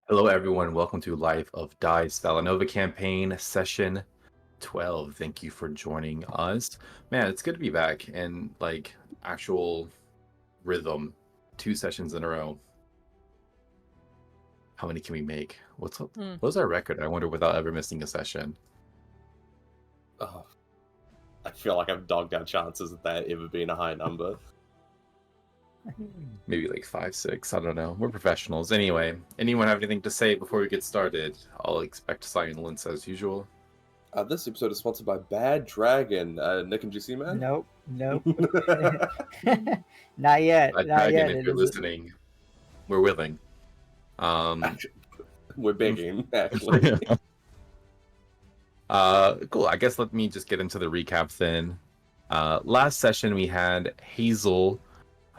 Hello, everyone. Welcome to Life of Dice Valinova campaign session 12. Thank you for joining us. Man, it's good to be back in actual rhythm. 2 sessions in a row. How many can we make? What's our record? I wonder without ever missing a session. Oh, I feel like I've dogged our chances of that ever being a high number. Maybe like 5, 6. I don't know. We're professionals. Anyway, anyone have anything to say before we get started? I'll expect silence as usual. This episode is sponsored by Bad Dragon. Nick and GC man. Nope. Not yet. Bad Not Dragon, yet. if It you're is. listening, we're willing. We're begging, actually. Cool. I guess let me just get into the recap then. Last session we had Hazel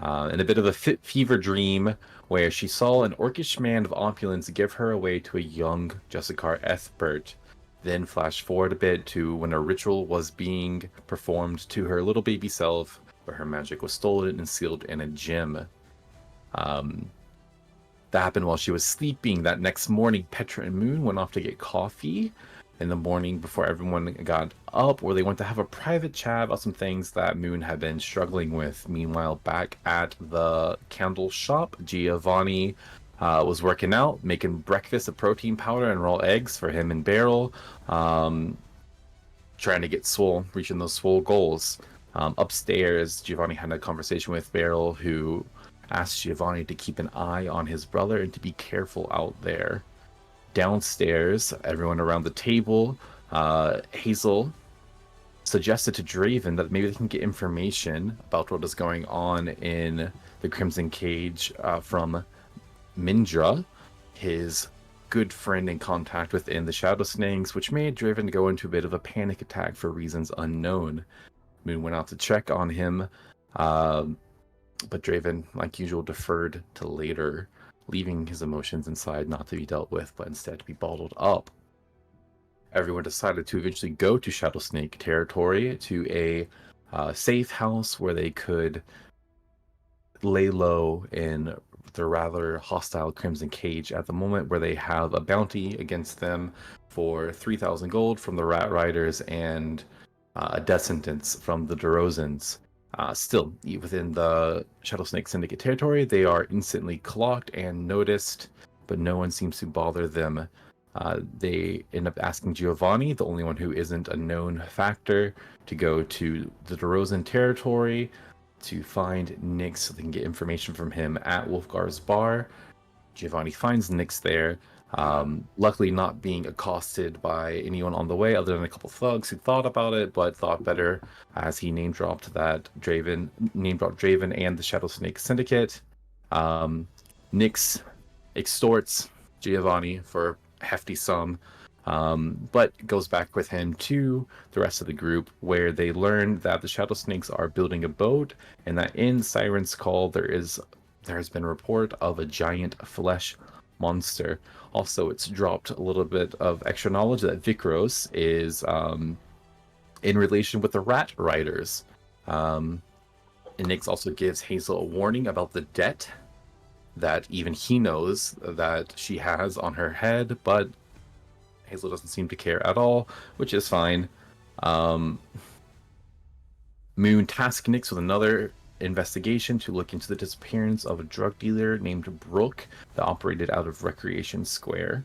in a bit of a fever dream where she saw an orcish man of opulence give her away to a young Jessica Ethbert. Then flash forward a bit to when a ritual was being performed to her little baby self, where her magic was stolen and sealed in a gem. That happened while she was sleeping. That next morning, Petra and Moon went off to get coffee in the morning before everyone got up, where they went to have a private chat about some things that Moon had been struggling with. Meanwhile, back at the candle shop, Giovanni was working out, making breakfast of protein powder and raw eggs for him and Beryl, trying to get swole, reaching those swole goals. Upstairs, Giovanni had a conversation with Beryl, who asked Giovanni to keep an eye on his brother and to be careful out there. Downstairs, everyone around the table, Hazel suggested to Draven that maybe they can get information about what is going on in the Crimson Cage from Mindra, his good friend in contact within the Shadow Snakes, which made Draven go into a bit of a panic attack for reasons unknown. Moon went out to check on him, but Draven, like usual, deferred to later, leaving his emotions inside not to be dealt with, but instead to be bottled up. Everyone decided to eventually go to Shadow Snake territory, to a safe house where they could lay low in the rather hostile Crimson Cage at the moment, where they have a bounty against them for 3,000 gold from the Rat Riders and a death sentence from the DeRozans. Still, within the Shadow Snake Syndicate territory, they are instantly clocked and noticed, but no one seems to bother them. They end up asking Giovanni, the only one who isn't a known factor, to go to the DeRozan territory to find Nyx so they can get information from him at Wolfgar's bar. Giovanni finds Nyx there, luckily not being accosted by anyone on the way other than a couple thugs who thought about it, but thought better as he name dropped Draven and the Shadow Snake Syndicate. Nyx extorts Giovanni for a hefty sum, but goes back with him to the rest of the group, where they learn that the Shadow Snakes are building a boat, and that in Siren's Call there has been a report of a giant flesh monster. Also, it's dropped a little bit of extra knowledge that Vikros is in relation with the Rat Riders. And Nyx also gives Hazel a warning about the debt that even he knows that she has on her head, but Hazel doesn't seem to care at all, which is fine. Moon tasks Nyx with another investigation to look into the disappearance of a drug dealer named Brooke that operated out of Recreation Square.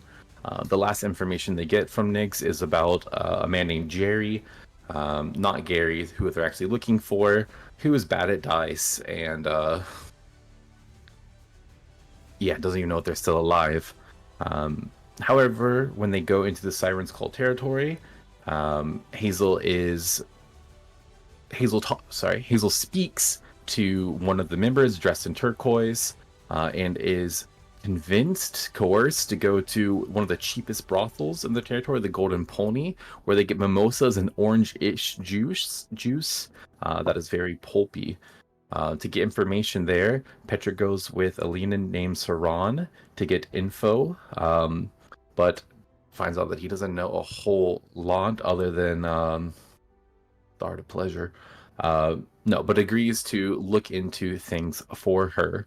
The last information they get from Nyx is about a man named Jerry, not Gary, who they're actually looking for, who is bad at dice and doesn't even know if they're still alive. However, when they go into the Siren's Call territory, Hazel speaks to one of the members dressed in turquoise, and is coerced to go to one of the cheapest brothels in the territory, the Golden Pony, where they get mimosas and orange-ish juice that is very pulpy. To get information there, Petra goes with a leanin named Saran to get info, but finds out that he doesn't know a whole lot other than the Art of Pleasure. No, but agrees to look into things for her.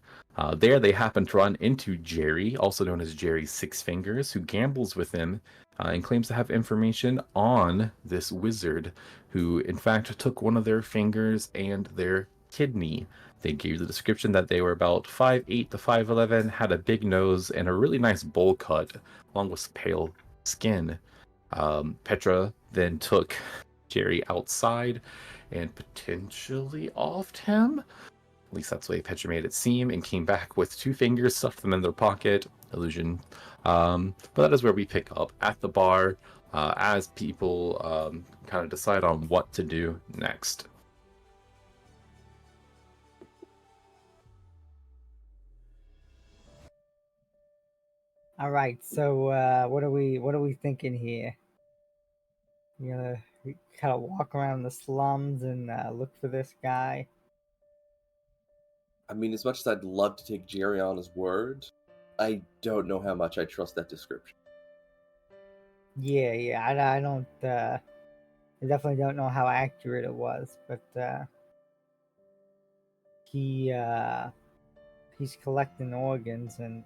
There, they happen to run into Jerry, also known as Jerry Six Fingers, who gambles with them and claims to have information on this wizard, who in fact took one of their fingers and their kidney. They gave the description that they were about 5'8" to 5'11", had a big nose and a really nice bowl cut, along with pale skin. Petra then took Jerry outside and potentially offed him. At least that's the way Petra made it seem, and came back with 2 fingers, stuffed them in their pocket. Illusion. But that is where we pick up at the bar as people kind of decide on what to do next. All right, so what are we thinking here? You gonna kind of walk around the slums and look for this guy? I mean, as much as I'd love to take Jerry on his word, I don't know how much I trust that description. Yeah, I don't. I definitely don't know how accurate it was, but he's collecting organs, and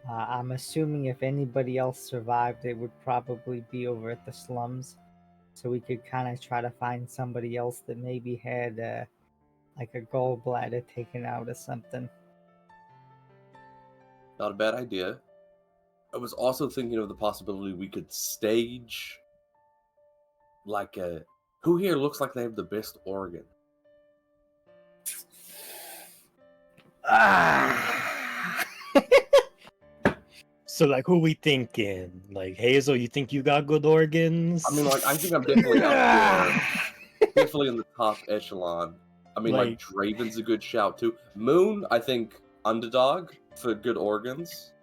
I'm assuming if anybody else survived, it would probably be over at the slums. So we could kind of try to find somebody else that maybe had like a gallbladder taken out or something. Not a bad idea. I was also thinking of the possibility we could stage like a who here looks like they have the best organ? So, like, who we thinking? Like, Hazel, you think you got good organs? I mean, like, I think I'm definitely up there. Definitely in the top echelon. I mean, like, Draven's a good shout, too. Moon, I think, underdog for good organs.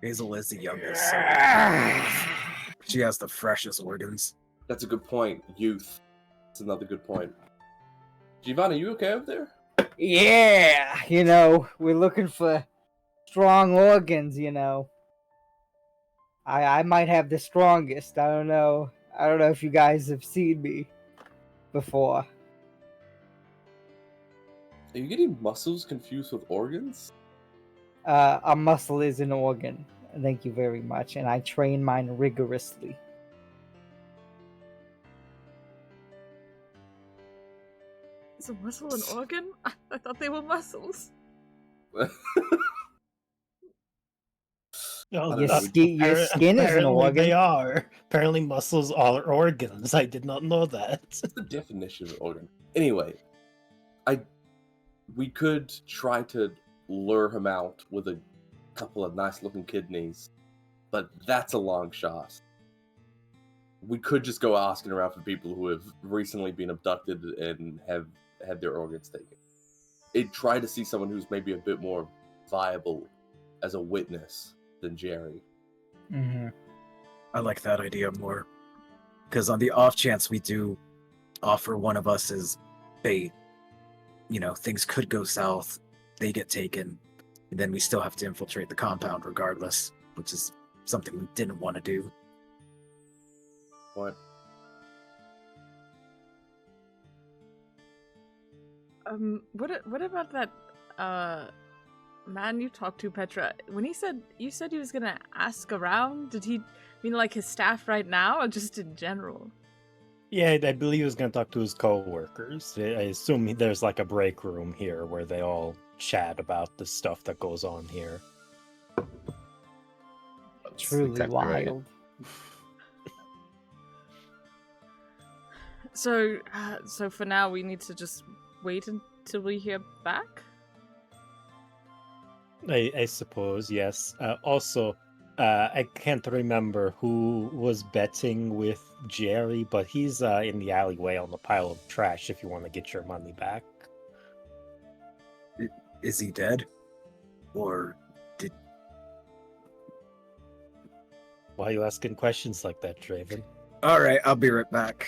Hazel is the youngest, so she has the freshest organs. That's a good point. Youth. That's another good point. Giovanni, you okay up there? Yeah, we're looking for strong organs, I might have the strongest. I don't know if you guys have seen me before. Are you getting muscles confused with organs? A muscle is an organ. Thank you very much. And I train mine rigorously. Is a muscle an organ? I thought they were muscles. Your skin is an organ. They are. Apparently muscles are organs. I did not know that. What's the definition of organ? Anyway, we could try to lure him out with a couple of nice looking kidneys, but that's a long shot. We could just go asking around for people who have recently been abducted and have had their organs taken. It'd try to see someone who's maybe a bit more viable as a witness than Jerry. Mm-hmm. I like that idea more. Because on the off chance we do offer one of us as bait, things could go south, they get taken, and then we still have to infiltrate the compound regardless, which is something we didn't want to do. What? What about that man you talked to, Petra? When you said he was gonna ask around, did he mean like his staff right now or just in general? Yeah, I believe he was going to talk to his co-workers. I assume there's like a break room here where they all chat about the stuff that goes on here. That's Truly exactly wild. right. So for now we need to just wait until we hear back? I suppose, yes. Also, I can't remember who was betting with Jerry, but he's in the alleyway on the pile of trash if you want to get your money back. Is he dead? Or did... Why are you asking questions like that, Draven? Alright, I'll be right back.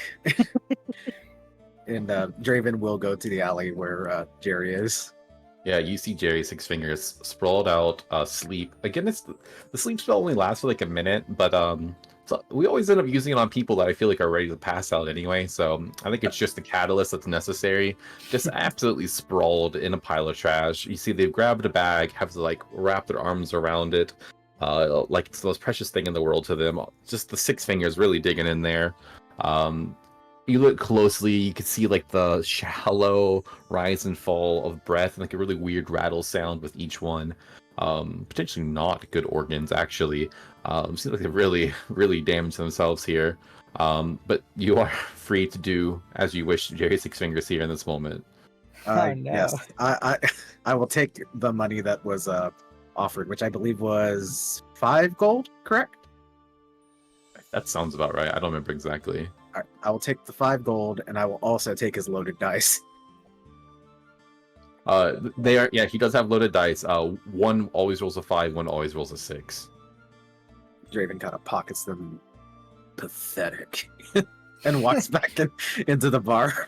And Draven will go to the alley where Jerry is. Yeah, you see Jerry Six Fingers sprawled out, asleep. Again, the sleep spell only lasts for like a minute, but So we always end up using it on people that I feel like are ready to pass out anyway. So I think it's just the catalyst that's necessary. Just absolutely sprawled in a pile of trash. You see, they've grabbed a bag, have to like wrap their arms around it, like it's the most precious thing in the world to them. Just the six fingers really digging in there. You look closely, you can see like the shallow rise and fall of breath and like a really weird rattle sound with each one. Potentially not good organs, actually. Seems like they've really, really damaged themselves here. But you are free to do as you wish, Jerry Six Fingers, here in this moment. Oh, no. Yes, I will take the money that was offered, which I believe was 5 gold, correct? That sounds about right. I don't remember exactly. All right, I will take the 5 gold, and I will also take his loaded dice. They are, yeah, he does have loaded dice. One always rolls a 5, one always rolls a 6. Draven kind of pockets them. Pathetic. And walks back into the bar.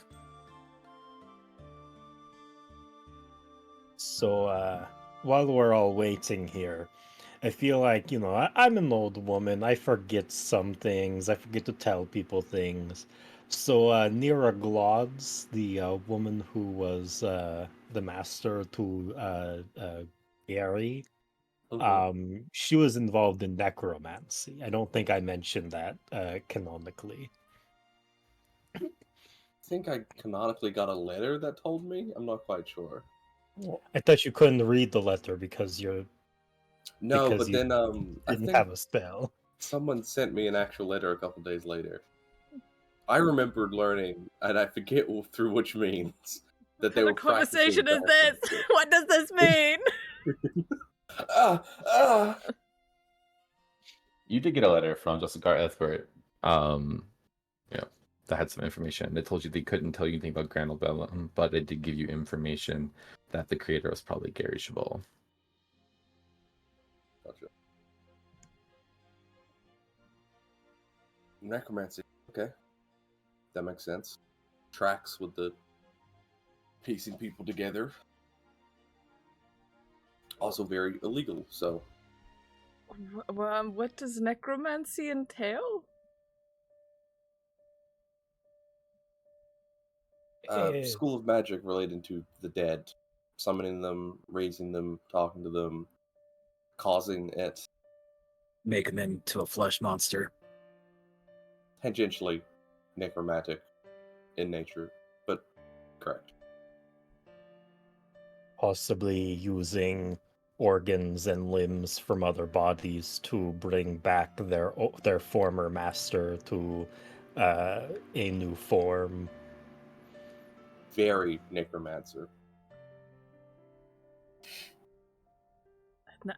So, while we're all waiting here, I feel like, I'm an old woman. I forget some things. I forget to tell people things. So, Nira Glods, the woman who was the master to Gary, she was involved in necromancy. I don't think I mentioned that canonically. I think I canonically got a letter that told me. I'm not quite sure. I thought you couldn't read the letter because No, because but you then I didn't think have a spell. someone sent me an actual letter a couple days later. I remembered learning, and I forget through which means, that they were What conversation is practicing this? What does this mean? You did get a letter from Justicar Ethbert. That had some information. They told you they couldn't tell you anything about Granobella, but it did give you information that the creator was probably Gary Chabal. Gotcha. Necromancy. Okay. That makes sense. Tracks with the piecing people together. Also very illegal, so. What does necromancy entail? School of magic relating to the dead. Summoning them, raising them, talking to them, causing it. Make him into a flesh monster. Tangentially necromantic in nature, but correct. Possibly using organs and limbs from other bodies to bring back their former master to a new form. Very necromancer.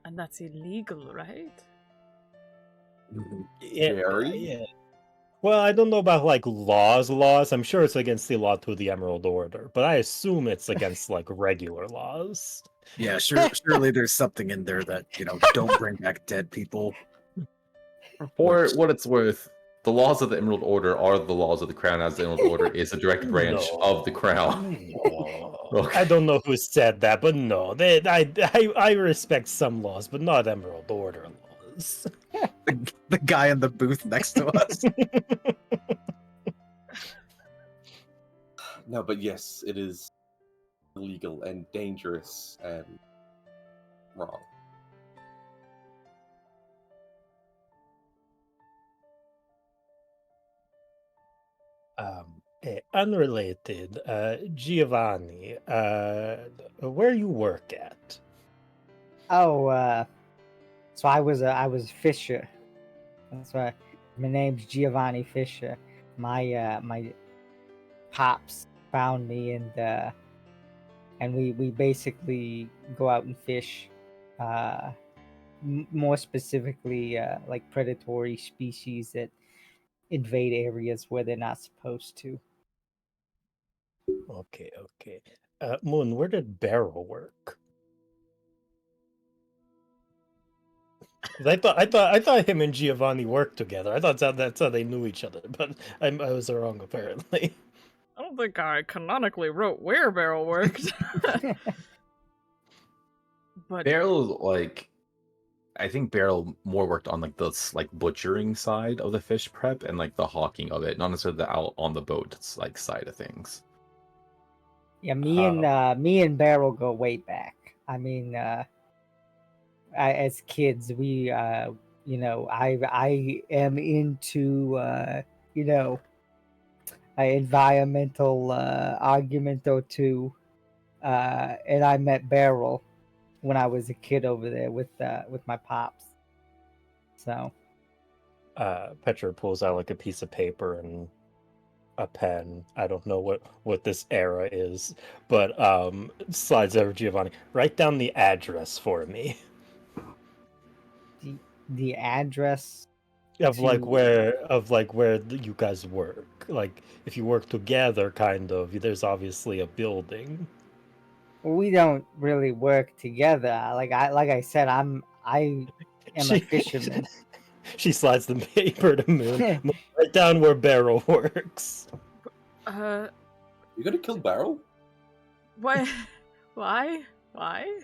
And that's illegal, right? Very? Yeah. Well, I don't know about like laws. I'm sure it's against the law to the Emerald Order, but I assume it's against like regular laws. Yeah, surely there's something in there that, don't bring back dead people. For what it's worth, the laws of the Emerald Order are the laws of the Crown, as the Emerald Order is a direct branch of the Crown. I don't know who said that, but no, I respect some laws, but not Emerald Order laws. The guy in the booth next to us. No, but yes, it is illegal and dangerous and wrong. Unrelated, Giovanni, where you work at? Oh, so I was Fisher. That's right. My name's Giovanni Fisher. My pops found me, and we basically go out and fish. More specifically, like predatory species that invade areas where they're not supposed to. Okay. Moon, where did Barrel work? 'Cause I thought him and Giovanni worked together. I thought that's how they knew each other, but I was wrong apparently. I don't think I canonically wrote where Barrel worked. But Barrel, like, I think Beryl more worked on like the like butchering side of the fish prep and like the hawking of it, not necessarily the out on the boat like side of things. Yeah, me and Beryl go way back. I mean, as kids, we I am into environmental argument or two, and I met Beryl when I was a kid over there with my pops. So Petra pulls out like a piece of paper and a pen. I don't know what this era is, but slides over Giovanni. Write down the address for me. the address Of like to- where you guys work. Like if you work together, kind of. There's obviously a building. we don't really work together. Like I said, I am a fisherman. She slides the paper to Moon. Moon, write down where Beryl works. You gonna kill Barrel? What? Why? Why?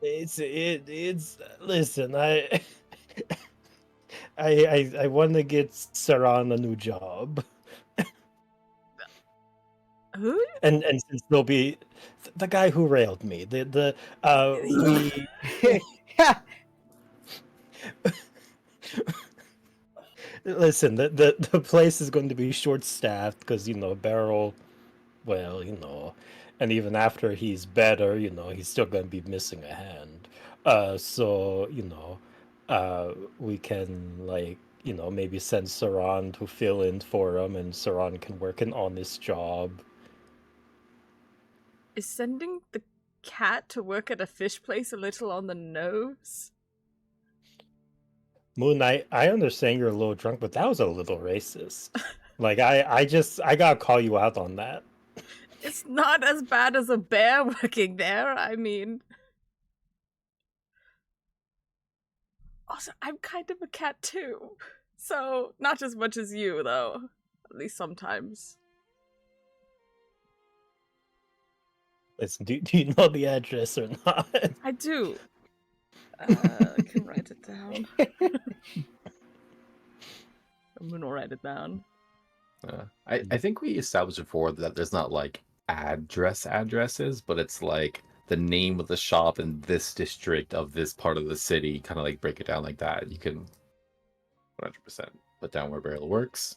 It's listen, I want to get Saran a new job. Who? And since there'll be the guy who railed me, we listen, the place is going to be short staffed because Beryl, well, and even after he's better, he's still going to be missing a hand. So we can maybe send Saran to fill in for him, and Saran can work an honest job. Is sending the cat to work at a fish place a little on the nose? Moon, I understand you're a little drunk, but that was a little racist. Like I gotta call you out on that. It's not as bad as a bear working there. I mean, also I'm kind of a cat too, so not as much as you though. At least sometimes. Listen, do you know the address or not? I do. I can write it down. I'm gonna write it down. I think we established before that there's not like addresses, but it's like the name of the shop in this district of this part of the city, kind of like break it down like that. You can 100% put down where Beryl works.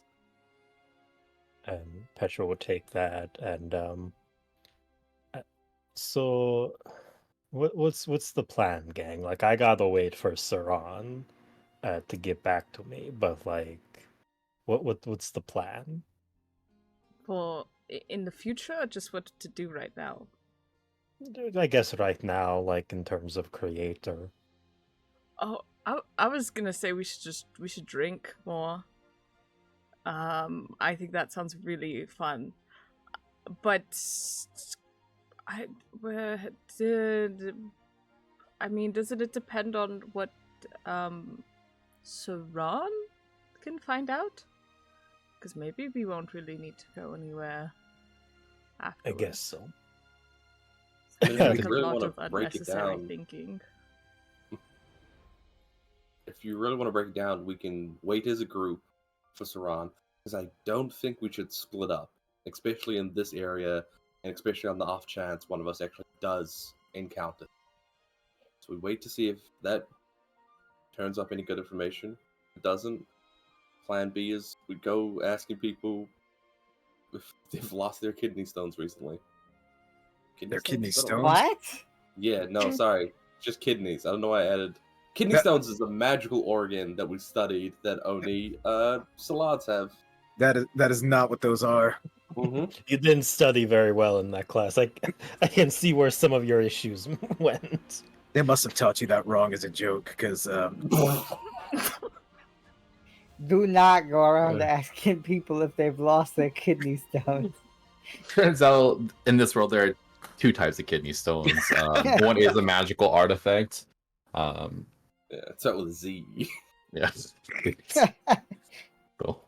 And Petra will take that, and so what's the plan, gang? Like I gotta wait for Saran to get back to me, but like what's the plan? For in the future, or just what to do right now? I guess right now, like in terms of creator. Oh, I was gonna say we should drink more. I think that sounds really fun, but I mean, doesn't it depend on what Saran can find out? Because maybe we won't really need to go anywhere afterwards. I guess so. If Like you a really lot want of to break it unnecessary down, thinking. if you really want to break it down, we can wait as a group for Saran, because I don't think we should split up, especially in this area, and especially on the off chance one of us actually does encounter. So we wait to see if that turns up any good information. If it doesn't, plan B is we go asking people if they've lost their kidney stones recently. Their kidney Is that a- stones? What? Yeah, no, sorry. Just kidneys. I don't know why I added. Kidney That- stones is a magical organ that we studied that only Salads have. That is not what those are. Mm-hmm. You didn't study very well in that class. I can see where some of your issues went. They must have taught you that wrong as a joke, because Do not go around asking people if they've lost their kidney stones. Turns out in this world there are two types of kidney stones. One is a magical artifact. Yeah, it's out with a Z. Yeah. Cool.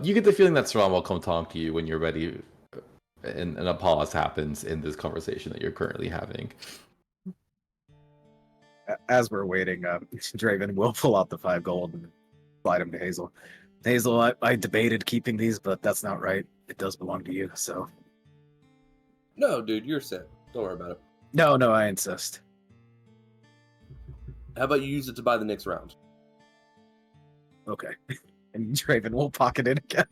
You get the feeling that Saran will come talk to you when you're ready, and a pause happens in this conversation that you're currently having. As we're waiting, Draven will pull out the 5 gold and slide them to Hazel. Hazel, I debated keeping these, but that's not right. It does belong to you, so. No, dude, you're set. Don't worry about it. No, I insist. How about you use it to buy the next round? Okay. And Draven will pocket it again.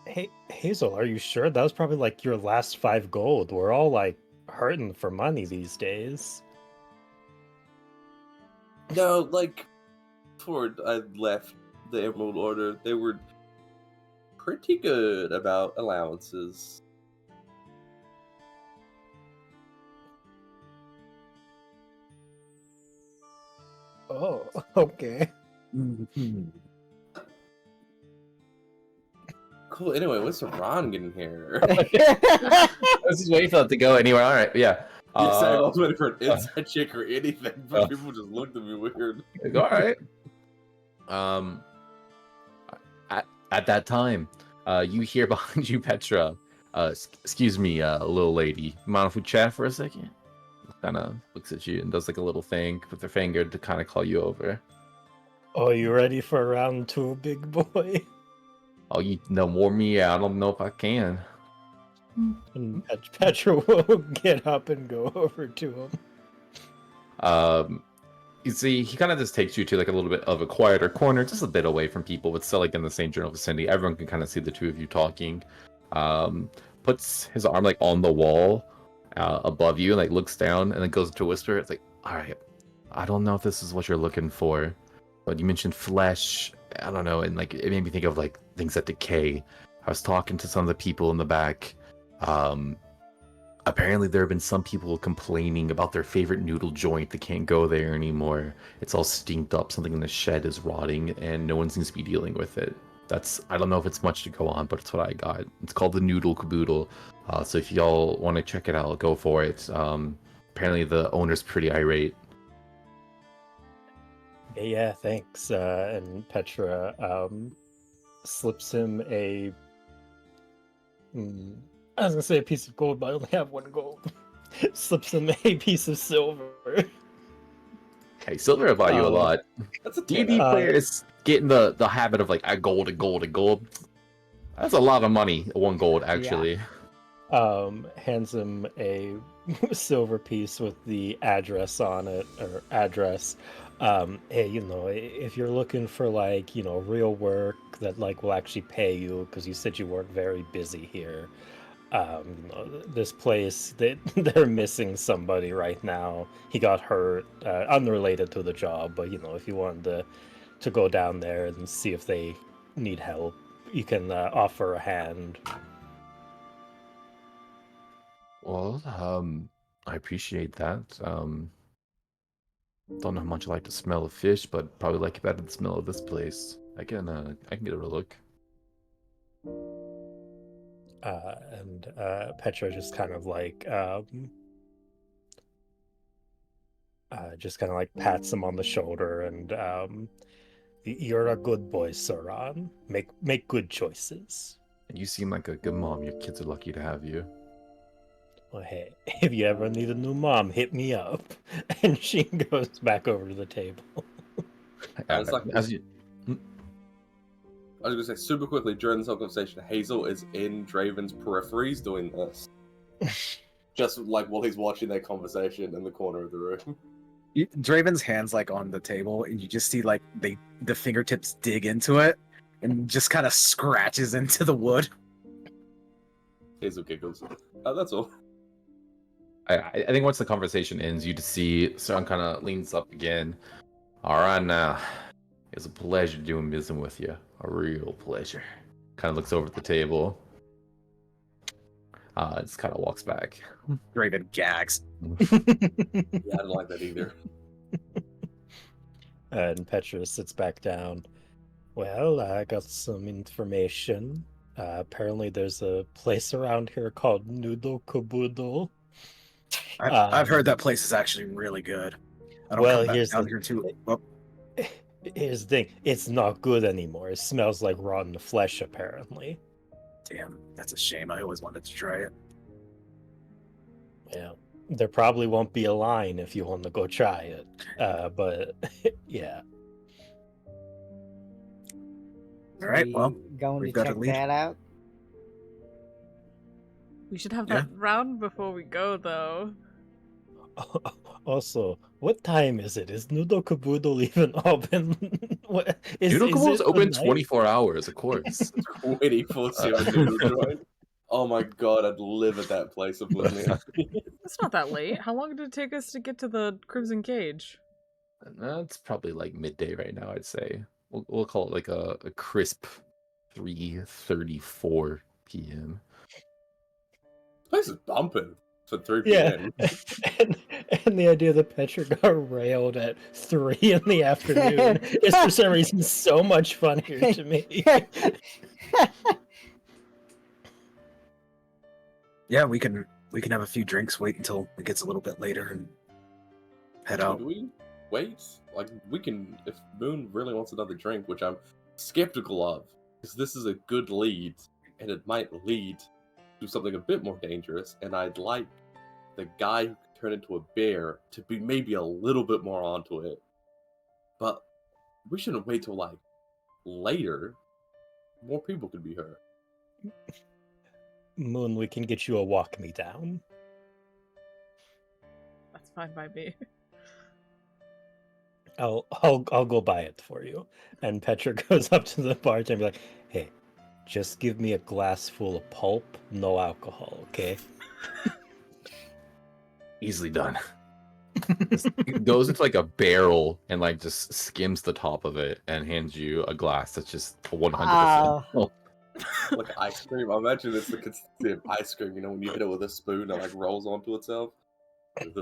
Hey, Hazel, are you sure? That was probably like your last 5 gold. We're all like hurting for money these days. No, like, before I left the Emerald Order, they were pretty good about allowances. Oh, okay. Mhm. Cool. Anyway, what's Ron getting here? I was just waiting for that to go anywhere. All right, yeah. Yeah, same. I was waiting for an inside chick or anything, but people just looked at me weird. All right. At that time, you hear behind you, Petra. Excuse me, little lady. Mind if we chat for a second? Kind of looks at you and does like a little thing with her finger to kind of call you over. Oh, you ready for round 2, big boy? Oh, you know more me? I don't know if I can. And Petra will get up and go over to him. You see, he kind of just takes you to like a little bit of a quieter corner, just a bit away from people, but still like in the same general vicinity. Everyone can kind of see the two of you talking. Puts his arm like on the wall above you and like looks down and then goes to whisper. It's like, all right, I don't know if this is what you're looking for, but you mentioned flesh. I don't know, and like it made me think of like things that decay. I was talking to some of the people in the back. Apparently there have been some people complaining about their favorite noodle joint that can't go there anymore. It's all stinked up, something in the shed is rotting, and no one seems to be dealing with it. I don't know if it's much to go on, but it's what I got. It's called the Noodle Caboodle. So if y'all want to check it out, go for it. Apparently the owner's pretty irate. Yeah, thanks. And Petra slips him a... I was gonna say a piece of gold, but I only have 1 gold. Slips him a piece of silver. Hey, silver will buy you a lot. That's a D&D players get in the habit of like a gold. That's a lot of money, 1 gold actually. Hands him a silver piece with the address on it, or address. Hey, if you're looking for like, real work that like will actually pay you, because you said you weren't very busy here. This place, they're missing somebody right now. He got hurt, unrelated to the job, but if you wanted to go down there and see if they need help, you can offer a hand. Well, I appreciate that. Don't know how much I like the smell of fish, but probably like it better than the smell of this place. I can get a look. And Petra just kind of like pats him on the shoulder and you're a good boy, Saran. Make good choices. And you seem like a good mom. Your kids are lucky to have you. Well, hey, if you ever need a new mom, hit me up. And she goes back over to the table. It's like, I was gonna say super quickly during this whole conversation, Hazel is in Draven's peripheries doing this, just like while he's watching their conversation in the corner of the room. Draven's hands like on the table, and you just see like the fingertips dig into it, and just kind of scratches into the wood. Hazel giggles. That's all. I think once the conversation ends, you just see Saran kind of leans up again. All right, now. It's a pleasure doing business with you. A real pleasure. Kind of looks over at the table. Just kind of walks back. Draven gags. Yeah, I don't like that either. And Petra sits back down. Well, I got some information. Apparently there's a place around here called Noodle Caboodle. I've heard that place is actually really good. I don't come back down here too. Oh. Here's the thing, it's not good anymore. It smells like rotten flesh, apparently. Damn, that's a shame. I always wanted to try it. Yeah, There probably won't be a line if you want to go try it. But yeah. All right, We well, going we've to got a check lead. that out. We should have Yeah. that round before we go, though. Also, what time is it? Is Noodle Caboodle even open? What, Noodle is Caboodle's it the open night? 24 hours, of course. 24/7 noodle joint. Oh my god, I'd live at that place if it was near me. It's not that late. How long did it take us to get to the Crimson Cage? That's probably like midday right now, I'd say. We'll call it like a crisp 3:34 p.m. This place is bumping for 3 Yeah, p.m. and the idea that Petra got railed at 3 in the afternoon is for some reason so much funnier to me. Yeah, we can have a few drinks, wait until it gets a little bit later, and head out. Should we wait? Like, we can, if Moon really wants another drink, which I'm skeptical of, because this is a good lead, and it might lead to something a bit more dangerous, and I'd like the guy who could turn into a bear to be maybe a little bit more onto it. But we shouldn't wait till, like, later. More people could be hurt. Moon, we can get you a walk me down. That's fine by me. I'll go buy it for you. And Petra goes up to the bartender and be like, hey, just give me a glass full of pulp, no alcohol, okay? Easily done. It goes into like a barrel and like just skims the top of it and hands you a glass that's just 100%. Oh, Like ice cream. I imagine it's the consistency of ice cream, you know, when you hit it with a spoon, it like rolls onto itself.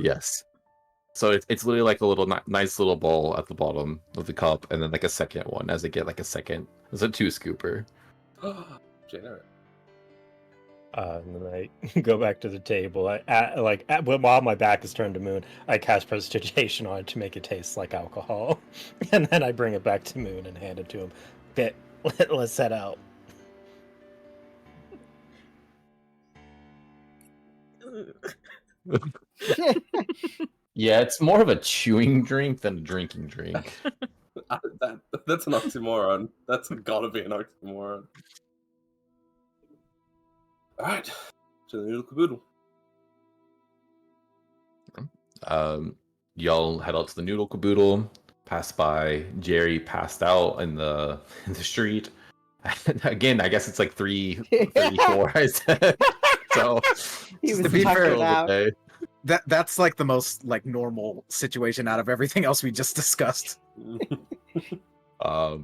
yes. So it's literally like a little nice little bowl at the bottom of the cup, and then like a second one as they get like a second. It's a 2-scooper. Generous. And then I go back to the table. While my back is turned to Moon, I cast Prestidigitation on it to make it taste like alcohol. And then I bring it back to Moon and hand it to him. Okay, let's head out. Yeah, it's more of a chewing drink than a drinking drink. That's an oxymoron. That's gotta be an oxymoron. Alright. To the noodle caboodle. Y'all head out to the noodle caboodle, pass by Jerry passed out in the street. Again, I guess it's like 3:34. I said. So He just was to be fair tuckered of the out. day. That's like the most like normal situation out of everything else we just discussed. But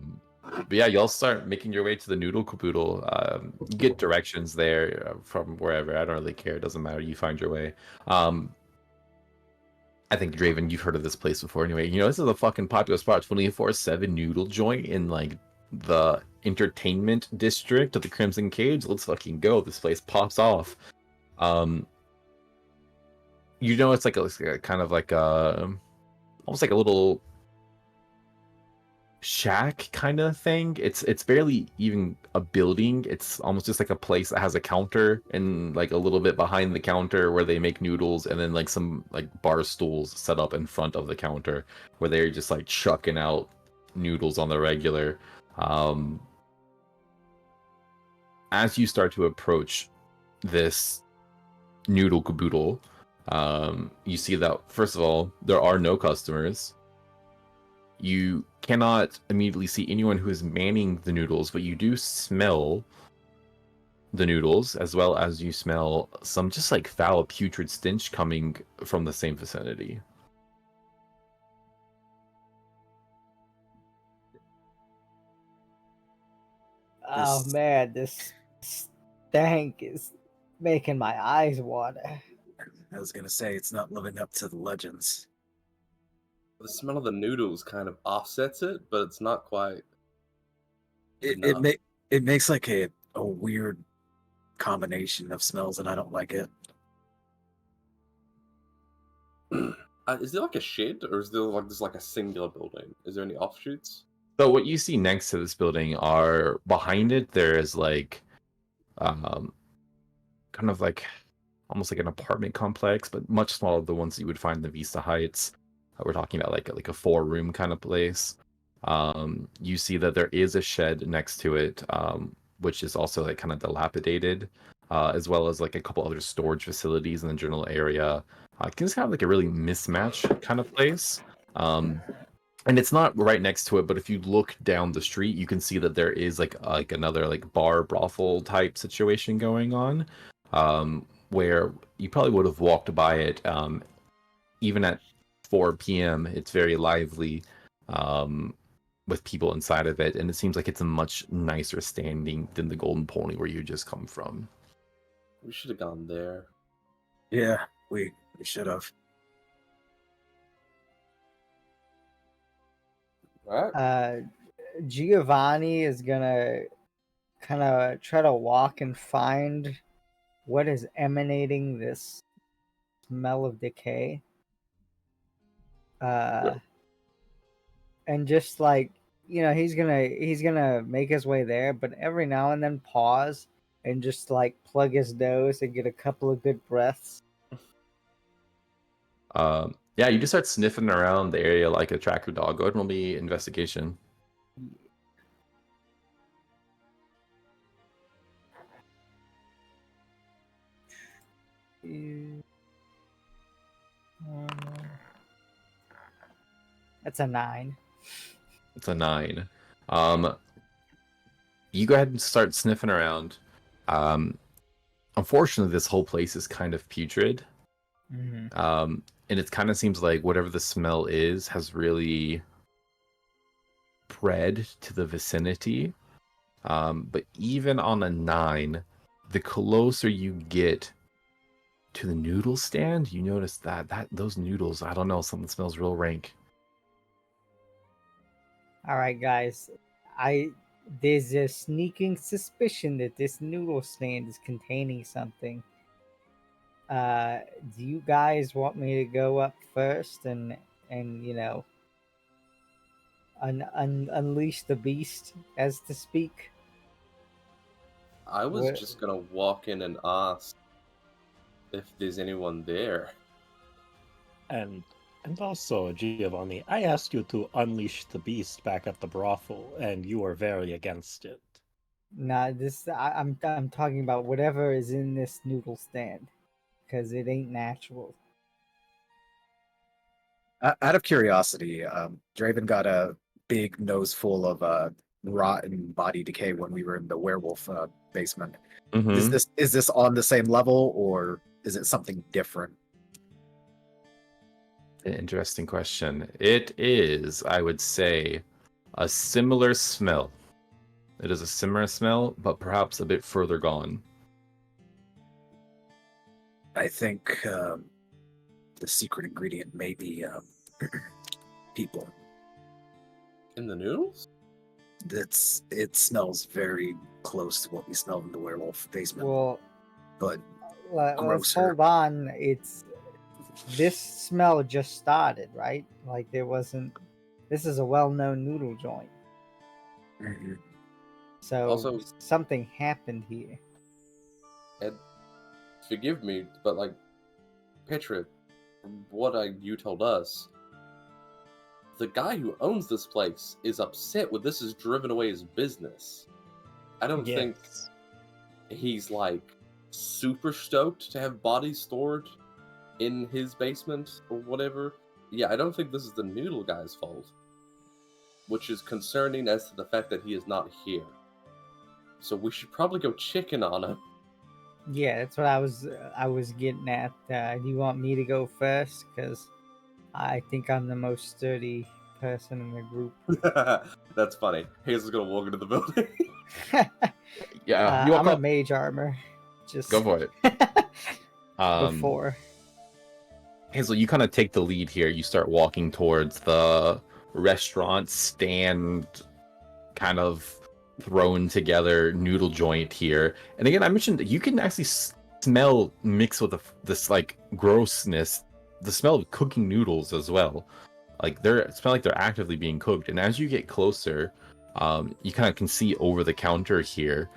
yeah, y'all start making your way to the noodle caboodle. You get directions there from wherever. I don't really care. It doesn't matter. You find your way. I think Draven, you've heard of this place before anyway. You know, this is a fucking popular spot, 24/7 noodle joint in like the entertainment district of the Crimson Cage. Let's fucking go. This place pops off. You know, it's like a kind of like a almost like a little shack kind of thing. It's barely even a building. It's almost just like a place that has a counter and like a little bit behind the counter where they make noodles, and then like some like bar stools set up in front of the counter where they're just like chucking out noodles on the regular. As you start to approach this noodle caboodle, you see that first of all there are no customers. You cannot immediately see anyone who is manning the noodles, but you do smell the noodles, as well as you smell some just like foul, putrid stench coming from the same vicinity. Oh This- man, this stank is making my eyes water. I was gonna say it's not living up to the legends. The smell of the noodles kind of offsets it, but it's not quite. It enough. it makes like a weird combination of smells, and I don't like it. Is there like a shed, or is there like just like a singular building? Is there any offshoots? So what you see next to this building are behind it there is like kind of like almost like an apartment complex, but much smaller than the ones you would find in the Vista Heights. We're talking about like a 4-room kind of place. You see that there is a shed next to it, which is also like kind of dilapidated, as well as like a couple other storage facilities in the general area. It's kind of like a really mismatched kind of place. And it's not right next to it, but if you look down the street, you can see that there is like another like bar brothel type situation going on, where you probably would have walked by it, even at 4 p.m. It's very lively, with people inside of it, and it seems like it's a much nicer standing than the Golden Pony where you just come from. We should have gone there. Yeah, we should have. All right. Giovanni is gonna kind of try to walk and find what is emanating this smell of decay. And just like, he's gonna make his way there, but every now and then pause and just like plug his nose and get a couple of good breaths. Yeah, you just start sniffing around the area like a tracker dog. Go ahead and roll me investigation. That's a 9. It's a 9. You go ahead and start sniffing around. Unfortunately, this whole place is kind of putrid. Mm-hmm. And it kind of seems like whatever the smell is has really spread to the vicinity. But even on a 9, the closer you get to the noodle stand, you notice that those noodles, I don't know, something smells real rank. All right, guys. There's a sneaking suspicion that this noodle stand is containing something. Do you guys want me to go up first and unleash the beast, as to speak? I was What? just gonna walk in and ask if there's anyone there. And also, Giovanni, I asked you to unleash the beast back at the brothel, and you were very against it. Nah, I'm talking about whatever is in this noodle stand, because it ain't natural. Out of curiosity, Draven got a big nose full of rotten body decay when we were in the werewolf basement. Mm-hmm. Is this on the same level, or is it something different? Interesting question. It is, I would say, a similar smell. It is a similar smell, but perhaps a bit further gone. I think the secret ingredient may be people. In the noodles? It smells very close to what we smelled in the werewolf basement, Well, but let's grosser. hold on. This smell just started, right? Like this is a well-known noodle joint. Mhm. So Also- something happened here. And forgive me, but like, Petra, from what you told us, the guy who owns this place is upset with this has driven away his business. I don't think Yes. he's like super stoked to have bodies stored in his basement or whatever. Yeah, I don't think this is the noodle guy's fault, which is concerning as to the fact that he is not here. So we should probably go chicken on him. Yeah, that's what I was getting at. Do you want me to go first? Because I think I'm the most sturdy person in the group. That's funny. Hazel's gonna walk into the building. Yeah, you walk I'm a up. mage armor. Just Go for it. before. Hazel, you kind of take the lead here. You start walking towards the restaurant stand, kind of thrown together noodle joint here. And again, I mentioned that you can actually smell mixed with this like grossness, the smell of cooking noodles as well. Like it smell like they're actively being cooked. And as you get closer, you kind of can see over the counter here.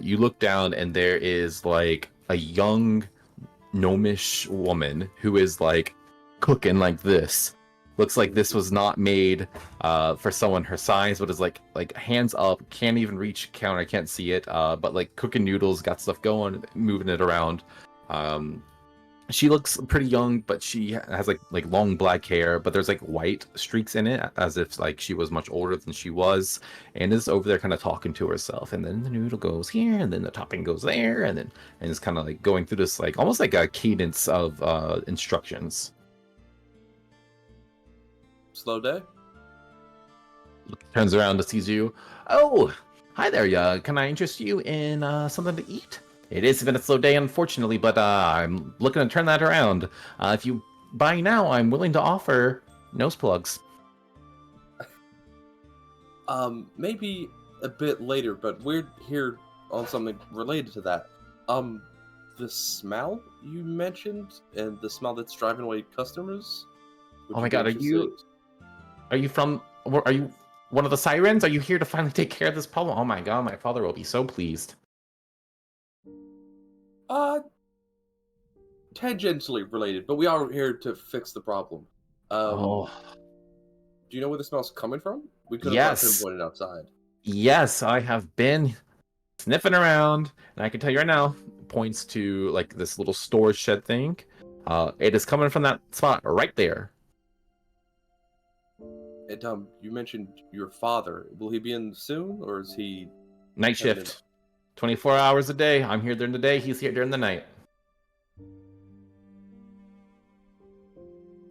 You look down and there is like a young gnomish woman who is like cooking like this. Looks like this was not made for someone her size, but is like hands up, can't even reach counter, can't see it, but like cooking noodles, got stuff going, moving it around. She looks pretty young, but she has like long black hair, but there's like white streaks in it, as if like she was much older than she was, and is over there kind of talking to herself. And then the noodle goes here, and then the topping goes there, and it's kind of like going through this like almost like a cadence of instructions. Slow day. Turns around to sees you. Oh, hi there, yeah. Can I interest you in something to eat? It has been a slow day, unfortunately, but I'm looking to turn that around. If you buy now, I'm willing to offer nose plugs. Maybe a bit later, but we're here on something related to that. The smell you mentioned, and the smell that's driving away customers. Oh my god, are you one of the sirens? Are you here to finally take care of this problem? Oh my god, my father will be so pleased. Tangentially related, but we are here to fix the problem. Do you know where the smell's coming from? We could have pinpointed outside. Yes, I have been sniffing around, and I can tell you right now, points to like this little storage shed thing. It is coming from that spot right there. And you mentioned your father. Will he be in soon, or is he night shift? 24 hours a day. I'm here during the day. He's here during the night.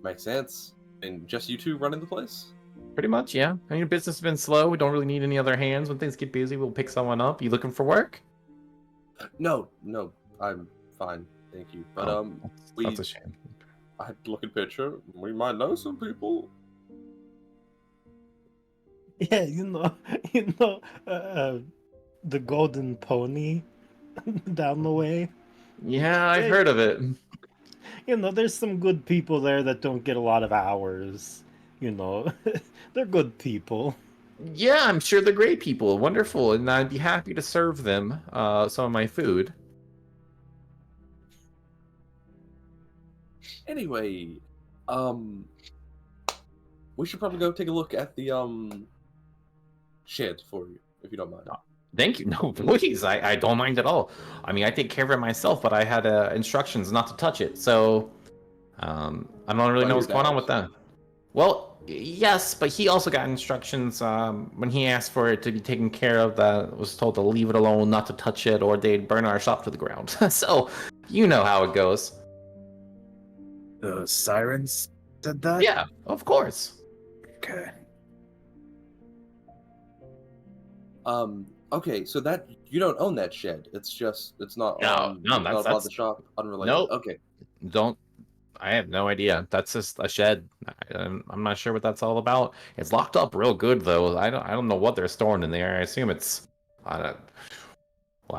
Makes sense. And just you two running the place? Pretty much, yeah. I mean, business has been slow. We don't really need any other hands. When things get busy, we'll pick someone up. You looking for work? No, I'm fine, thank you. But that's a shame. I had to look at picture. We might know some people. Yeah, the golden pony down the way. Yeah, I've heard of it. There's some good people there that don't get a lot of hours. They're good people. Yeah, I'm sure they're great people. Wonderful. And I'd be happy to serve them some of my food. Anyway, we should probably go take a look at the shed for you, if you don't mind. Thank you. No, please. I don't mind at all. I mean, I take care of it myself, but I had instructions not to touch it, so I don't really know what's going on with that. Well, yes, but he also got instructions when he asked for it to be taken care of, that was told to leave it alone, not to touch it, or they'd burn our shop to the ground. So, you know how it goes. The sirens said that? Yeah, of course. Okay. Okay, so that you don't own that shed. It's not that's the shop. Unrelated. Nope. Okay. I have no idea. That's just a shed. I'm not sure what that's all about. It's locked up real good though. I don't know what they're storing in there. I assume it's I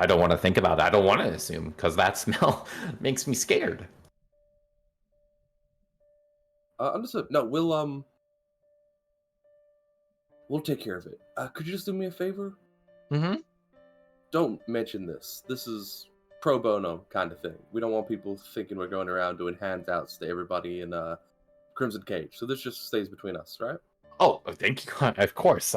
don't want to think about it. I don't want to assume, because that smell makes me scared. Understood. No, we'll take care of it. Could you just do me a favor? Mm-hmm. Don't mention this. This is pro bono kind of thing. We don't want people thinking we're going around doing handouts to everybody in Crimson Cage. So this just stays between us, right? Oh, thank you. Of course.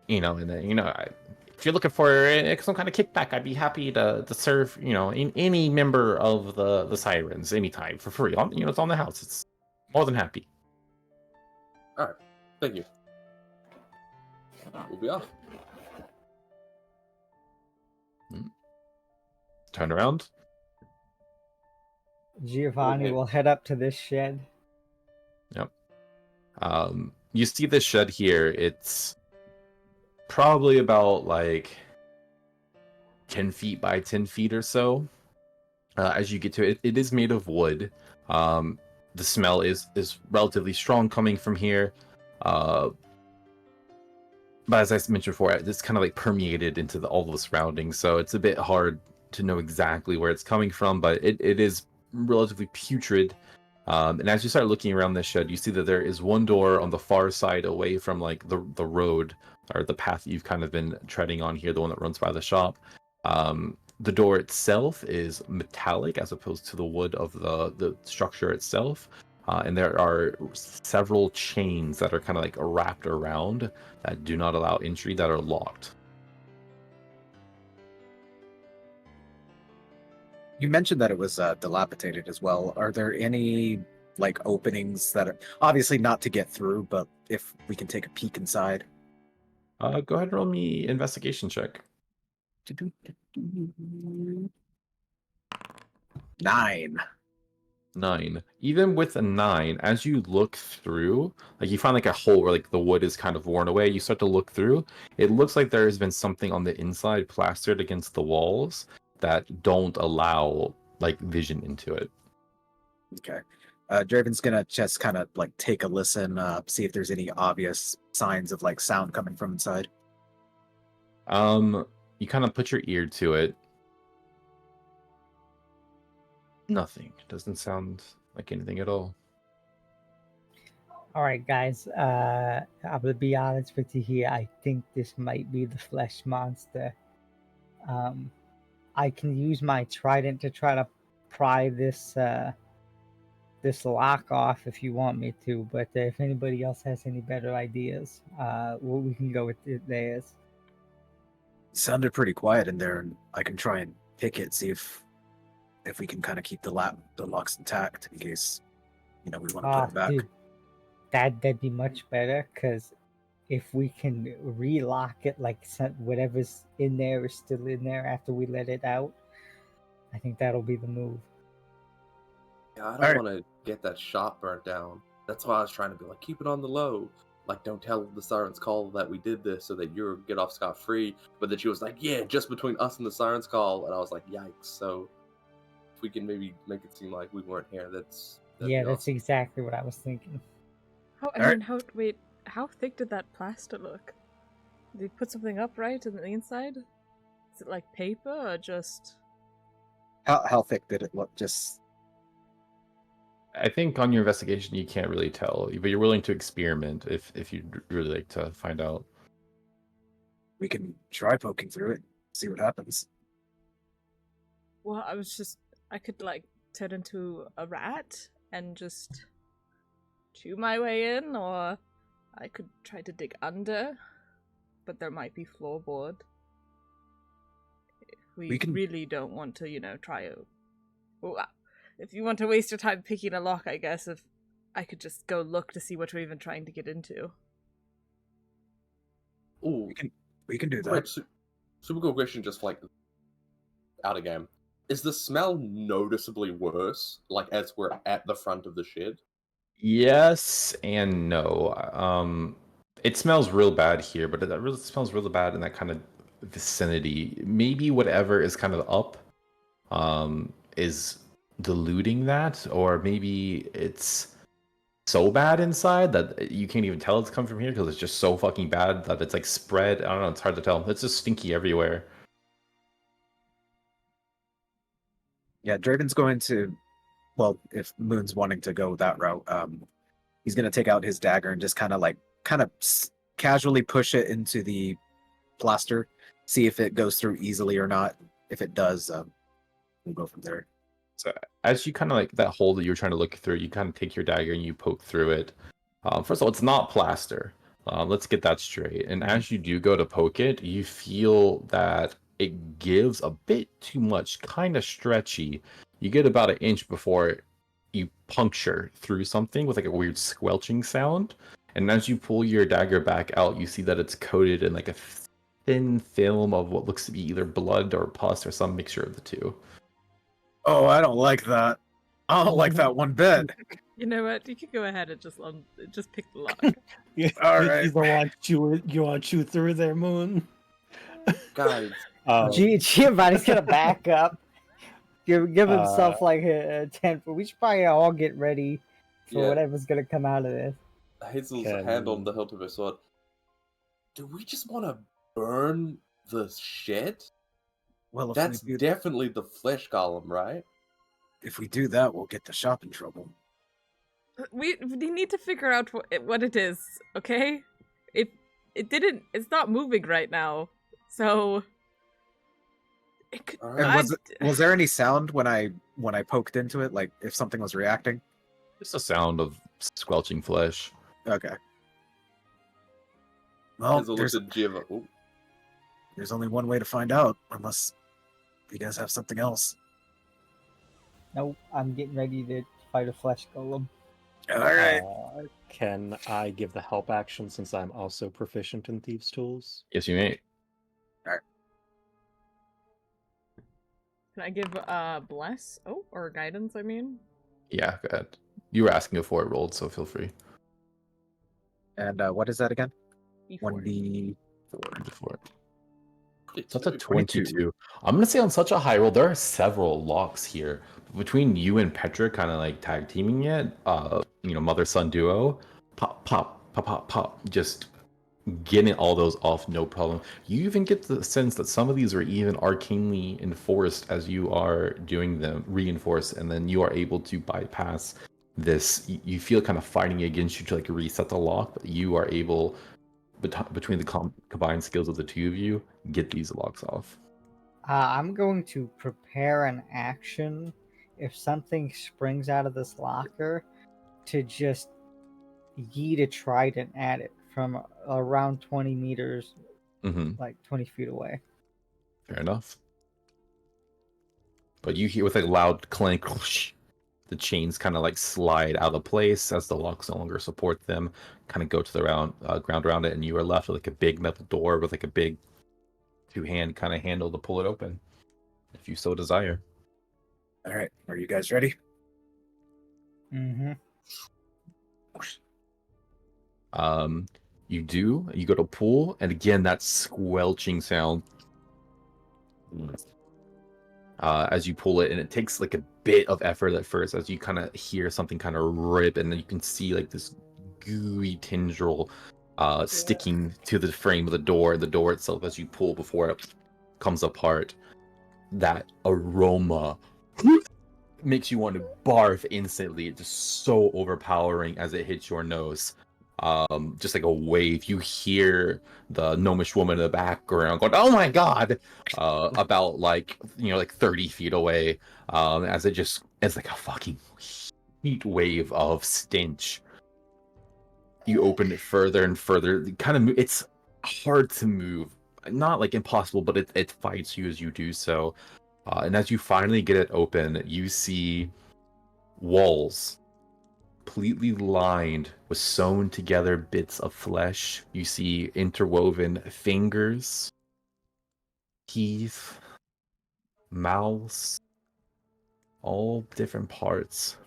If you're looking for some kind of kickback, I'd be happy to serve, in any member of the Sirens anytime for free. It's on the house. It's more than happy. All right. Thank you. We'll be off. Turn around. Giovanni will head up to this shed. Yep. You see this shed here. It's probably about like 10 feet by 10 feet or so. As you get to it, it is made of wood. The smell is relatively strong coming from here. But as I mentioned before, it's kind of like permeated into all the surroundings, so it's a bit hard to know exactly where it's coming from, but it is relatively putrid. And as you start looking around this shed, you see that there is one door on the far side away from like the road or the path you've kind of been treading on here, the one that runs by the shop. the door itself is metallic as opposed to the wood of the structure itself. And there are several chains that are kind of like wrapped around that do not allow entry, that are locked. You mentioned that it was dilapidated as well. Are there any like openings that are obviously not to get through, but if we can take a peek inside? Go ahead and roll me investigation check. 9. 9. Even with a 9, as you look through, like you find like a hole where like the wood is kind of worn away. You start to look through. It looks like there has been something on the inside plastered against the walls that don't allow like vision into it. Okay. Draven's gonna just kind of like take a listen, see if there's any obvious signs of like sound coming from inside. You kind of put your ear to it. Nothing. Doesn't sound like anything at all. All right, guys. I'm gonna be honest with you here. I think this might be the flesh monster. I can use my trident to try to pry this this lock off if you want me to. But if anybody else has any better ideas, we can go with theirs. Sounded pretty quiet in there, and I can try and pick it, see if we can kind of keep the locks intact in case we want to put it back. Dude, that'd be much better, because if we can relock it, like whatever's in there is still in there after we let it out, I think that'll be the move. Yeah, I don't want to get that shop burnt down. That's why I was trying to be like, keep it on the low. Like, don't tell the Siren's Call that we did this so that you get off scot-free. But then she was like, yeah, just between us and the Siren's Call. And I was like, yikes. So if we can maybe make it seem like we weren't here, that's that's exactly what I was thinking. How thick did that plaster look? Did you put something up right on the inside? Is it like paper or just... How thick did it look? Just... I think on your investigation you can't really tell, but you're willing to experiment if you'd really like to find out. We can try poking through it, see what happens. Well, I could like turn into a rat and just chew my way in, or I could try to dig under, but there might be floorboard. If we really don't want to, try it. Well, if you want to waste your time picking a lock, I guess if I could just go look to see what we're even trying to get into. Ooh, we can do that. Wait, super cool question, just like out of game. Is the smell noticeably worse, like as we're at the front of the shed? Yes and no. It smells real bad here, but it really smells really bad in that kind of vicinity. Maybe whatever is kind of up is diluting that, or maybe it's so bad inside that you can't even tell it's come from here because it's just so fucking bad that it's like spread. I don't know, it's hard to tell. It's just stinky everywhere. Yeah, Draven's going to, well, if Moon's wanting to go that route, he's going to take out his dagger and just kind of casually push it into the plaster, see if it goes through easily or not. If it does, we'll go from there. So as you kind of like that hole that you're trying to look through, you kind of take your dagger and you poke through it. First of all, it's not plaster. Let's get that straight. And as you do go to poke it, you feel that it gives a bit too much, kind of stretchy. You get about an inch before you puncture through something with like a weird squelching sound. And as you pull your dagger back out, you see that it's coated in like a thin film of what looks to be either blood or pus or some mixture of the two. Oh, I don't like that. I don't like that one bit. You know what? You can go ahead and just pick the lock. All right. You don't want to chew through there, Moon. Guys, Giovanni's gonna back up, give himself like a 10. We should probably all get ready for whatever's gonna come out of this. Hazel's hand on the hilt of her sword. Do we just want to burn the shed? Well, that's definitely the flesh golem, right? If we do that, we'll get the shop in trouble. We need to figure out what it is, okay? It's not moving right now, so It could, All And right. was there any sound when I poked into it, like if something was reacting? Just a sound of squelching flesh. Okay. Well, Hazel looks at Giova. Ooh, there's only one way to find out, unless you guys have something else. Nope, I'm getting ready to fight a flesh golem. All right. Can I give the help action since I'm also proficient in thieves' tools? Yes, you may. Can I give bless? Oh, or guidance? I mean. Yeah, go ahead. You were asking before it rolled, so feel free. And what is that again? E4. 1d4. Before. it's So that's a 22. 22. I'm gonna say on such a high roll, there are several locks here. Between you and Petra kind of like tag teaming it, mother-son duo, pop, pop, pop, pop, pop, just getting all those off, no problem. You even get the sense that some of these are even arcanely enforced as you are doing them, reinforced, and then you are able to bypass this. You feel kind of fighting against you to like reset the lock, but you are able, between the combined skills of the two of you, get these locks off. I'm going to prepare an action if something springs out of this locker to just yeet a trident at it from around 20 meters, like 20 feet away. Fair enough. But you hear with a loud clank, whoosh, the chains kind of like slide out of place as the locks no longer support them, kind of go to the ground around it, and you are left with like a big metal door with like a big two-hand kind of handle to pull it open, if you so desire. All right. Are you guys ready? Mm-hmm. You go to pull, and again, that squelching sound as you pull it, and it takes like a bit of effort at first as you kind of hear something kind of rip, and then you can see like this gooey tendril sticking to the frame of the door itself as you pull before it comes apart. That aroma makes you want to barf instantly. It's just so overpowering as it hits your nose. Just like a wave. You hear the gnomish woman in the background going, "Oh my god!" About like 30 feet away. As it's like a fucking heat wave of stench. You open it further and further. It's hard to move. Not like impossible, but it fights you as you do so. And as you finally get it open, you see walls completely lined with sewn together bits of flesh. You see interwoven fingers, teeth, mouths, all different parts.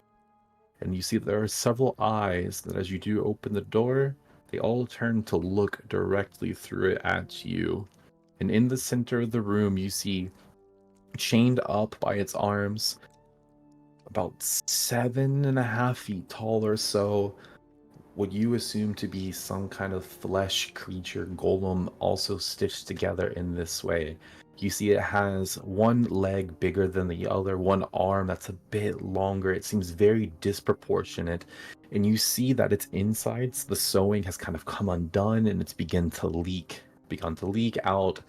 And you see there are several eyes that as you do open the door, they all turn to look directly through it at you. And in the center of the room, you see, chained up by its arms, about 7.5 feet tall or so, what you assume to be some kind of flesh creature golem, also stitched together in this way. You see it has one leg bigger than the other, one arm that's a bit longer. It seems very disproportionate. And you see that its insides, the sewing has kind of come undone and it's begun to leak out.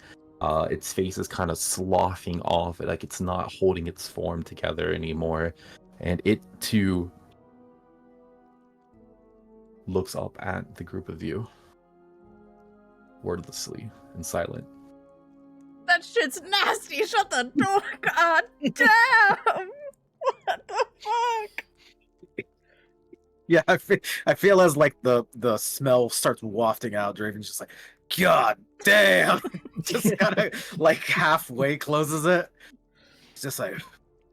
Its face is kind of sloughing off, like it's not holding its form together anymore. And it too looks up at the group of you, wordlessly and silent. That shit's nasty. Shut the door. God damn. What the fuck? Yeah, I feel as like the smell starts wafting out. Draven's just like, God damn! Just kind of like halfway closes it. It's just like,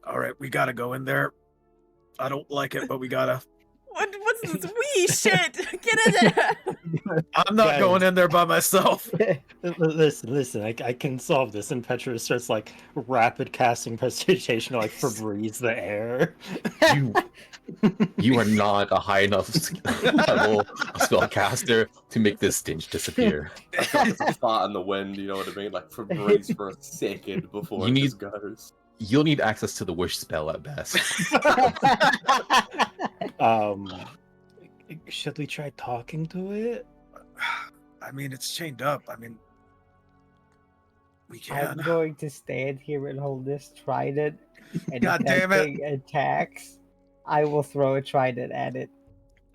all right, we gotta go in there. I don't like it, but we gotta. What's this wee shit? Get in there. I'm not Guys. going in there by myself. Listen, I can solve this. And Petra starts like rapid casting prestidigitation to like Febreze the air. You are not a high enough level spellcaster to make this stench disappear. I felt the fart in the wind, you know what I mean? Like Febreze for a second before You it need- just goes. You'll need access to the wish spell at best. Should we try talking to it? I mean, it's chained up. I mean, We I'm can. going to stand here and hold this trident, and God if that damn it. thing attacks, I will throw a trident at it.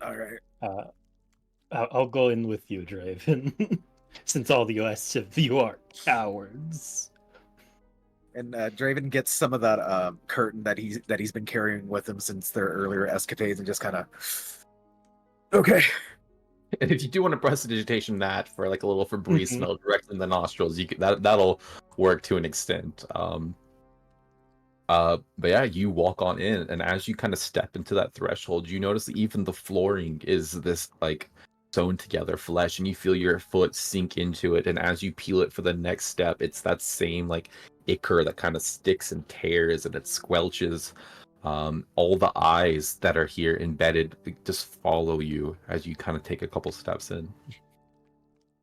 All right. I'll go in with you, Draven. Since all the rest of you are cowards. And Draven gets some of that curtain that he's been carrying with him since their earlier escapades, and just kind of. Okay. And if you do want to prestidigitation that for like a little Febreze Mhm. smell direct in the nostrils, you could, that'll work to an extent. But yeah, you walk on in, and as you kind of step into that threshold, you notice that even the flooring is this like sewn together flesh, and you feel your foot sink into it. And as you peel it for the next step, it's that same like ichor that kind of sticks and tears and it squelches. All the eyes that are here embedded just follow you as you kind of take a couple steps in.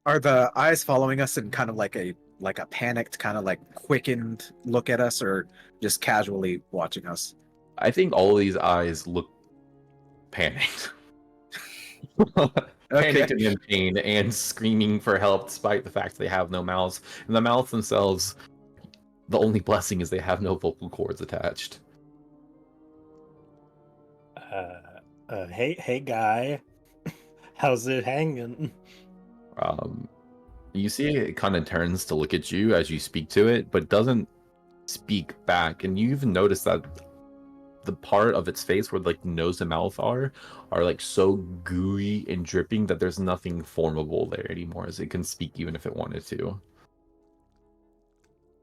Are the eyes following us in kind of like a panicked, kind of like quickened look at us, or just casually watching us? I think all of these eyes look panicked. Panicked and in pain and screaming for help despite the fact they have no mouths. And the mouths themselves, the only blessing is they have no vocal cords attached. Hey guy, how's it hanging? You see it kind of turns to look at you as you speak to it, but doesn't speak back. And you even notice that the part of its face where like nose and mouth are like so gooey and dripping that there's nothing formable there anymore, as it can speak even if it wanted to.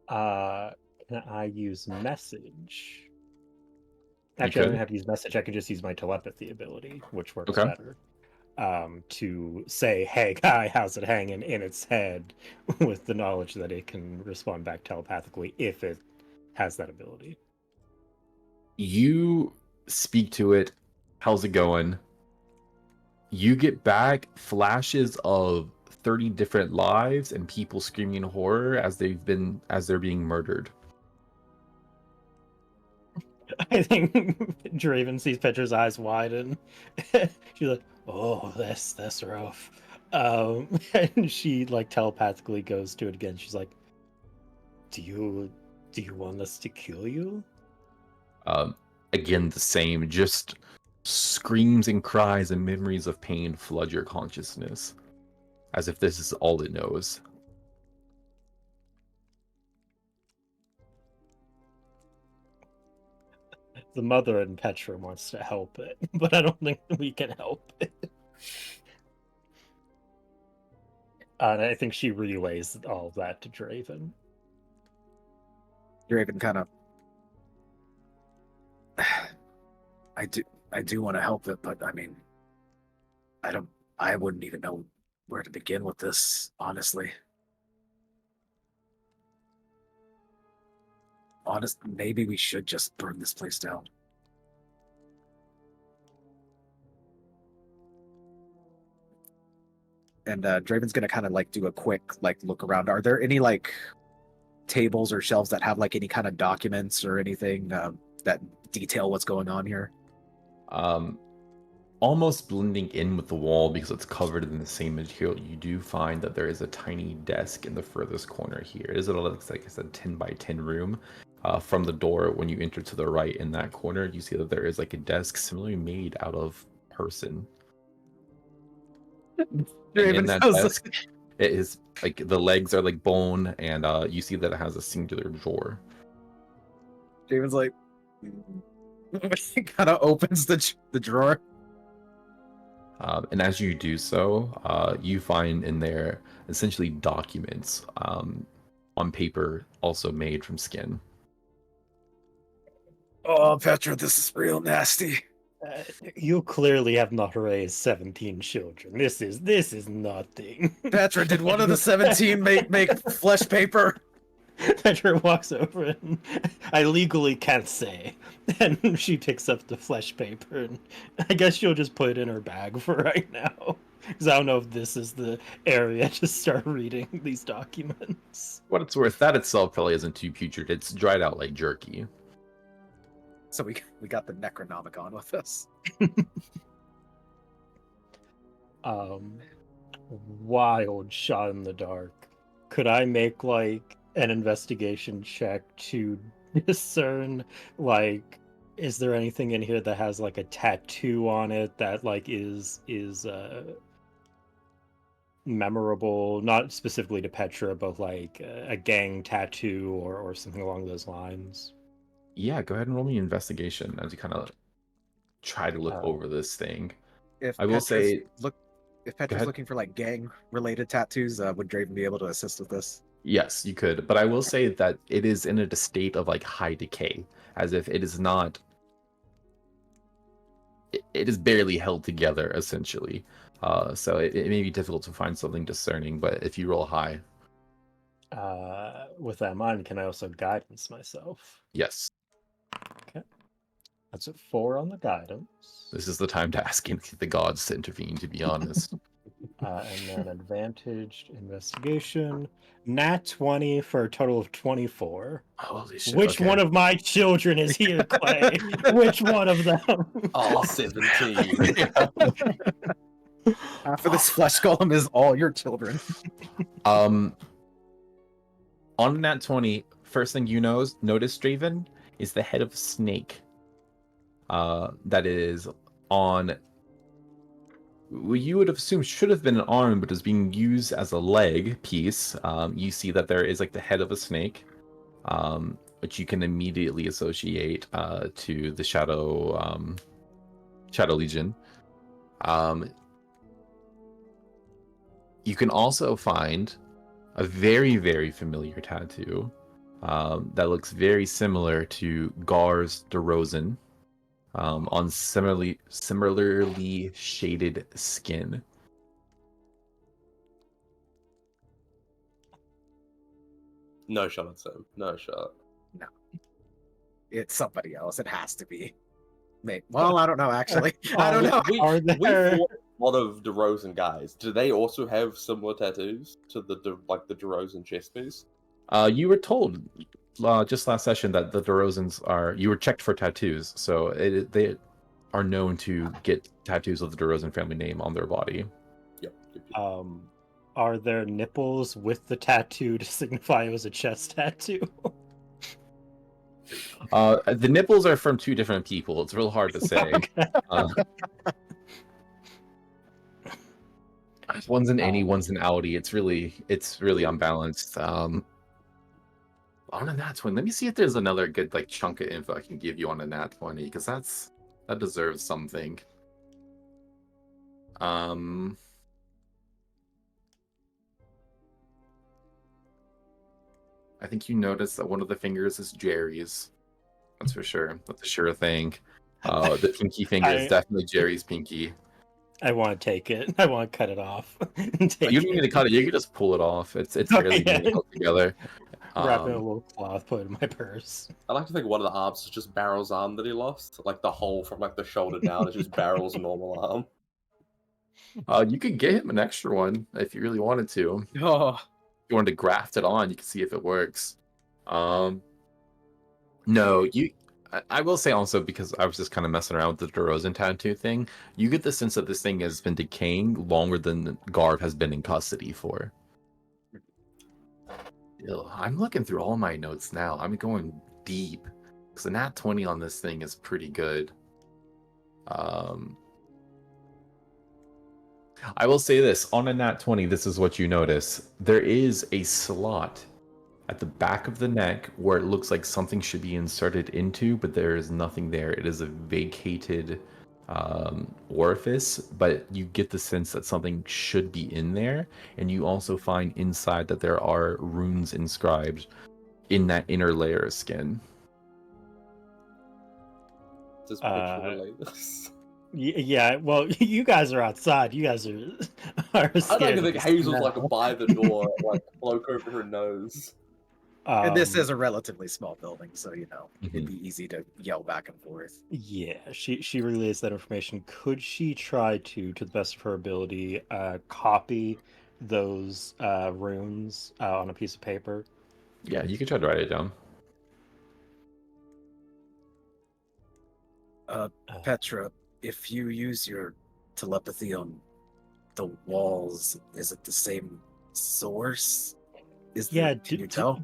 Can I use message? You Actually, I could? don't have to use message. I could just use my telepathy ability, which works Okay. better. To say, "Hey guy, how's it hanging?" in its head, with the knowledge that it can respond back telepathically if it has that ability. You speak to it. How's it going? You get back flashes of 30 different lives and people screaming in horror as they're being murdered. I think Draven sees Petra's eyes widen. She's like, "Oh, that's rough." And she like telepathically goes to it again. She's like, "Do you want us to kill you?" Again, the same, just screams and cries and memories of pain flood your consciousness, as if this is all it knows. The mother in Petra wants to help it, but I don't think we can help it. And I think she relays all of that to Draven. Draven kind of. I do want to help it, but I mean, I wouldn't even know where to begin with this, honestly. Maybe we should just burn this place down. And Draven's gonna kind of like do a quick like look around. Are there any like tables or shelves that have like any kind of documents or anything that detail what's going on here? Almost blending in with the wall because it's covered in the same material, you do find that there is a tiny desk in the furthest corner here. It looks like it's a 10 by 10 room. From the door, when you enter to the right in that corner, you see that there is like a desk similarly made out of person. And in that desk, it is like the legs are like bone, and you see that it has a singular drawer. Draven's like, kind of opens the drawer. And as you do so, you find in there essentially documents on paper, also made from skin. Oh, Petra, this is real nasty. You clearly have not raised 17 children. This is nothing. Petra, did one of the 17 make flesh paper? Petra walks over and I legally can't say. And she picks up the flesh paper and I guess she'll just put it in her bag for right now. Because I don't know if this is the area to start reading these documents. What it's worth, that itself probably isn't too putrid. It's dried out like jerky. So we got the Necronomicon with us. Wild shot in the dark. Could I make like an investigation check to discern, like, is there anything in here that has like a tattoo on it that like is memorable, not specifically to Petra, but like a gang tattoo or something along those lines. Yeah, go ahead and roll me investigation as you kind of try to look Uh, over this thing. If I will say, if go Petra's ahead. looking for like gang related tattoos, would Draven be able to assist with this? Yes, you could, but I will say that it is in a state of like high decay, as if it is not. It is barely held together, essentially. So it may be difficult to find something discerning, but if you roll high, with that in mind, can I also guidance myself? yes, Okay, that's a 4 on the guidance. this is the time to ask the gods to intervene. To be honest, And then advantaged investigation, nat 20 for a total of 24. holy shit! Which Okay. one of my children is here, Clay? Which one of them? All 17. Half of this flesh golem is all your children. On nat 20, first thing you notice, Draven, is the head of a snake. That is on. What you would have assumed should have been an arm, but is being used as a leg piece. You see that there is like the head of a snake, which you can immediately associate to the Shadow Legion. You can also find a very, very familiar tattoo that looks very similar to Gar's DeRozan. On similarly shaded skin. No shot at Sam. No shot. No, it's somebody else. It has to be. Well, I don't know. Actually, I don't know. We Are there- fought a lot of DeRozan guys. Do they also have similar tattoos to the DeRozan chest piece? You were told just last session that the DeRozans are. You were checked for tattoos, so they are known to get tattoos of the DeRozan family name on their body. Yep. Are there nipples with the tattoo to signify it was a chest tattoo? The nipples are from two different people. It's real hard to say. One's an innie, one's an outie. It's really unbalanced. On a nat 20, let me see if there's another good like chunk of info I can give you on a nat 20, because that deserves something. I think you noticed that one of the fingers is Jerry's. That's for sure. That's a sure thing. The pinky finger is definitely Jerry's pinky. I want to take it. I want to cut it off. You don't need to cut it. You can just pull it off. It's barely being held together. Wrap it in a little cloth, put it in my purse. I like to think one of the arms is just Barrel's arm that he lost. Like the hole from like the shoulder down is just Barrel's normal arm. You could get him an extra one if you really wanted to. Oh, If you wanted to graft it on, you can see if it works. No, I will say also, because I was just kind of messing around with the DeRozan tattoo thing, you get the sense that this thing has been decaying longer than Garv has been in custody for. Ew, I'm looking through all my notes now. I'm going deep. Because the nat 20 on this thing is pretty good. I will say this, on a nat 20, this is what you notice. There is a slot at the back of the neck where it looks like something should be inserted into, but there is nothing there. It is a vacated orifice, but you get the sense that something should be in there, and you also find inside that there are runes inscribed in that inner layer of skin. Does picture relate this? Yeah, well, you guys are outside. You guys are I scared. don't even think of Hazel's No. like by the door, like cloak over her nose. and this Um, is a relatively small building, so it'd Mhm. be easy to yell back and forth. Yeah, she relays that information. Could she try to the best of her ability, copy those runes on a piece of paper? Yeah, you can try to write it down. Petra, if you use your telepathy on the walls, is it the same source? Yeah, Can you tell?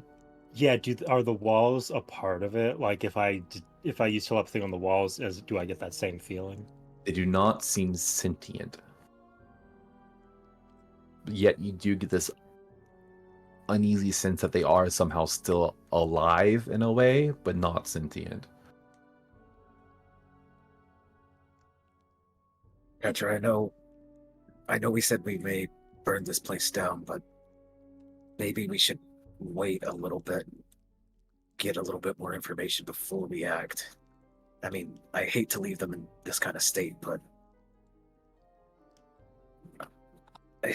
Yeah, are the walls a part of it? Like if I use telepathy on the walls, do I get that same feeling? They do not seem sentient. Yet you do get this uneasy sense that they are somehow still alive in a way, but not sentient. Petra, I know we said we may burn this place down, but maybe we should wait a little bit, get a little bit more information before we act. I mean, I hate to leave them in this kind of state, but I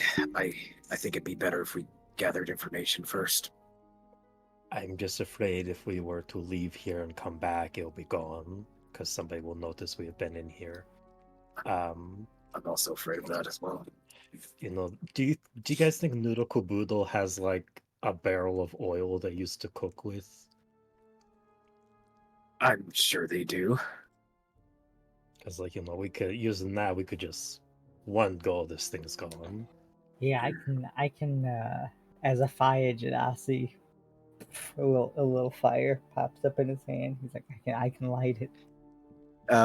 think it'd be better if we gathered information first. I'm just afraid if we were to leave here and come back, it'll be gone because somebody will notice we have been in here. I'm also afraid of that as well. Do you guys think Noodle Caboodle has like a barrel of oil they used to cook with? I'm sure they do. Because we could using that we could just one go this thing's gone. Yeah, I can as a fire genasi, a little fire pops up in his hand. He's like, I can light it.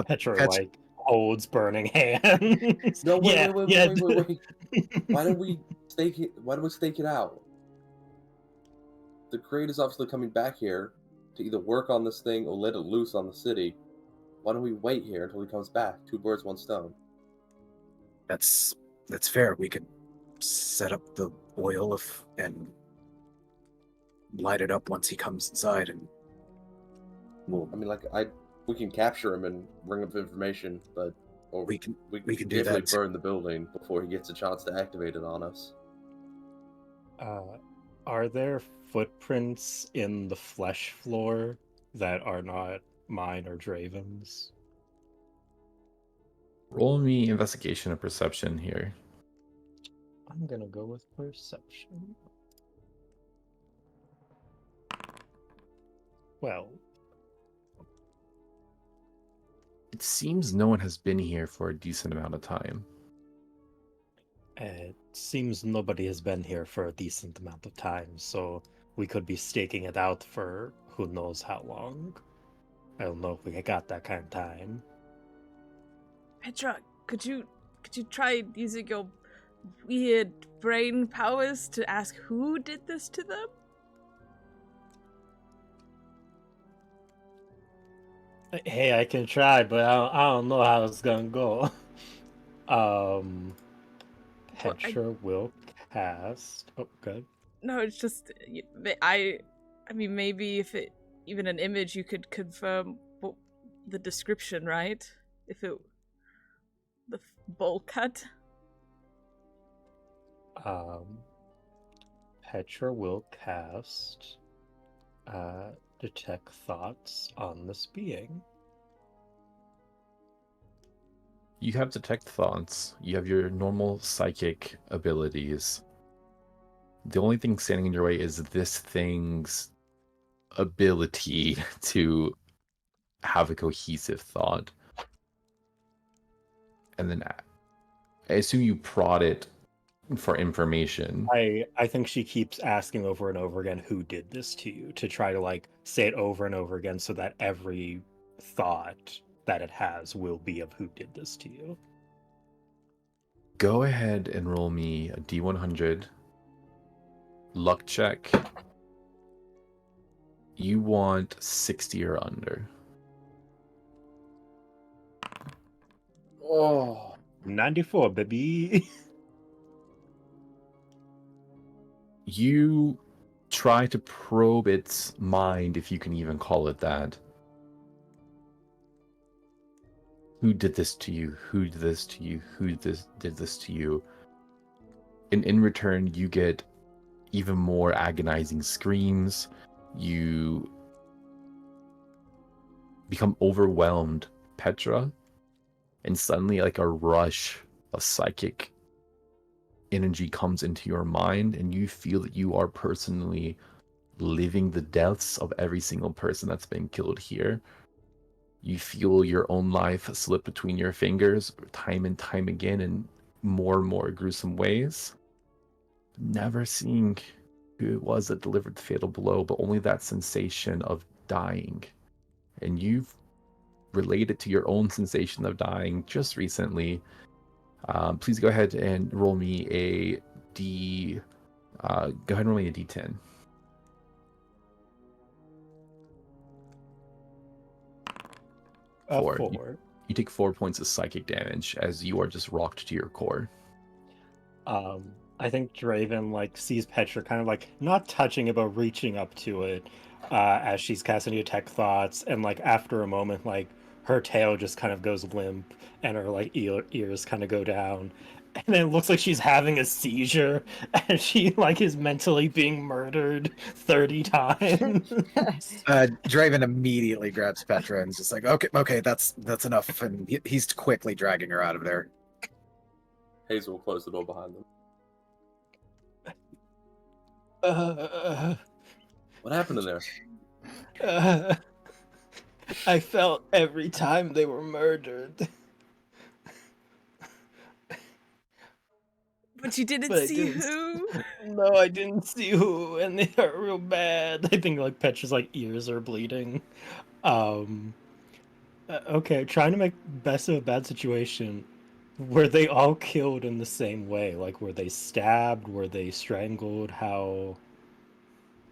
Petra like holds burning hands. No, wait. Why don't we stake it? Why don't we stake it out? The crate is obviously coming back here to either work on this thing or let it loose on the city. Why don't we wait here until he comes back? 2 birds, 1 stone. That's fair. We could set up the oil and light it up once he comes inside, and we'll. I mean, we can capture him and bring up information, but we can do definitely that. burn the building before he gets a chance to activate it on us. Are there footprints in the flesh floor that are not mine or Draven's? Roll me investigation and perception here. I'm gonna go with perception. Well, It seems no one has been here for a decent amount of time. it seems nobody has been here for a decent amount of time, so we could be staking it out for who knows how long. I don't know if we got that kind of time. Petra, could you try using your weird brain powers to ask who did this to them? Hey, I can try, but I don't know how it's gonna go. Petra will cast. Oh, good. No, it's just I mean, maybe if it even an image, you could confirm the description, right? If it the bowl cut. Petra will cast detect thoughts on this being. You have detect thoughts. You have your normal psychic abilities. The only thing standing in your way is this thing's ability to have a cohesive thought. And then I assume you prod it for information. I think she keeps asking over and over again, who did this to you? To try to like say it over and over again so that every thought that it has will be of who did this to you. Go ahead and roll me a D100 luck check. You want 60 or under. Oh, 94, baby. You try to probe its mind, if you can even call it that. Who did this to you? Who did this to you? Who did this to you? And in return, you get even more agonizing screams. You become overwhelmed, Petra, and suddenly like a rush of psychic energy comes into your mind, and you feel that you are personally living the deaths of every single person that's been killed here. You feel your own life slip between your fingers time and time again in more and more gruesome ways. Never seeing who it was that delivered the fatal blow, but only that sensation of dying. And you've related to your own sensation of dying just recently. Please go ahead and roll me a D. Go ahead and roll me a D10. Four. 4. You take 4 points of psychic damage as you are just rocked to your core. I think Draven like sees Petra kind of like not touching it but reaching up to it as she's casting detect thoughts, and like after a moment like her tail just kind of goes limp and her like ears kind of go down, and then it looks like she's having a seizure and she like is mentally being murdered 30 times. Draven immediately grabs Petra and is just like, okay, that's enough, and he's quickly dragging her out of there. Hazel will close the door behind them. What happened in there? I felt every time they were murdered. But you didn't But I see didn't who? No, I didn't see who, and they hurt real bad. I think like Petra's like ears are bleeding. Okay, trying to make best of a bad situation. Were they all killed in the same way? Like, were they stabbed? Were they strangled? How?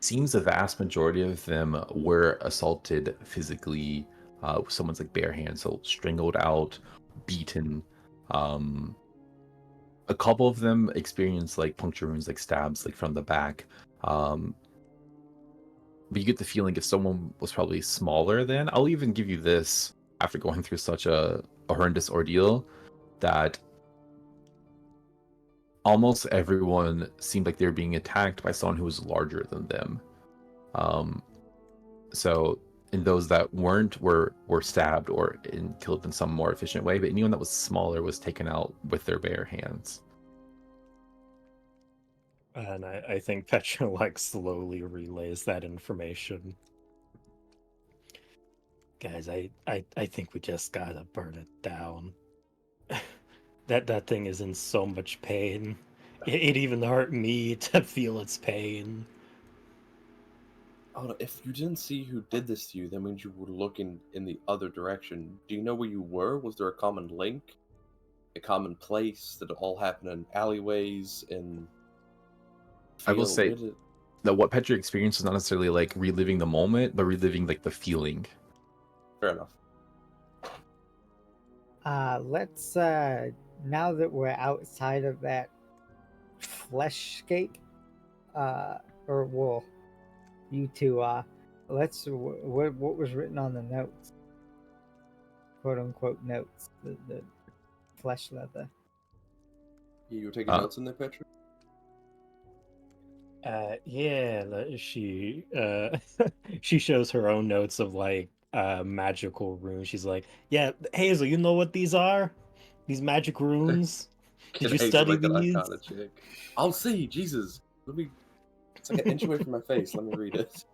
Seems the vast majority of them were assaulted physically. With someone's like bare hands, so strangled out, beaten. A couple of them experienced like puncture wounds, like stabs, like from the back. But you get the feeling if someone was probably smaller than, I'll even give you this after going through such a horrendous ordeal, that almost everyone seemed like they were being attacked by someone who was larger than them. So in those that weren't were stabbed or killed in some more efficient way, but anyone that was smaller was taken out with their bare hands. And I think Petra like slowly relays that information. Guys, I think we just gotta burn it down. That thing is in so much pain. It even hurt me to feel its pain. Oh, if you didn't see who did this to you, that means you were looking in the other direction. Do you know where you were? Was there a common link? A common place? Did it all happen in alleyways? I will say that what Petra experienced is not necessarily like reliving the moment, but reliving like the feeling. Fair enough. Let's now that we're outside of that fleshscape, or well, you two, let's what was written on the notes, quote unquote notes, the flesh leather. You were taking notes in there, Petra? Yeah, she she shows her own notes of like magical runes. She's like, yeah, Hazel, you know what these are? These magic runes? Did you study these? I'll see. Jesus, it's like an inch away from my face. Let me read it.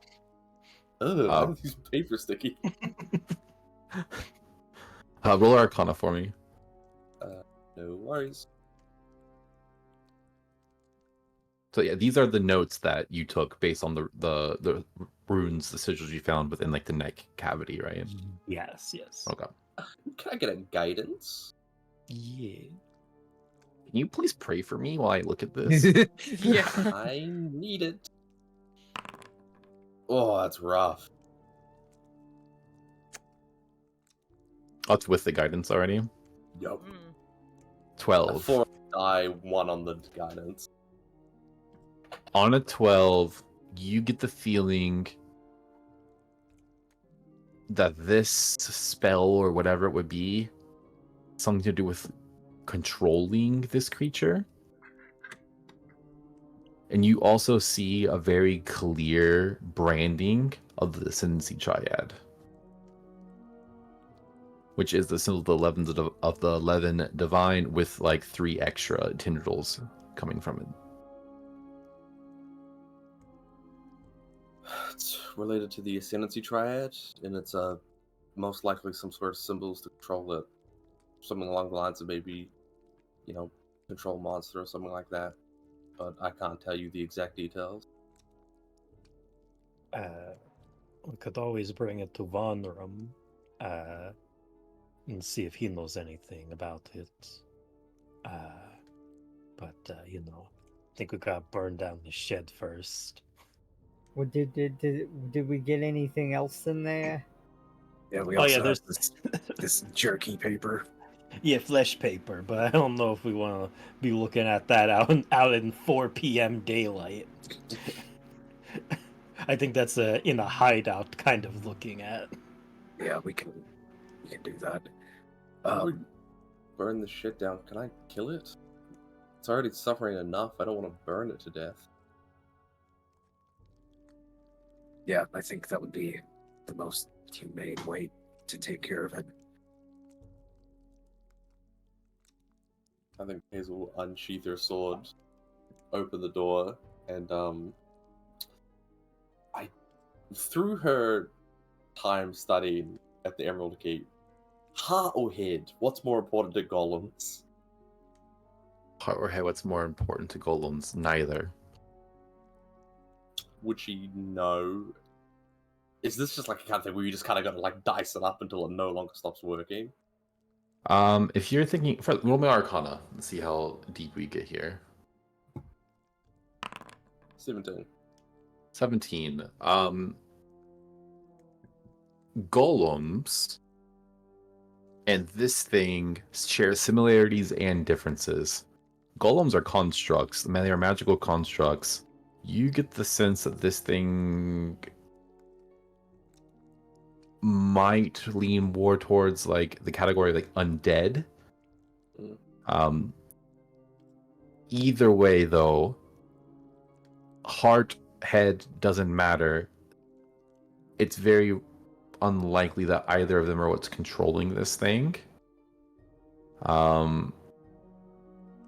Ugh, these paper sticky. Roll Arcana for me. No worries. So yeah, these are the notes that you took based on the runes, the sigils you found within like the neck cavity, right? Yes. Okay. Can I get a guidance? Yeah. Can you please pray for me while I look at this? Yeah. I need it. Oh, that's rough. Oh, it's with the guidance already. Yup. 12. 4 die, 1 on the guidance. On a 12, you get the feeling that this spell or whatever it would be, something to do with controlling this creature. And you also see a very clear branding of the Ascendancy Triad, which is the symbol of the 11 Divine with like 3 extra tendrils coming from it. It's related to the Ascendancy Triad, and it's most likely some sort of symbols to control it. Something along the lines of maybe, control monster or something like that. But I can't tell you the exact details. We could always bring it to Vonram and see if he knows anything about it. But I think we gotta burn down the shed first. Well, did we get anything else in there? Yeah, we Oh, also yeah, have this jerky paper. Yeah, flesh paper, but I don't know if we want to be looking at that out in 4 p.m. daylight. I think that's in a hideout kind of looking at. Yeah, we can do that. If we burn the shit down, can I kill it? It's already suffering enough. I don't want to burn it to death. Yeah, I think that would be the most humane way to take care of it. I think Hazel will unsheath her sword, open the door, and through her time studying at the Emerald Keep, heart or head, what's more important to golems? Heart or head, what's more important to golems? Neither. Would she know? Is this just like a kind of thing where you just kind of got to like dice it up until it no longer stops working? If you're thinking, roll me Arcana and see how deep we get here. 17. 17. Golems and this thing share similarities and differences. Golems are constructs. They are magical constructs. You get the sense that this thing might lean more towards like the category of like undead. Mm. Either way, though, heart, head doesn't matter. It's very unlikely that either of them are what's controlling this thing.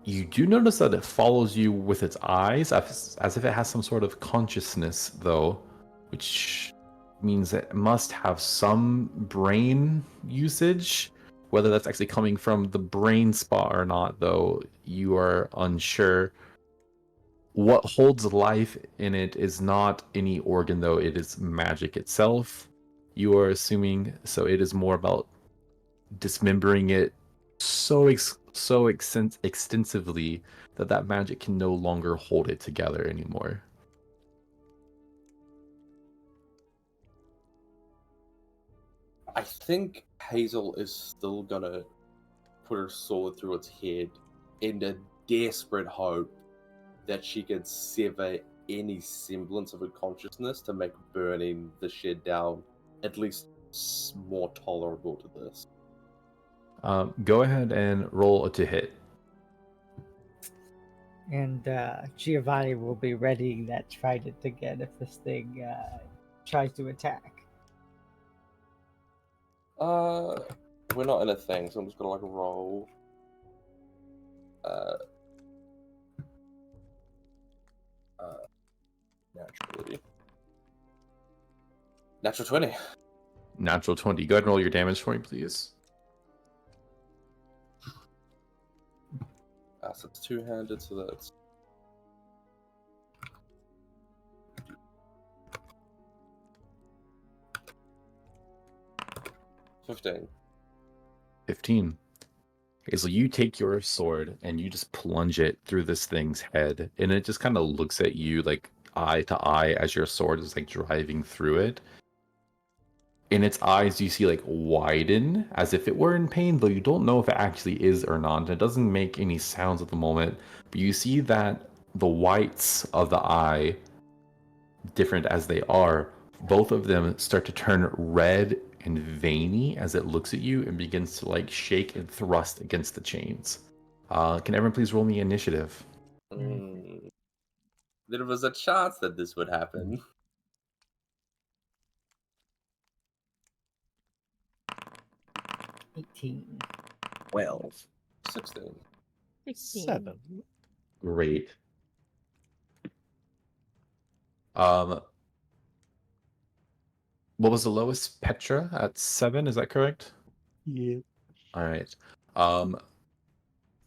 You do notice that it follows you with its eyes, as if it has some sort of consciousness, though, which means it must have some brain usage. Whether that's actually coming from the brain spot or not, though, you are unsure. What holds life in it is not any organ, though. It is magic itself. You are assuming, so it is more about dismembering it so extensively that magic can no longer hold it together anymore. I think Hazel is still gonna put her sword through its head in a desperate hope that she can sever any semblance of a consciousness to make burning the shed down at least more tolerable to this. Go ahead and roll to hit. And Giovanni will be ready that trident again if this thing tries to attack. We're not in a thing, so I'm just gonna like roll. Naturally. Natural 20. Natural 20. Go ahead and roll your damage for me, please. So it's two-handed, so that's 15. 15. Okay, so you take your sword and you just plunge it through this thing's head, and it just kind of looks at you like eye to eye as your sword is like driving through it. In its eyes, you see like widen as if it were in pain, though you don't know if it actually is or not. It doesn't make any sounds at the moment, but you see that the whites of the eye, different as they are, both of them start to turn red and veiny as it looks at you and begins to like shake and thrust against the chains. Can everyone please roll me initiative? There was a chance that this would happen. 18. 12. 16. 7. Great. What was the lowest? Petra at 7, is that correct? Yeah. All right.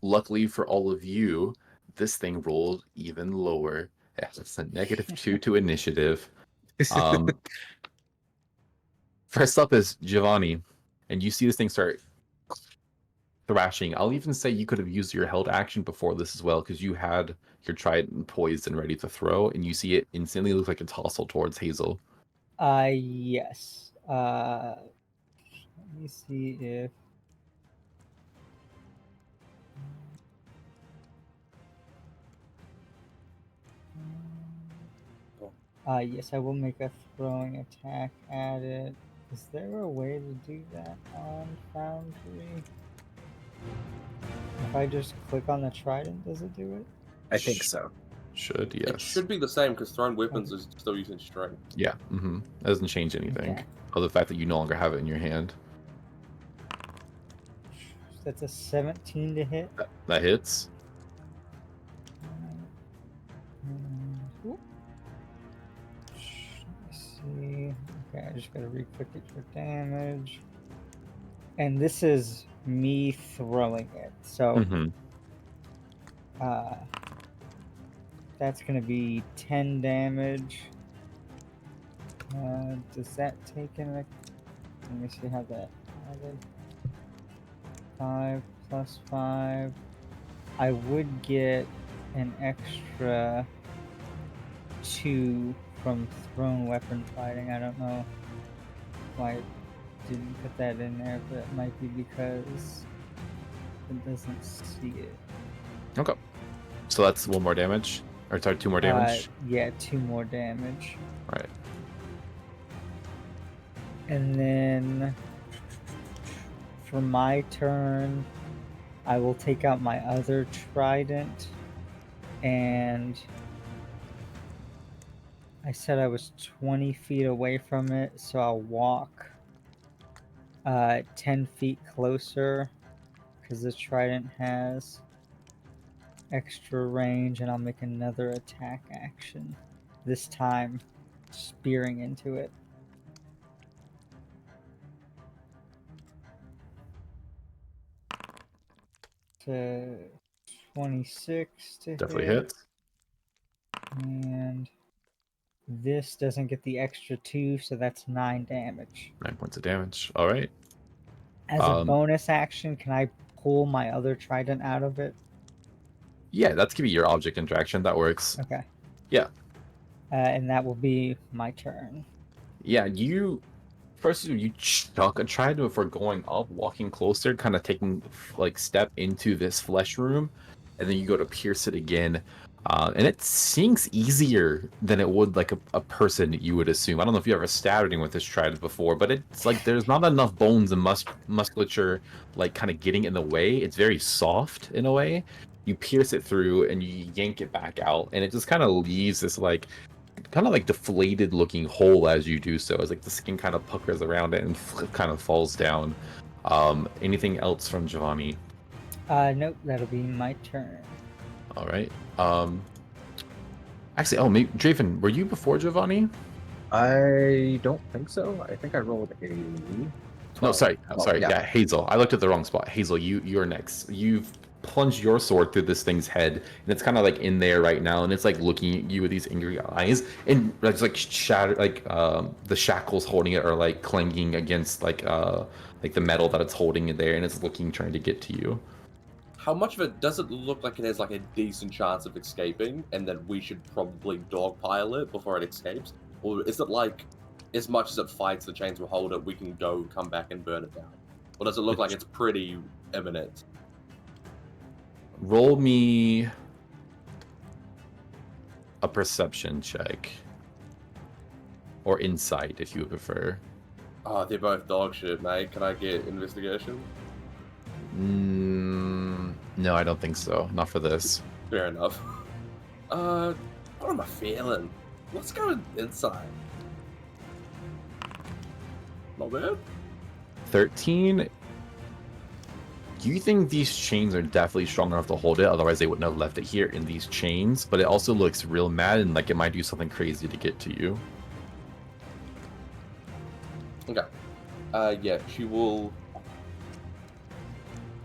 Luckily for all of you, this thing rolled even lower. It's a -2 to initiative. Um, First up is Giovanni, and you see this thing start thrashing. I'll even say you could have used your held action before this as well, because you had your trident poised and ready to throw, and you see it instantly look like a tossle towards Hazel. Yes. Let me see if. Yes, I will make a throwing attack at it. Is there a way to do that on Foundry? If I just click on the trident, does it do it? I think so. Should, It yes. should be the same because thrown weapons is still using strength. Yeah, that doesn't change anything. Okay. Other than the fact that you no longer have it in your hand. That's a 17 to hit. That hits. Let me see. Okay, I just gotta re-click it for damage. And this is me throwing it. So that's gonna be 10 damage. Does that take in? Let me see how that added. 5 plus 5. I would get an extra 2 from thrown weapon fighting. I don't know why it didn't put that in there, but it might be because it doesn't see it. Okay. So that's 1 more damage? Or sorry, 2 more damage? Yeah, 2 more damage. Alright. And then for my turn, I will take out my other trident, and I said I was 20 feet away from it, so I'll walk 10 feet closer because the trident has extra range, and I'll make another attack action, this time spearing into it. To 26 to Definitely hit. hits. And this doesn't get the extra 2, so that's 9 damage. 9 points of damage. Alright. As a bonus action, can I pull my other trident out of it? Yeah, that's gonna be your object interaction. That works. Okay. Yeah. And that will be my turn. Yeah, you chuck a trident before going up, walking closer, kind of taking like step into this flesh room, and then you go to pierce it again. And it sinks easier than it would like a person you would assume. I don't know if you ever stabbed anyone with this trident before, but it's like there's not enough bones and musculature like kind of getting in the way. It's very soft in a way. You pierce it through and you yank it back out, and it just kind of leaves this like kind of like deflated looking hole as you do so, as like the skin kind of puckers around it and kind of falls down. Anything else from Giovanni? Nope, that'll be my turn. All right. Actually, maybe Draven, were you before Giovanni? I don't think so. I think I rolled a 12. No, sorry. I'm sorry. yeah. Yeah, Hazel. I looked at the wrong spot. Hazel, you're next. You've plunged your sword through this thing's head, and it's kind of like in there right now, and it's like looking at you with these angry eyes, and it's like shattered, like the shackles holding it are like clanging against like the metal that it's holding in there, and it's looking, trying to get to you. How much of it does it look like it has like a decent chance of escaping, and that we should probably dogpile it before it escapes? Or is it like, as much as it fights the chains will hold it, we can go, come back, and burn it down? Or does it look like it's pretty imminent? Roll me a perception check. Or insight, if you would prefer. Oh, they're both dog shit, mate. Can I get investigation? No, I don't think so. Not for this. Fair enough. What am I feeling? Let's go inside. Not bad. 13. You think these chains are definitely strong enough to hold it, otherwise they wouldn't have left it here in these chains, but it also looks real mad and like it might do something crazy to get to you. Okay. Yeah, she will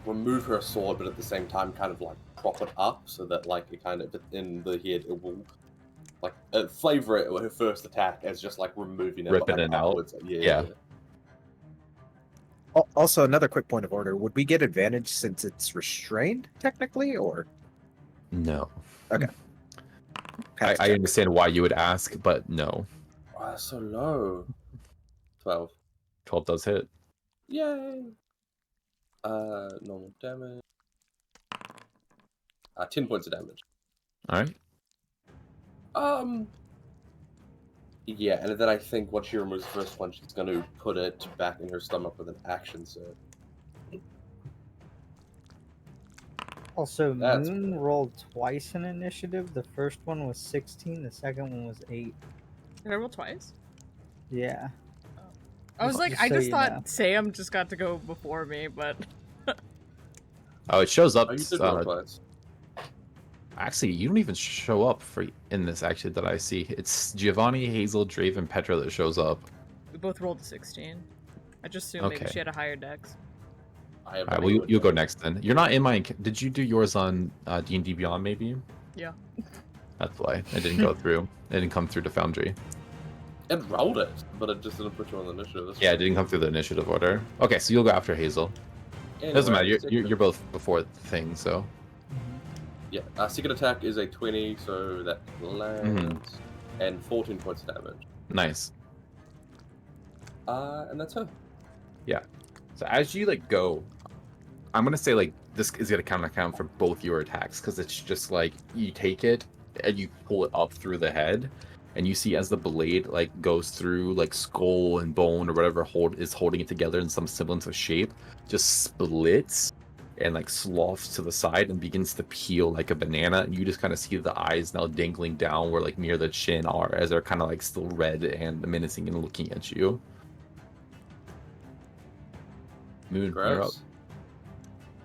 remove her sword, but at the same time kind of like prop it up so that like it kind of, in the head, it will like flavor it her first attack as just like removing it, Ripping but, like, it out. upwards. Yeah. Also, another quick point of order: would we get advantage since it's restrained technically, or No. Okay. I understand why you would ask, but no. Oh, that's so low. 12. 12 does hit. Yay. Normal damage. 10 points of damage. All right. Yeah, and then I think once she removes the first one, she's going to put it back in her stomach with an action surge. Also, That's Moon weird. rolled twice in initiative. The first one was 16. The second one was 8. Did I roll twice? Yeah. I was like, Just I so just you thought know. Sam just got to go before me, but Oh, it shows up. Oh, you did roll twice. Actually, you don't even show up in this. Actually, that I see, it's Giovanni, Hazel, Draven, Petra that shows up. we both rolled a 16. I just assumed maybe Okay. she had a higher dex. I have All right, not well, even you'll go checked. next then. You're not in my. Did you do yours on D&D Beyond? Maybe. Yeah. That's why it didn't go through. It didn't come through to Foundry. It rolled it, but it just didn't put you on the initiative. That's Yeah, it weird. didn't come through the initiative order. Okay, so you'll go after Hazel. It doesn't matter. Anyway, You're both before the thing, so. Yeah, second attack is a 20, so that lands, and 14 points of damage. Nice. And that's her. So as you like go, I'm gonna say like this is gonna count for both your attacks because it's just like you take it and you pull it up through the head, and you see as the blade like goes through like skull and bone or whatever is holding it together in some semblance of shape, just splits and like sloughs to the side and begins to peel like a banana. And you just kind of see the eyes now dangling down where like near the chin are, as they're kind of like still red and menacing and looking at you. Moon, you're up. Gross.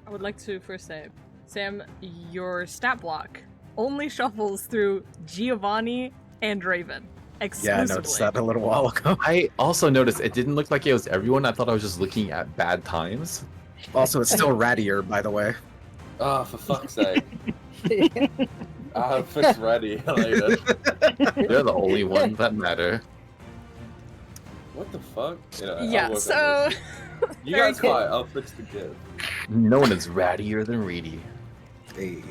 I would like to first say, Sam, your stat block only shuffles through Giovanni and Raven. Yeah, I Exclusively. noticed that a little while ago. I also noticed it didn't look like it was everyone. I thought I was just looking at bad times. Also, it's still rattier, by the way. Oh, for fuck's sake. I'll fix ready later. They're the only ones that matter. What the fuck? You know, I'll Yeah, work on so this. You very guys cool. fight, I'll fix the kid. No one is rattier than Reedy. Hey.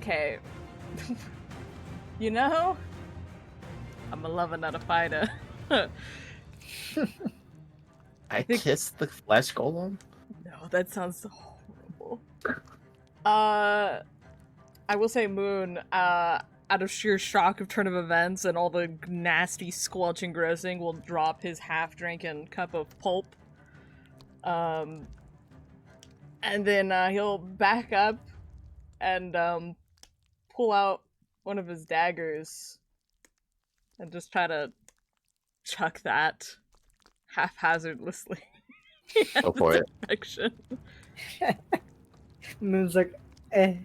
Okay. You know, I'm a lover, not a fighter. I kissed the flesh golem. No, that sounds so horrible. I will say Moon, out of sheer shock of turn of events and all the nasty squelching grossing, will drop his half-drinking cup of pulp. And then he'll back up and pull out one of his daggers and just try to chuck that haphazardly. Go for it. Direction. Moon's like, eh.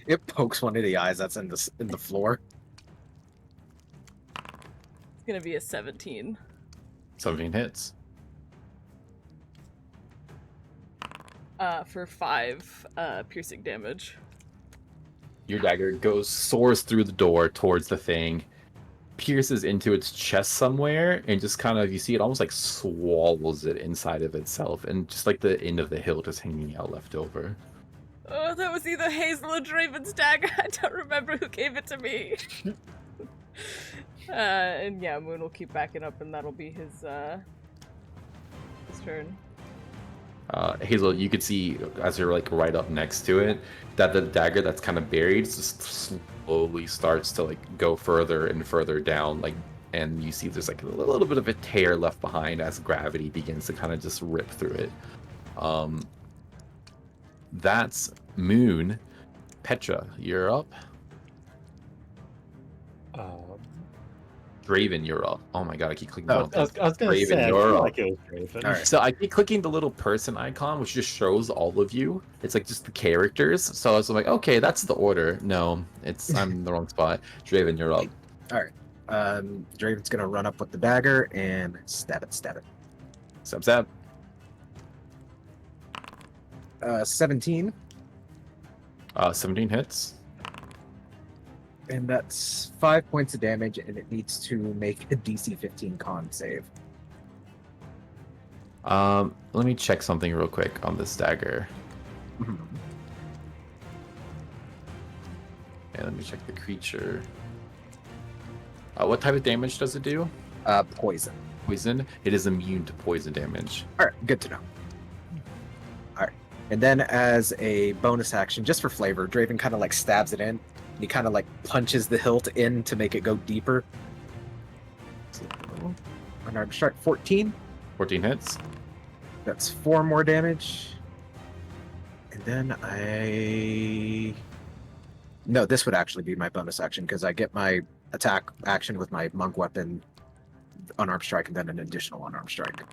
It pokes one of the eyes that's in the floor. It's gonna be a 17. 17 hits. For 5 piercing damage. Your dagger soars through the door towards the thing, pierces into its chest somewhere, and just kind of, you see it almost like swallows it inside of itself, and just like the end of the hilt is hanging out left over. Oh, that was either Hazel or Draven's dagger. I don't remember who gave it to me. And yeah, Moon will keep backing up, and that'll be his turn. Hazel, you could see as you're like right up next to it that the dagger that's kind of buried just slowly starts to like go further and further down, like, and you see there's like a little bit of a tear left behind as gravity begins to kind of just rip through it. That's Moon. Petra, you're up. Draven, you're up. Oh my god, I keep clicking. I was gonna Raven, say, I you're feel up. like it was Raven. All right. So I keep clicking the little person icon, which just shows all of you. It's like just the characters. So I was like, okay, that's the order. No, I'm in the wrong spot. Draven, you're up. All right. Draven's gonna run up with the dagger and stab it. Stab. 17. 17 hits. And that's 5 points of damage, and it needs to make a DC 15 con save. Let me check something real quick on this dagger. Mhm. And let me check the creature. What type of damage does it do? Poison. Poison. It is immune to poison damage. All right, good to know. All right, and then as a bonus action, just for flavor, Draven kind of like stabs it in, and he kind of like punches the hilt in to make it go deeper. Unarmed strike, 14. 14 hits. That's 4 more damage. And then No, this would actually be my bonus action because I get my attack action with my monk weapon, unarmed strike, and then an additional unarmed strike.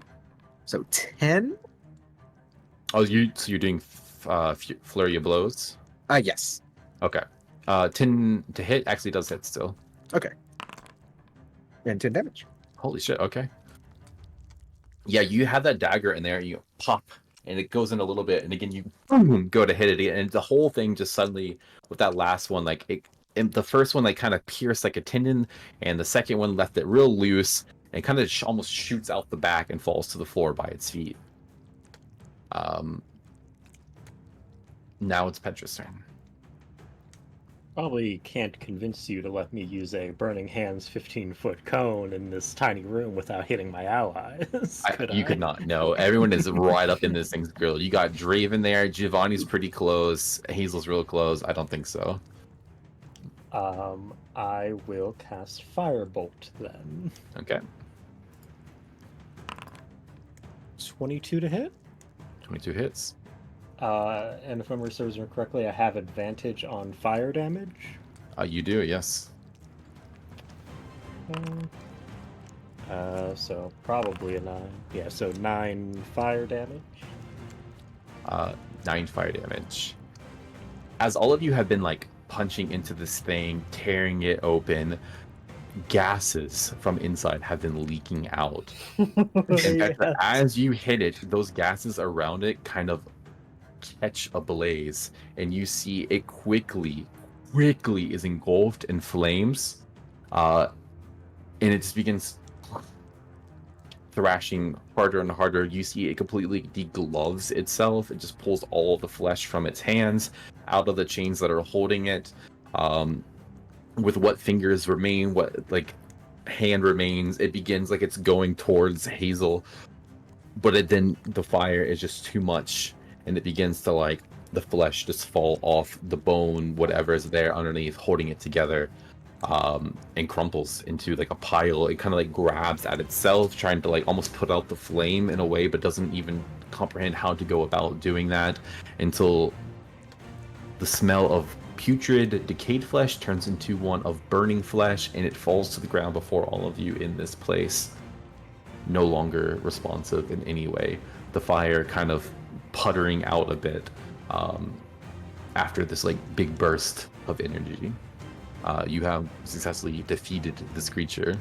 So 10? Oh, so you're doing flurry of blows? Yes. Okay. 10 to hit actually does hit still. Okay. And 10 damage. Holy shit, okay. Yeah, you have that dagger in there, and you pop, and it goes in a little bit, and again, you boom, go to hit it again, and the whole thing just suddenly, with that last one, like, and the first one, like, kind of pierced like a tendon, and the second one left it real loose, and kind of almost shoots out the back and falls to the floor by its feet. Now it's Petra's turn. Probably can't convince you to let me use a Burning Hands 15-foot cone in this tiny room without hitting my allies. You could not. No, everyone is right up in this thing's grill. You got Draven there. Giovanni's pretty close. Hazel's real close. I don't think so. I will cast Firebolt then. Okay. 22 to hit. 22 hits. And if memory serves me correctly, I have advantage on fire damage. You do, yes. So probably a 9. Yeah, so 9 fire damage. 9 fire damage. As all of you have been like punching into this thing, tearing it open, gases from inside have been leaking out. In fact, as you hit it, those gases around it kind of catch ablaze, and you see it quickly is engulfed in flames, and it just begins thrashing harder and harder. You see it completely degloves itself. It just pulls all of the flesh from its hands out of the chains that are holding it. With what fingers remain, what like hand remains, it begins like it's going towards Hazel, but then the fire is just too much, and it begins to like the flesh just fall off the bone, whatever is there underneath holding it together, and crumples into like a pile. It kind of like grabs at itself, trying to like almost put out the flame in a way, but doesn't even comprehend how to go about doing that until the smell of putrid, decayed flesh turns into one of burning flesh, and it falls to the ground before all of you in this place, no longer responsive in any way. The fire kind of puttering out a bit after this like big burst of energy. You have successfully defeated this creature.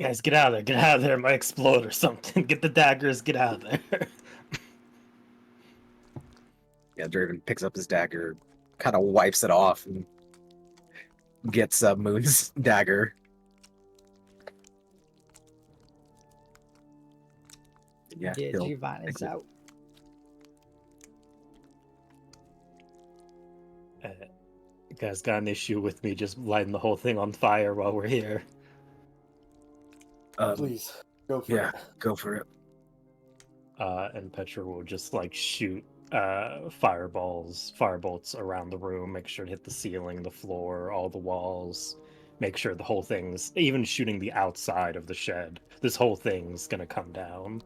Guys, get out of there! Get out of there! It might explode or something. Get the daggers! Get out of there! Yeah, Draven picks up his dagger, kind of wipes it off, and gets Moon's dagger. Yeah, Giovanni's out. You guys got an issue with me just lighting the whole thing on fire while we're here? Please, go for it. Go for it. And Petra will just like shoot firebolts around the room, make sure to hit the ceiling, the floor, all the walls, make sure the whole thing's, even shooting the outside of the shed, this whole thing's gonna come down.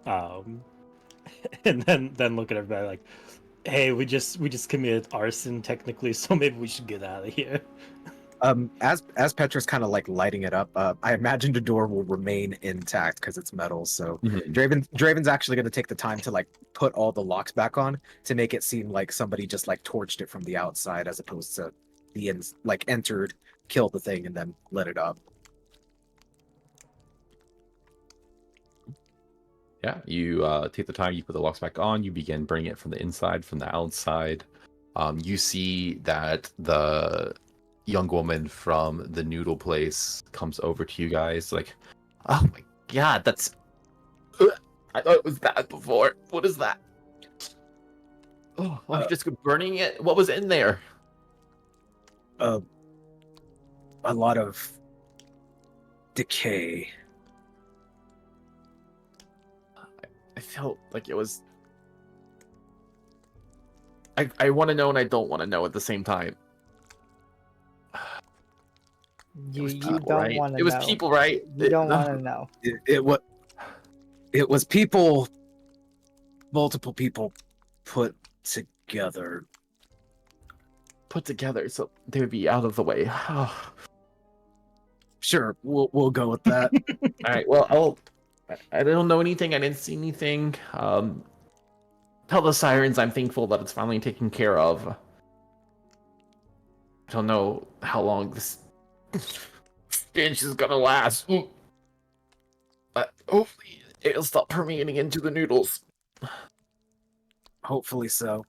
And then look at everybody like, hey, we just committed arson technically, so maybe we should get out of here. As Petra's kind of like lighting it up, I imagine the door will remain intact because it's metal. So Draven's actually going to take the time to like put all the locks back on to make it seem like somebody just like torched it from the outside, as opposed to the like entered, killed the thing, and then lit it up. Yeah, you take the time, you put the locks back on, you begin burning it from the inside, from the outside. You see that the young woman from the noodle place comes over to you guys, like, oh my god, that's. I thought it was bad before. What is that? Oh, you just burning it? What was in there? A lot of decay. I felt like it was. I want to know and I don't want to know at the same time. It was people, don't right? want to know. It was people, right? You don't want to know. It was people, multiple people put together. Put together so they would be out of the way. Sure, we'll go with that. All right. Well, I don't know anything. I didn't see anything. Tell the sirens I'm thankful that it's finally taken care of. I don't know how long this stench is gonna last. But hopefully it'll stop permeating into the noodles. Hopefully so.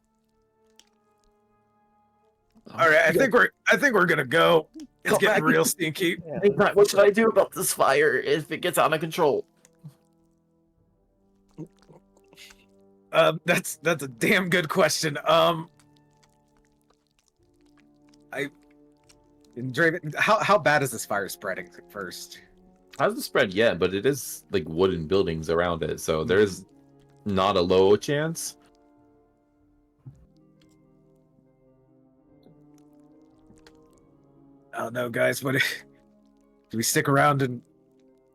All right, I think we're gonna go. It's getting real stinky. Yeah. What should I do about this fire if it gets out of control? That's a damn good question. Draven, how bad is this fire spreading first? Hasn't spread yet, but it is like wooden buildings around it, so there's not a low chance. I don't know, guys. What do we stick around and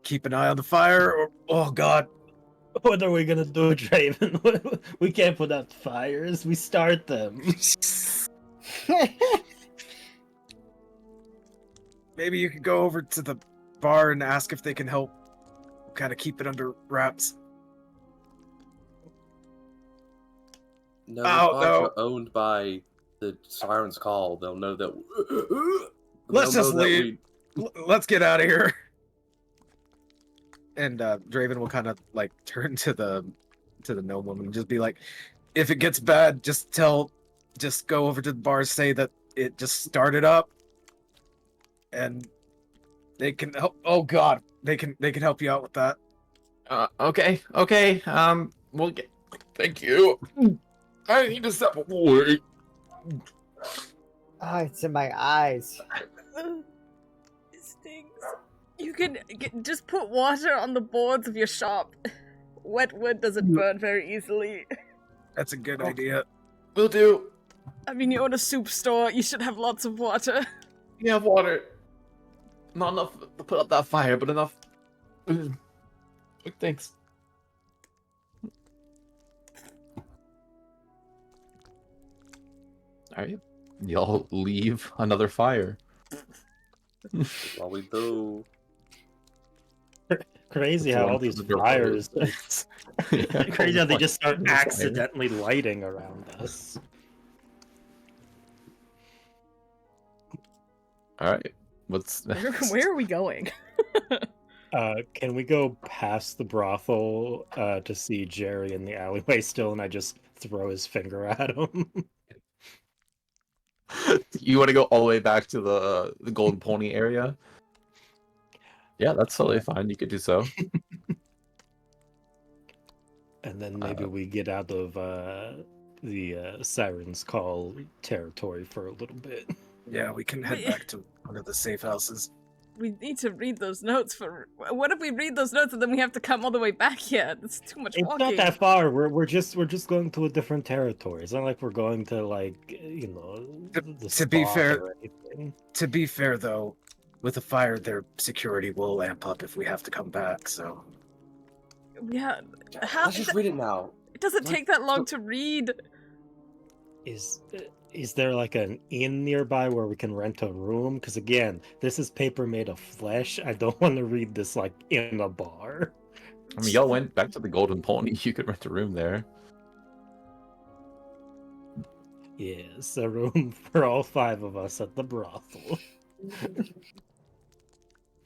keep an eye on the fire, or oh god? What are we gonna do, Draven? We can't put out fires. We start them. Maybe you could go over to the bar and ask if they can help kind of keep it under wraps. No, Oh, the bars no. are owned by the Siren's Call. They'll know that. Let's they'll just know that leave. Let's get out of here. And Draven will kind of like turn to the gnome woman and just be like, if it gets bad, just go over to the bar, say that it just started up, and they can help. Oh god, they can help you out with that. Okay. We'll get. Thank you. I need to step away. It's in my eyes. It stings. You can just put water on the boards of your shop. Wet wood doesn't burn very easily. That's a good idea. Will do. I mean, you own a soup store. You should have lots of water. You have water. Not enough to put out that fire, but enough. Thanks. Alright. Y'all leave another fire. While we do. Crazy how all these fires. Crazy how they just start accidentally lighting around us. Alright. What's next? Where are we going? Can we go past the brothel to see Jerry in the alleyway still, and I just throw his finger at him? You want to go all the way back to the Golden Pony area? Yeah, that's totally fine. You could do so. And then maybe we get out of the Siren's Call territory for a little bit. Yeah, we can head back to one of the safe houses. We need to read those notes for. What if we read those notes and then we have to come all the way back here? That's too much It's walking. not that far. We're just going to a different territory. It's not like we're going to the To be spa fair- or anything. To be fair, though, with the fire, their security will amp up if we have to come back. So Yeah. Let's just read it now. It doesn't take that long to read. Is there like an inn nearby where we can rent a room? Because again, this is paper made of flesh. I don't want to read this like in a bar. I mean, y'all went back to the Golden Pony. You could rent a room there. Yes, a room for all 5 of us at the brothel.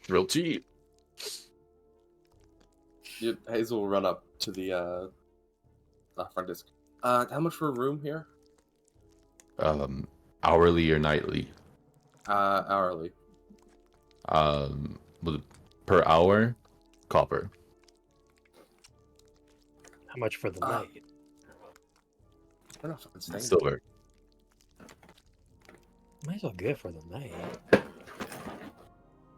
Real cheap. Hazel will run up to the front desk. How much for a room here? Hourly or nightly? Hourly. Per hour, copper. How much for the night? We're not fucking staying. Silver. Might as well get it for the night.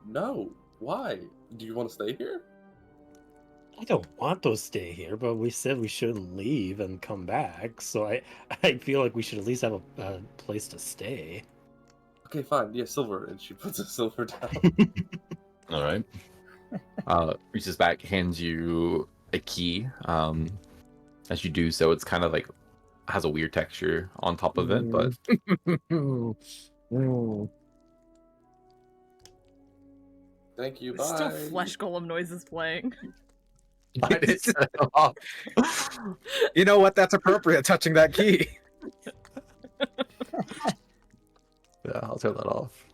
No. Why? Do you want to stay here? I don't want to stay here, but we said we should leave and come back, so I feel like we should at least have a place to stay. Okay, fine. Yeah, silver. And she puts a silver down. All right. Reaches back, hands you a key. As you do so, it's kind of like has a weird texture on top of it, but Thank you. There's Bye. still flesh golem noises playing. I did set it off. You know what? That's appropriate. Touching that key. Yeah, I'll turn that off.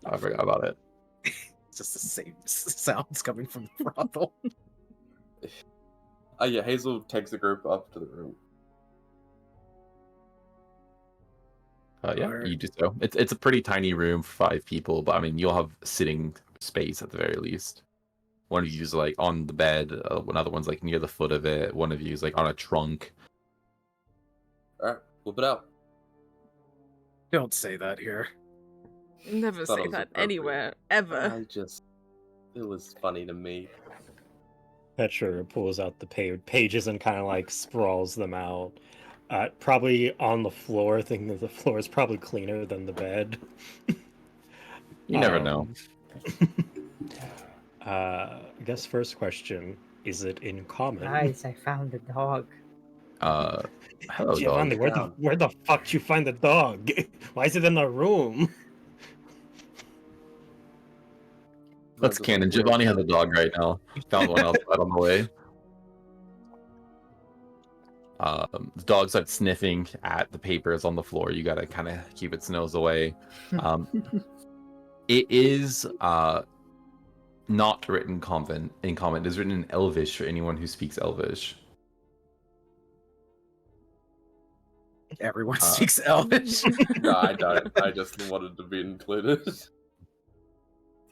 I forgot about it. It's just the same sounds coming from the brothel. Yeah, Hazel takes the group up to the room. Yeah, Alright. you do so. It's a pretty tiny room for 5 people, but I mean, you'll have sitting space at the very least. One of you's like on the bed, another one's like near the foot of it, one of you's like on a trunk. Alright, flip it out. Don't say that here. Never Thought it say was that appropriate. anywhere, ever. It was funny to me. Petra pulls out the pages and kind of like sprawls them out. Probably on the floor, thinking that the floor is probably cleaner than the bed. You never know. I guess first question, is it in common? Guys, I found a dog. Hello, Giovanni, dog. where the fuck did you find the dog? Why is it in the room? That's canon. Giovanni has a dog right now. Found one outside on the way. The dog starts sniffing at the papers on the floor. You gotta kind of keep its nose away. It is not written in common. It is written in Elvish for anyone who speaks Elvish. Everyone speaks Elvish. No, I don't. I just wanted to be included.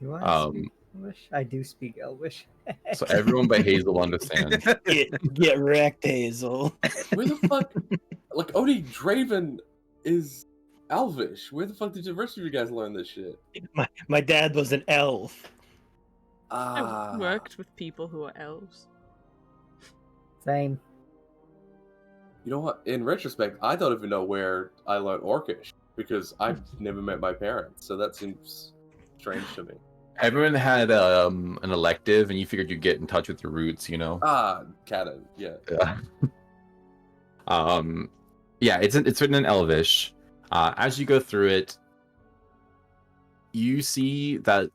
Do I speak Um, Elvish? I do speak Elvish. so everyone but Hazel understands. Get wrecked, Hazel. Where the fuck? Like, Odie Draven is Elvish. Where the fuck did the rest of you guys learn this shit? My dad was an elf. I've worked with people who are elves. Same. You know what? In retrospect, I don't even know where I learned Orcish because I've never met my parents, so that seems strange to me. Everyone had an elective, and you figured you'd get in touch with your roots, you know. Canon, yeah. Yeah. Yeah, it's written in Elvish. As you go through it, you see that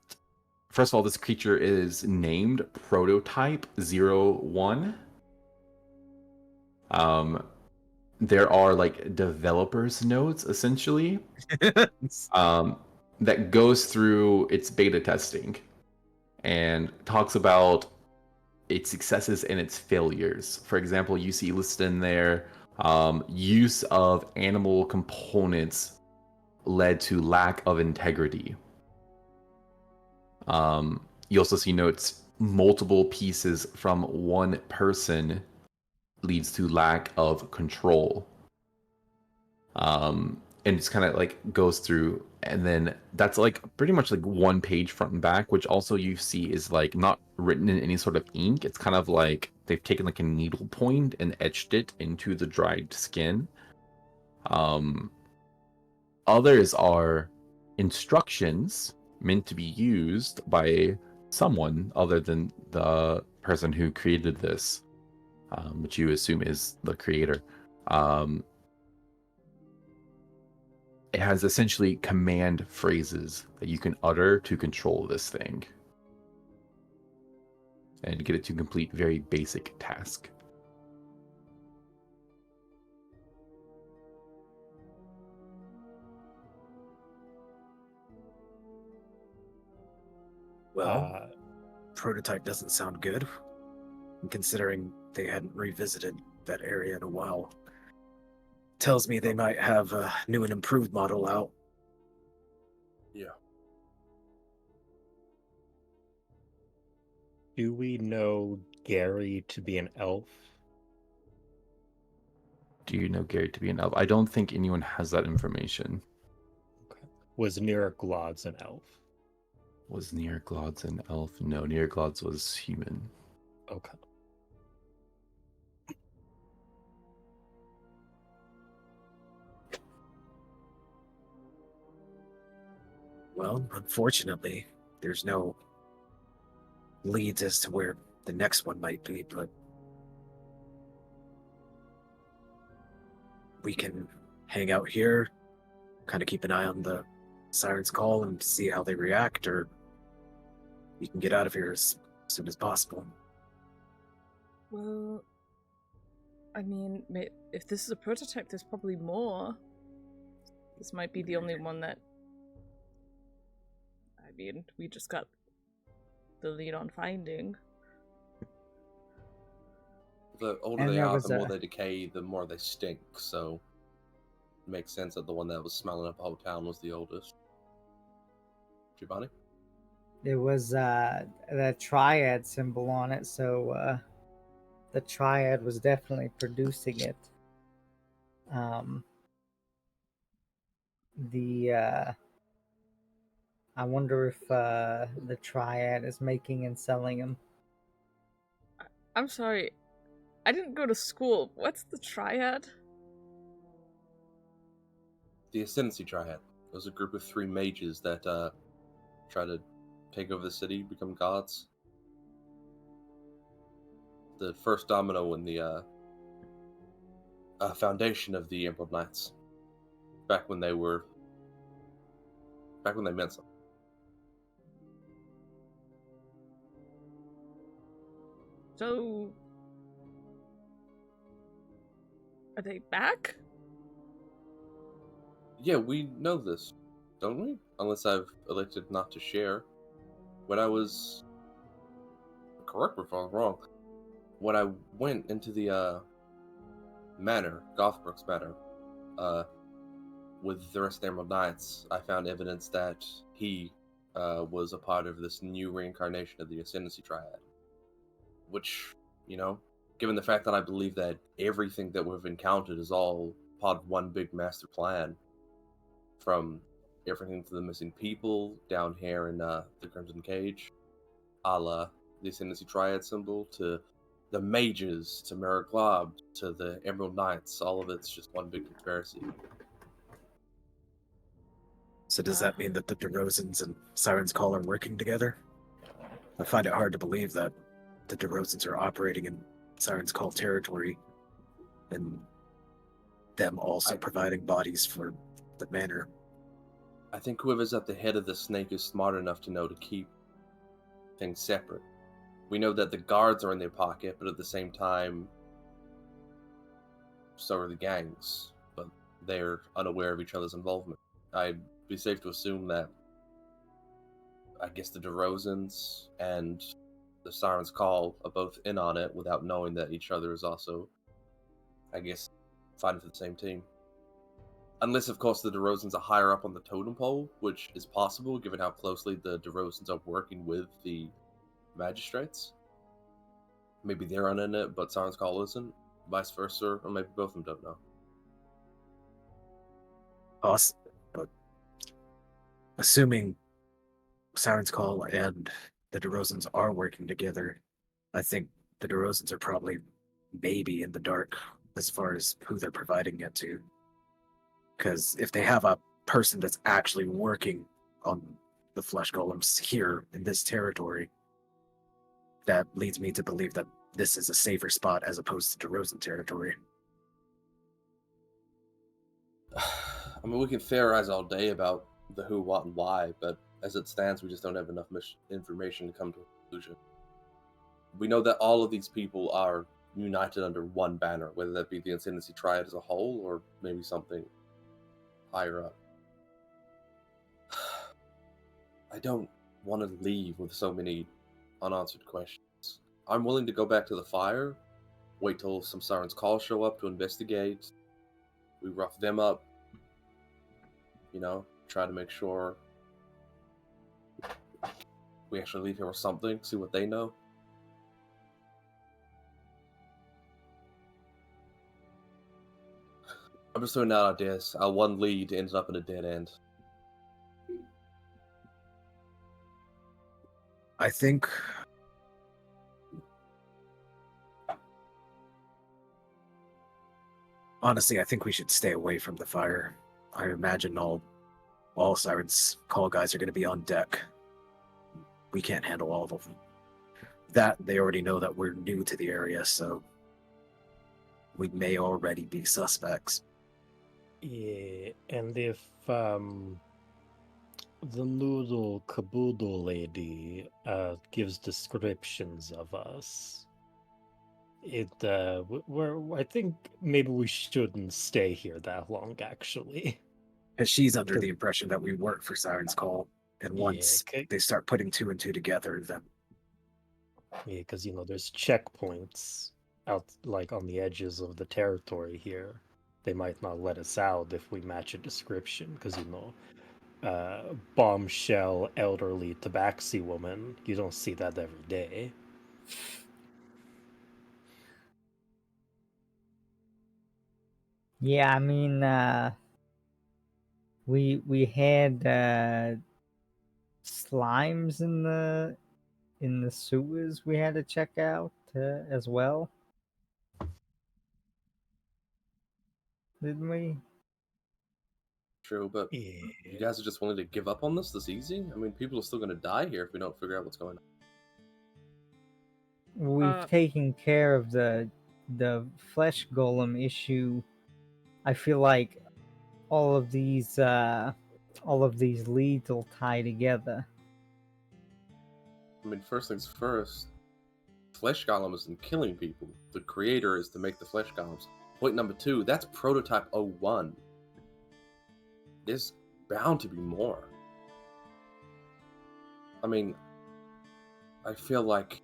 first of all, this creature is named Prototype 01. There are like developers notes essentially that goes through its beta testing and talks about its successes and its failures. For example, you see listed in there use of animal components led to lack of integrity. You also see notes multiple pieces from one person leads to lack of control. And it's kind of like goes through, and then that's like pretty much like one page front and back, which also you see is like not written in any sort of ink. It's kind of like they've taken like a needle point and etched it into the dried skin. Others are instructions meant to be used by someone other than the person who created this, which you assume is the creator. It has essentially command phrases that you can utter to control this thing and get it to complete very basic task. Well, prototype doesn't sound good. And considering they hadn't revisited that area in a while, tells me they might have a new and improved model out. Yeah. Do we know Gary to be an elf? Do you know Gary to be an elf? I don't think anyone has that information. Okay. Was Nirglod's an elf? Was Nirglod's an elf? No, Nirglod's was human. Okay. Well, unfortunately, there's no leads as to where the next one might be, but we can hang out here, kind of keep an eye on the Siren's Call and see how they react, or we can get out of here as soon as possible. Well, I mean, if this is a prototype, there's probably more. This might be the only one that... I mean, we just got the lead on finding. The older And they there are, was the more a- they decay, the more they stink, so it makes sense that the one that was smelling up the whole town was the oldest. Giovanni? There was the triad symbol on it, so the triad was definitely producing it. I wonder if the triad is making and selling them. I'm sorry, I didn't go to school. What's the triad? The Ascendancy Triad. It was a group of 3 mages that try to take over the city, become gods. The first domino in the foundation of the Emerald Knights. Back when they meant something. So... Are they back? Yeah, we know this, don't we? Unless I've elected not to share. When I was... Correct me if I'm wrong. When I went into the manor, Gothbrooks Manor, with the rest of the Emerald Knights, I found evidence that he was a part of this new reincarnation of the Ascendancy Triad. Which, you know, given the fact that I believe that everything that we've encountered is all part of one big master plan, from everything to the missing people down here in the Crimson Cage, a la the Ascendancy Triad symbol, to the mages, to Meriglob, to the Emerald Knights, all of it's just one big conspiracy. So does that mean that the DeRozans and Siren's Call are working together? I find it hard to believe that the DeRozans are operating in Siren's Call territory, and them also providing bodies for the manor. I think whoever's at the head of the snake is smart enough to know to keep things separate. We know that the guards are in their pocket, but at the same time, so are the gangs. But they're unaware of each other's involvement. I'd be safe to assume that, I guess, the DeRozans and the Siren's Call are both in on it without knowing that each other is also, I guess, fighting for the same team. Unless, of course, the DeRozans are higher up on the totem pole, which is possible given how closely the DeRozans are working with the magistrates. Maybe they're in it, but Siren's Call isn't. Vice versa, or maybe both of them don't know. Awesome. But assuming Siren's Call and the DeRozans are working together, I think the DeRozans are probably maybe in the dark as far as who they're providing it to. Because if they have a person that's actually working on the flesh golems here in this territory, that leads me to believe that this is a safer spot as opposed to DeRozan territory. I mean, we can theorize all day about the who, what, and why, but as it stands, we just don't have enough information to come to a conclusion. We know that all of these people are united under one banner, whether that be the Ascendancy Triad as a whole, or maybe something higher up. I don't want to leave with so many unanswered questions. I'm willing to go back to the fire, wait till some Siren's Call show up to investigate. We rough them up. You know, try to make sure we actually leave here with something, see what they know. I'm just throwing out ideas. Our one lead ended up in a dead end. I think honestly, I think we should stay away from the fire. I imagine all Sirens Call guys are going to be on deck. We can't handle all of them. That they already know that we're new to the area, so we may already be suspects. Yeah, and if the noodle caboodle lady gives descriptions of us, I think maybe we shouldn't stay here that long, actually. Because she's under the impression that we work for Siren's Call, and once they start putting two and two together, then yeah, because there's checkpoints out like on the edges of the territory here. They might not let us out if we match a description, because bombshell elderly tabaxi woman, you don't see that every day. Yeah, I mean, we had slimes in the sewers we had to check out as well, didn't we? True, but Yeah. you guys are just willing to give up on this easy? I mean, people are still going to die here if we don't figure out what's going on. We've taken care of the flesh golem issue. I feel like all of these leads will tie together. I mean, first things first, flesh golem isn't killing people. The creator is to make the flesh golems. Point number 2, that's prototype 01. There's bound to be more. I mean, I feel like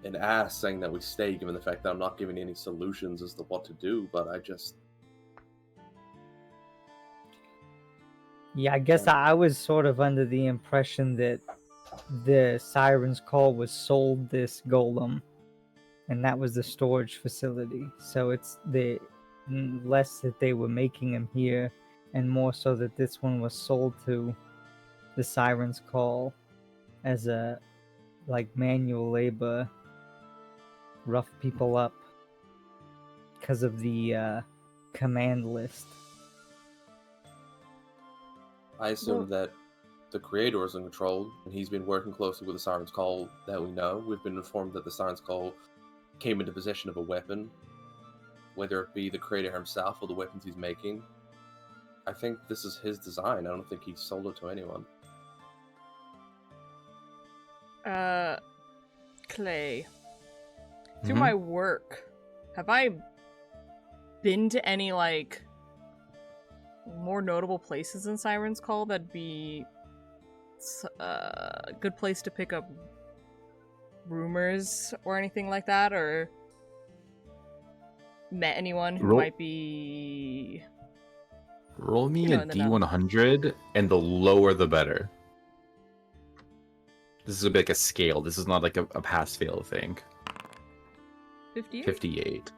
an ass saying that we stay, given the fact that I'm not giving any solutions as to what to do, but I just... Yeah, I guess I was sort of under the impression that the Siren's Call was sold this golem, and that was the storage facility. So it's less that they were making them here, and more so that this one was sold to the Siren's Call as a manual labor, rough people up because of the command list. I assume that the creator is in control, and he's been working closely with the Siren's Call that we know. We've been informed that the Siren's Call came into possession of a weapon, whether it be the creator himself or the weapons he's making. I think this is his design. I don't think he sold it to anyone. Clay, through my work, have I been to any more notable places in Siren's Call that'd be a good place to pick up rumors or anything like that, or met anyone who might be... Roll me a D100, and the lower the better. This is like a scale. This is not like a pass-fail thing. 58? 58.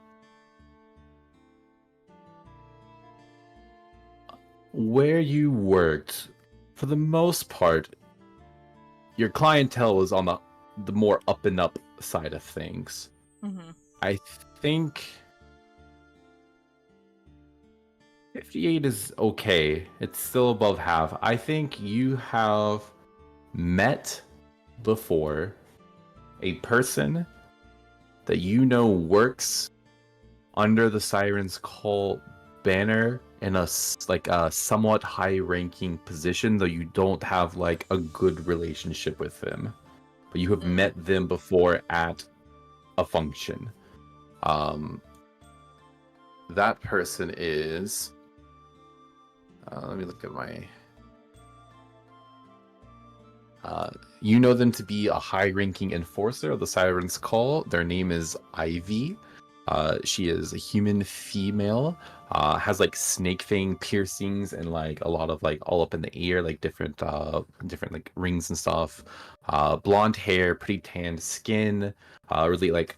Where you worked, for the most part, your clientele was on the more up and up side of things. Mm-hmm. I think 58 is okay. It's still above half. I think you have met before a person that you know works under the Siren's Call banner in a somewhat high-ranking position, though you don't have a good relationship with them, but you have met them before at a function. That person is... let me look at my... You know them to be a high-ranking enforcer of the Siren's Call. Their name is Ivy. She is a human female. Has like snake fang piercings and like a lot of like all up in the ear, like different like rings and stuff. Blonde hair, pretty tanned skin. Really like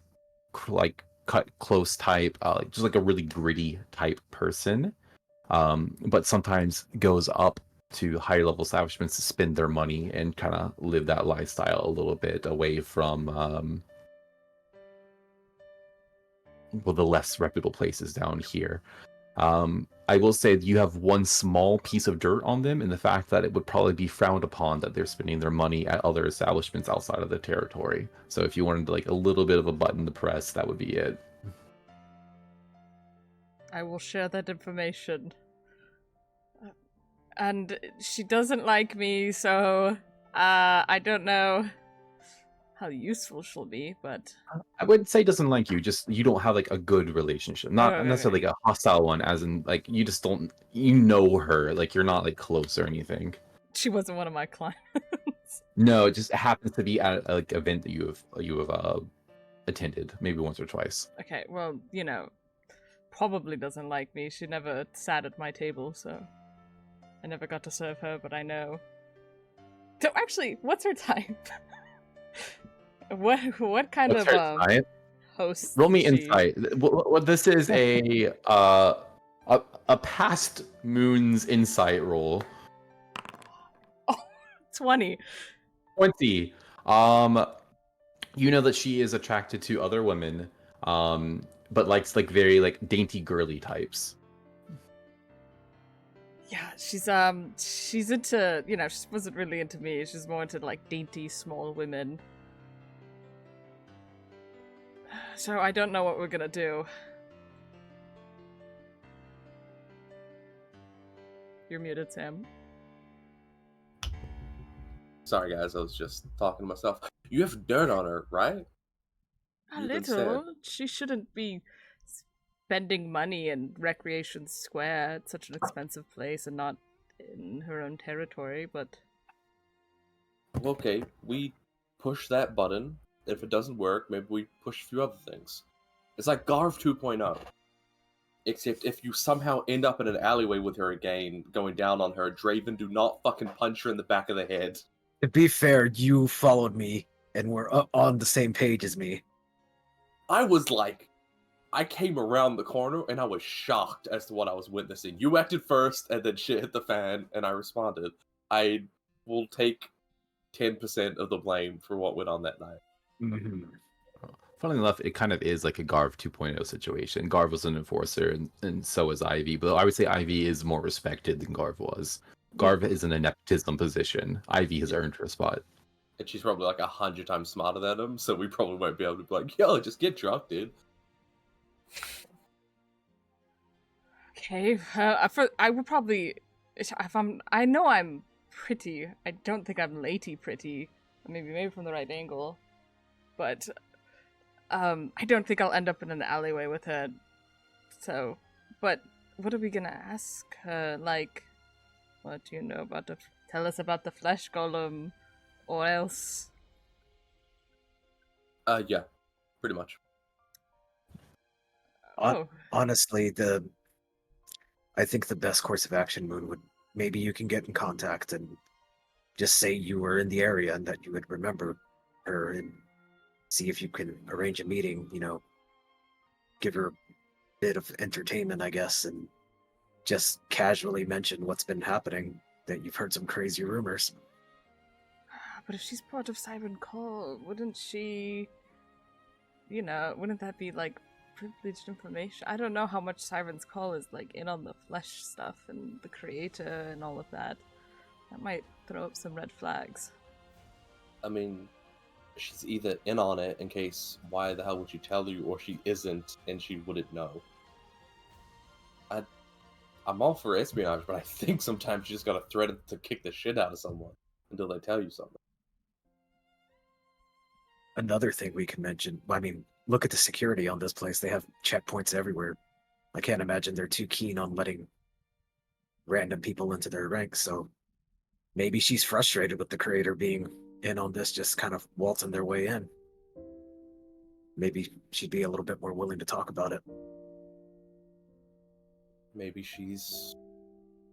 cut close type. Like just like a really gritty type person. But sometimes goes up to higher level establishments to spend their money and kind of live that lifestyle a little bit away from the less reputable places down here. I will say you have one small piece of dirt on them, and the fact that it would probably be frowned upon that they're spending their money at other establishments outside of the territory. So if you wanted like a little bit of a button to press, that would be it. I will share that information. And she doesn't like me, so I don't know how useful she'll be, but I wouldn't say doesn't like you, just you don't have like a good relationship. Not Okay. necessarily like a hostile one, as in like you just don't, you know her, like you're not like close or anything. she wasn't one of my clients. No, it just happens to be at a like event that you have attended maybe once or twice. Okay, well, you know, probably doesn't like me. She never sat at my table, so I never got to serve her, but I know. So actually, what's her type? what kind What's of her type? host? Roll me is she? insight. Well, this is a past moon's insight roll. 20. 20. You know that she is attracted to other women, but likes like very like dainty girly types. Yeah, she's into, you know, she wasn't really into me. She's more into like dainty small women. So I don't know what we're gonna do. You're muted, Sam. Sorry, guys, I was just talking to myself. You have dirt on her, right? A You even little. said- She shouldn't be spending money in Recreation Square. It's such an expensive place and not in her own territory, but Okay, we push that button. If it doesn't work, maybe we push a few other things. It's like Garv 2.0. Except if you somehow end up in an alleyway with her again, going down on her, Draven, do not fucking punch her in the back of the head. To be fair, you followed me and were on the same page as me. I was like, I came around the corner and I was shocked as to what I was witnessing. You acted first, and then shit hit the fan, and I responded. I will take 10% of the blame for what went on that night. Mm-hmm. Funnily enough, it kind of is like a Garv 2.0 situation. Garv was an enforcer, and so is Ivy. But I would say Ivy is more respected than Garv was. Garv is in a nepotism position. Ivy has earned her spot. And she's probably like 100 times smarter than him, so we probably won't be able to be like, yo, just get drunk, dude. okay. I would probably, I know I'm pretty. I don't think I'm lady pretty. Maybe from the right angle, but I don't think I'll end up in an alleyway with her. So, but what are we gonna ask her? Like, what do you know about tell us about the flesh golem, or else? Yeah, pretty much. Oh, Honestly, I think the best course of action, Moon, would maybe you can get in contact and just say you were in the area and that you would remember her and see if you can arrange a meeting, you know, give her a bit of entertainment, I guess, and just casually mention what's been happening, that you've heard some crazy rumors. but if she's part of Siren Call, wouldn't she? You know, wouldn't that be like privileged information? I don't know how much Siren's Call is like in on the flesh stuff and the creator and all of that. That might throw up some red flags. I mean, she's either in on it in case why the hell would she tell you, or she isn't and she wouldn't know. I'm all for espionage, but I think sometimes you just gotta threaten to kick the shit out of someone until they tell you something. Another thing we can mention, I mean, look at the security on this place. They have checkpoints everywhere. I can't imagine they're too keen on letting random people into their ranks, so maybe she's frustrated with the creator being in on this, just kind of waltzing their way in. Maybe she'd be a little bit more willing to talk about it. Maybe she's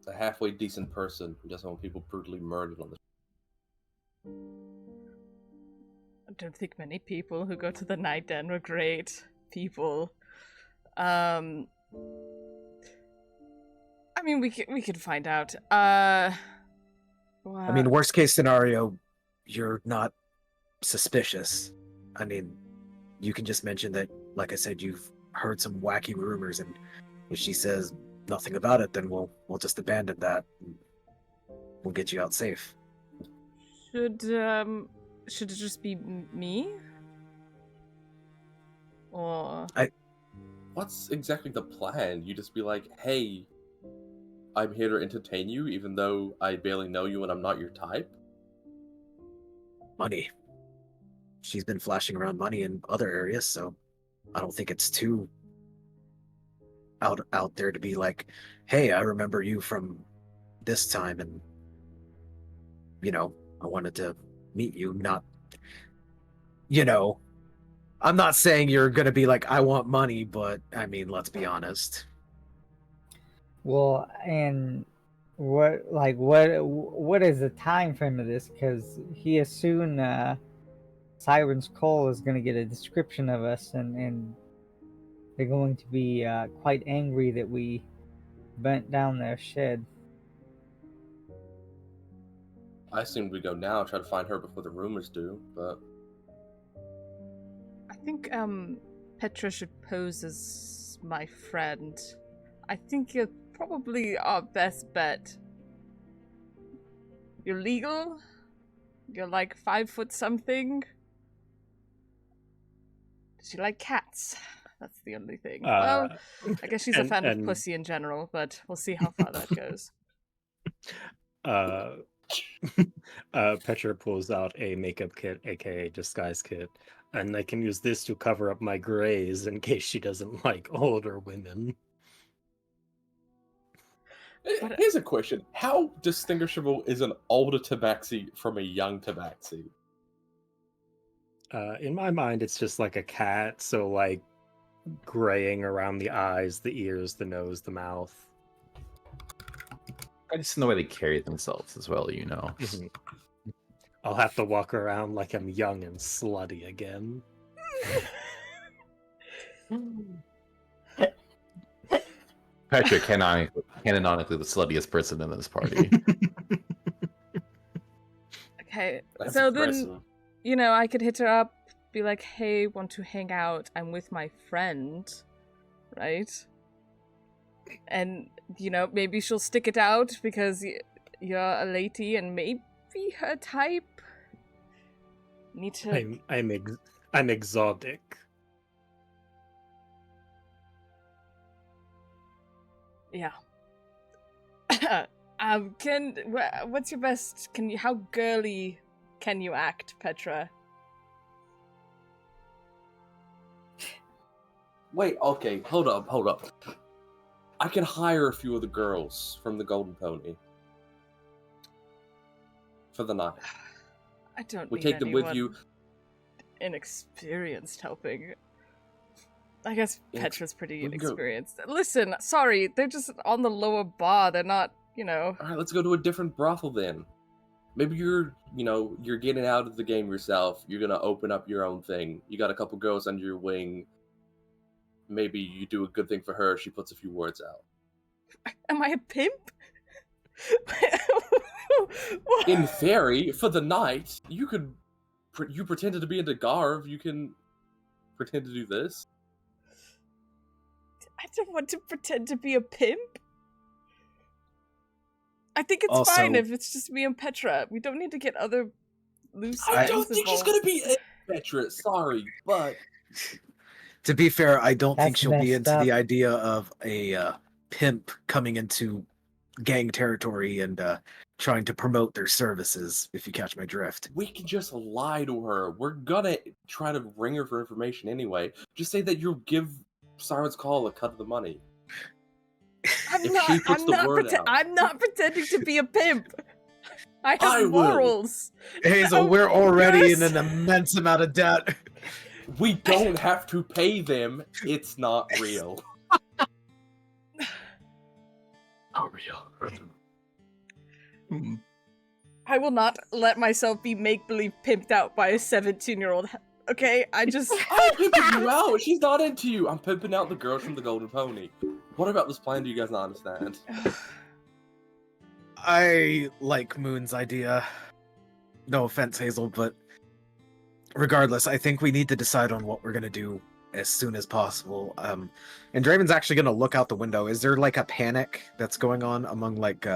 a halfway decent person who doesn't want people brutally murdered on the. I don't think many people who go to the night den are great people. I mean, we could find out. I mean, worst case scenario, you're not suspicious. I mean, you can just mention that, like I said, you've heard some wacky rumors, and if she says nothing about it, then we'll just abandon that. We'll get you out safe. Should it just be me? Or What's exactly the plan? You just be like, hey, I'm here to entertain you, even though I barely know you and I'm not your type? Money. She's been flashing around money in other areas, so I don't think it's too out there to be like, hey, I remember you from this time, and I wanted to meet you. Not, I'm not saying you're gonna be like, I want money, but I mean, let's be honest. Well, and what is the time frame of this? Because he soon Siren's Call is going to get a description of us, and they're going to be quite angry that we bent down their shed. I assumed we'd go now and try to find her before the rumors do, but I think Petra should pose as my friend. I think you're probably our best bet. You're legal. You're like 5 foot something. Does she like cats? That's the only thing. Well, I guess she's a fan of pussy in general, but we'll see how far that goes. Petra pulls out a makeup kit, aka disguise kit, and I can use this to cover up my grays in case she doesn't like older women. Here's a question. How distinguishable is an older tabaxi from a young tabaxi? In my mind, it's just like a cat, so like graying around the eyes, the ears, the nose, the mouth. I just know the way they carry themselves as well, Mhm. I'll have to walk around like I'm young and slutty again. Petra, canonically the sluttiest person in this party. Okay, That's so impressive. then, I could hit her up, be like, hey, want to hang out? I'm with my friend, right? And, maybe she'll stick it out because you're a lady and maybe her type. Need to... I'm exotic. Yeah. What's your best? How girly can you act, Petra? Wait, okay, hold up. I can hire a few of the girls from the Golden Pony for the night. I don't We need take them with anyone you. Inexperienced helping. I guess Petra's pretty we can go- inexperienced. Listen, sorry, they're just on the lower bar. They're not, Alright, let's go to a different brothel then. Maybe you're getting out of the game yourself. You're gonna open up your own thing. You got a couple girls under your wing. Maybe you do a good thing for her. She puts a few words out. Am I a pimp? In theory, for the night, you pretended to be into Garv. You can pretend to do this. I don't want to pretend to be a pimp. I think it's Also- fine if it's just me and Petra. We don't need to get other loose I ends don't think she's involved. gonna be Petra. Sorry, but To be fair, I don't think That's she'll be messed into the up. idea of a pimp coming into gang territory and trying to promote their services, if you catch my drift. we can just lie to her. We're gonna try to ring her for information anyway. Just say that you'll give Siren's Call a cut of the money. I'm If not, she puts I'm the not word out. I'm not pretending to be a pimp. I I have will. morals. Hazel, Oh, we're already yes. in an immense amount of debt. We don't have to pay them. It's not real. Not real. Hmm. I will not let myself be make-believe pimped out by a 17-year-old. Okay, I just... I'm pimping you out. She's not into you. I'm pimping out the girls from the Golden Pony. What about this plan do you guys not understand? I like Moon's idea. No offense, Hazel, but regardless, I think we need to decide on what we're gonna do as soon as possible. And Draven's actually gonna look out the window. Is there like a panic that's going on among like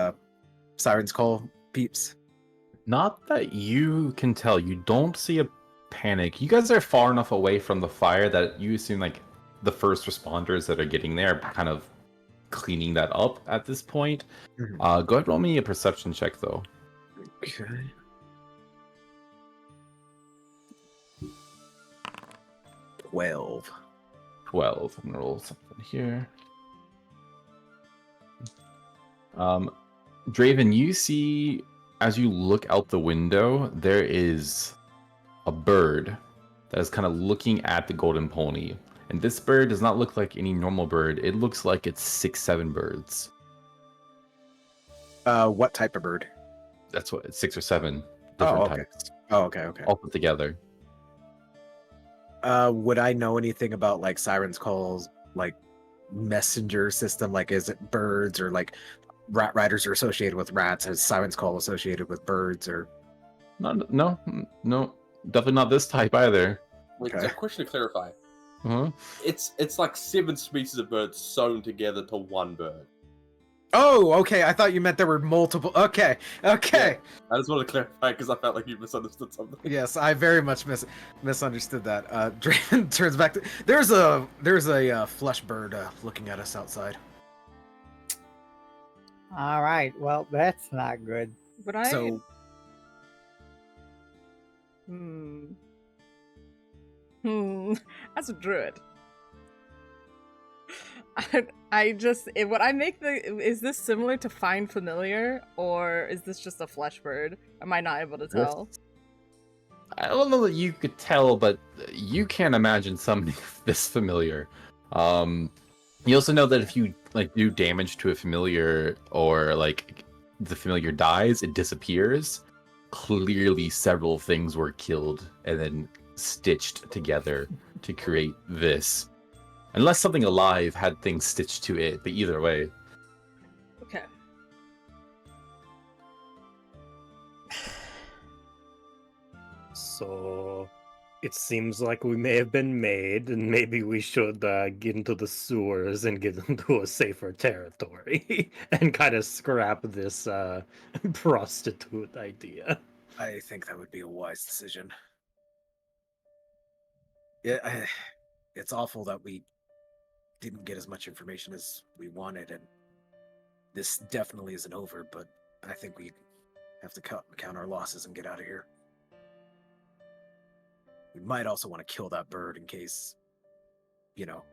Siren's Call peeps? Not that you can tell. You don't see a panic. You guys are far enough away from the fire that you assume like the first responders that are getting there are kind of cleaning that up at this point. Mhm. Go ahead, roll me a perception check though. Okay. 12. 12. I'm gonna roll something here. Draven, you see as you look out the window, there is a bird that is kind of looking at the golden pony. And this bird does not look like any normal bird. It looks like it's 6-7 birds. What type of bird? That's what, 6 or 7 different okay. types. Oh, okay. All put together. Would I know anything about like Siren's Call's like messenger system? Like, is it birds or like rat riders are associated with rats? Is Siren's Call associated with birds or? No, definitely not this type either. Wait, Okay. so question to clarify. Uh-huh. It's like 7 species of birds sewn together to one bird. Oh, okay. I thought you meant there were multiple. Okay. I just wanted to clarify because I felt like you misunderstood something. Yes, I very much misunderstood that. Draven turns back to. There's a flesh bird looking at us outside. All right. Well, that's not good. But I... So That's a druid. I just... What I make the... Is this similar to Find Familiar? Or is this just a flesh bird? Am I not able to tell? I don't know that you could tell, but you can't imagine something this familiar. You also know that if you like do damage to a familiar or like the familiar dies, it disappears. Clearly, several things were killed and then stitched together to create this. Unless something alive had things stitched to it, but either way. Okay. So it seems like we may have been made, and maybe we should get into the sewers and get into a safer territory and kind of scrap this prostitute idea. I think that would be a wise decision. Yeah, it's awful that we didn't get as much information as we wanted, and this definitely isn't over, but I think we have to count our losses and get out of here. We might also want to kill that bird in case, you know.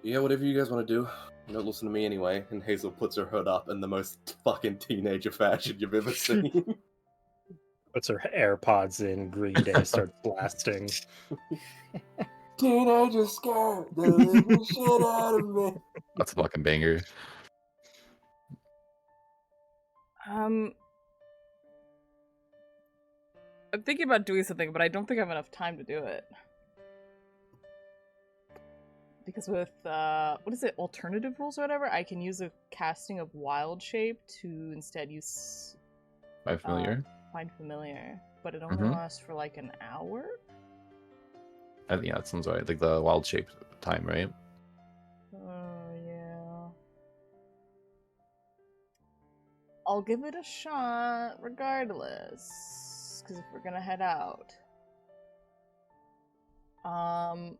Yeah, whatever you guys want to do. Don't listen to me anyway. And Hazel puts her hood up in the most fucking teenager fashion you've ever seen. Puts her AirPods in, Green Day starts blasting. Teenager scared the living shit out of me. That's a fucking banger. I'm thinking about doing something, but I don't think I have enough time to do it. Because with, what is it, alternative rules or whatever, I can use a casting of Wild Shape to instead use... Find familiar? Find Familiar. But it only lasts for like an hour? I think that sounds right. Like the wild shape time, right? Yeah. I'll give it a shot regardless. Because if we're gonna head out. I'm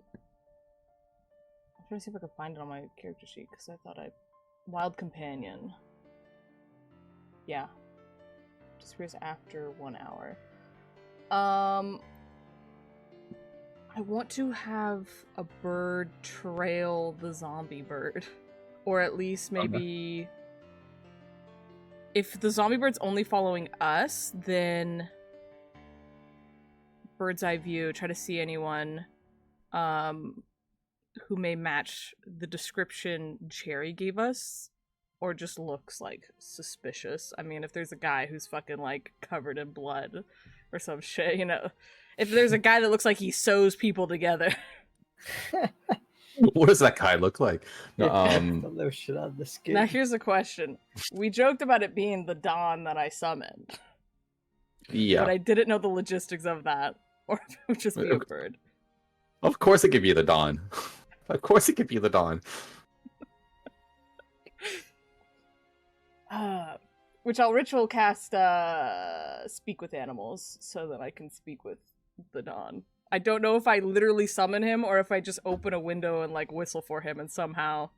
trying to see if I can find it on my character sheet, because I thought Wild Companion. Yeah. Disappears after 1 hour. I want to have a bird trail the zombie bird. Or at least maybe... If the zombie bird's only following us, then... Bird's eye view, try to see anyone who may match the description Jerry gave us, or just looks, like, suspicious. I mean, if there's a guy who's fucking, like, covered in blood or some shit, you know. If there's a guy that looks like he sews people together. What does that guy look like? No, The lotion on the skin. Now here's a question. We joked about it being the Dawn that I summoned. yeah. But I didn't know the logistics of that. Or if it would just be a bird. Of course it could be the Dawn. Of course it could be the Dawn. Which I'll ritual cast speak with animals so that I can speak with the Dawn. I don't know if I literally summon him or if I just open a window and like whistle for him and somehow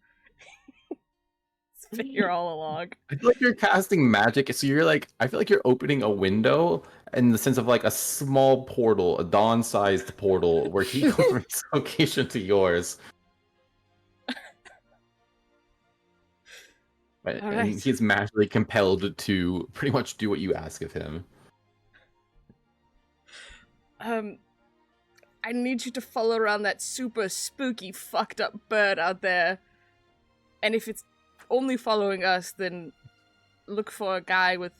figure all along. I feel like you're casting magic, so you're like, I feel like you're opening a window in the sense of like a small portal, a Dawn-sized portal, where he goes from his location to yours. And Alright. he's magically compelled to pretty much do what you ask of him. I need you to follow around that super spooky, fucked up bird out there. And if it's only following us, then look for a guy with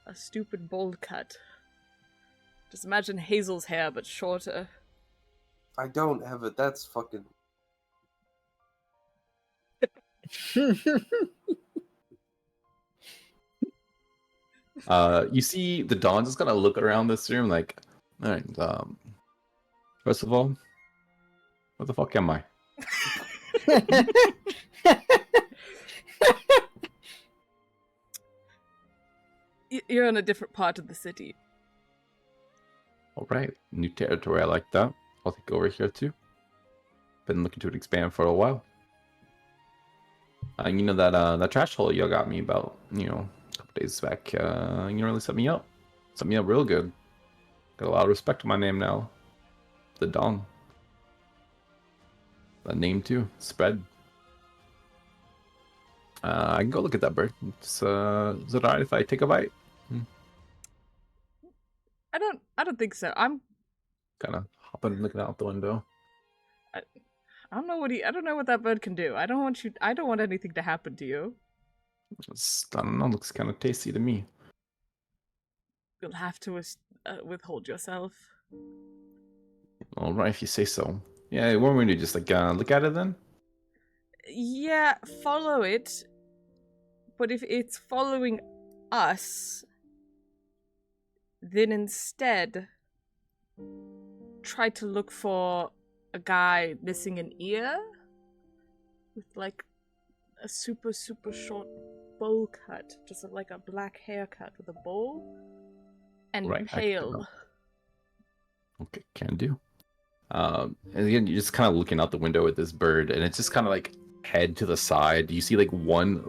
a stupid bold cut. Just imagine Hazel's hair, but shorter. I don't have it. That's fucking. You see the Dawn just gonna look around this room like, alright, first of all, what the fuck am I? You're in a different part of the city. Alright, new territory, I like that. I'll take over here too. Been looking to expand for a while. You know that trash hole y'all got me about, you know, a couple days back. You really set me up. Set me up real good. Got a lot of respect to my name now. The Dawn. That name too. Spread. I can go look at that bird. Is it alright if I take a bite? I don't think so. I'm Kind of hopping and looking out the window. I don't know what that bird can do. I don't want anything to happen to you. I don't know, looks kind of tasty to me. You'll have to withhold yourself. Alright, if you say so. Yeah, what are we gonna do? Just like look at it then? Yeah, follow it. But if it's following us, then instead try to look for a guy missing an ear with like a super short bowl cut, just like a black haircut with a bowl, and Right, I can pale. tell. Okay, can do. And again, you're just kind of looking out the window at this bird, and it's just kind of like head to the side. You see like one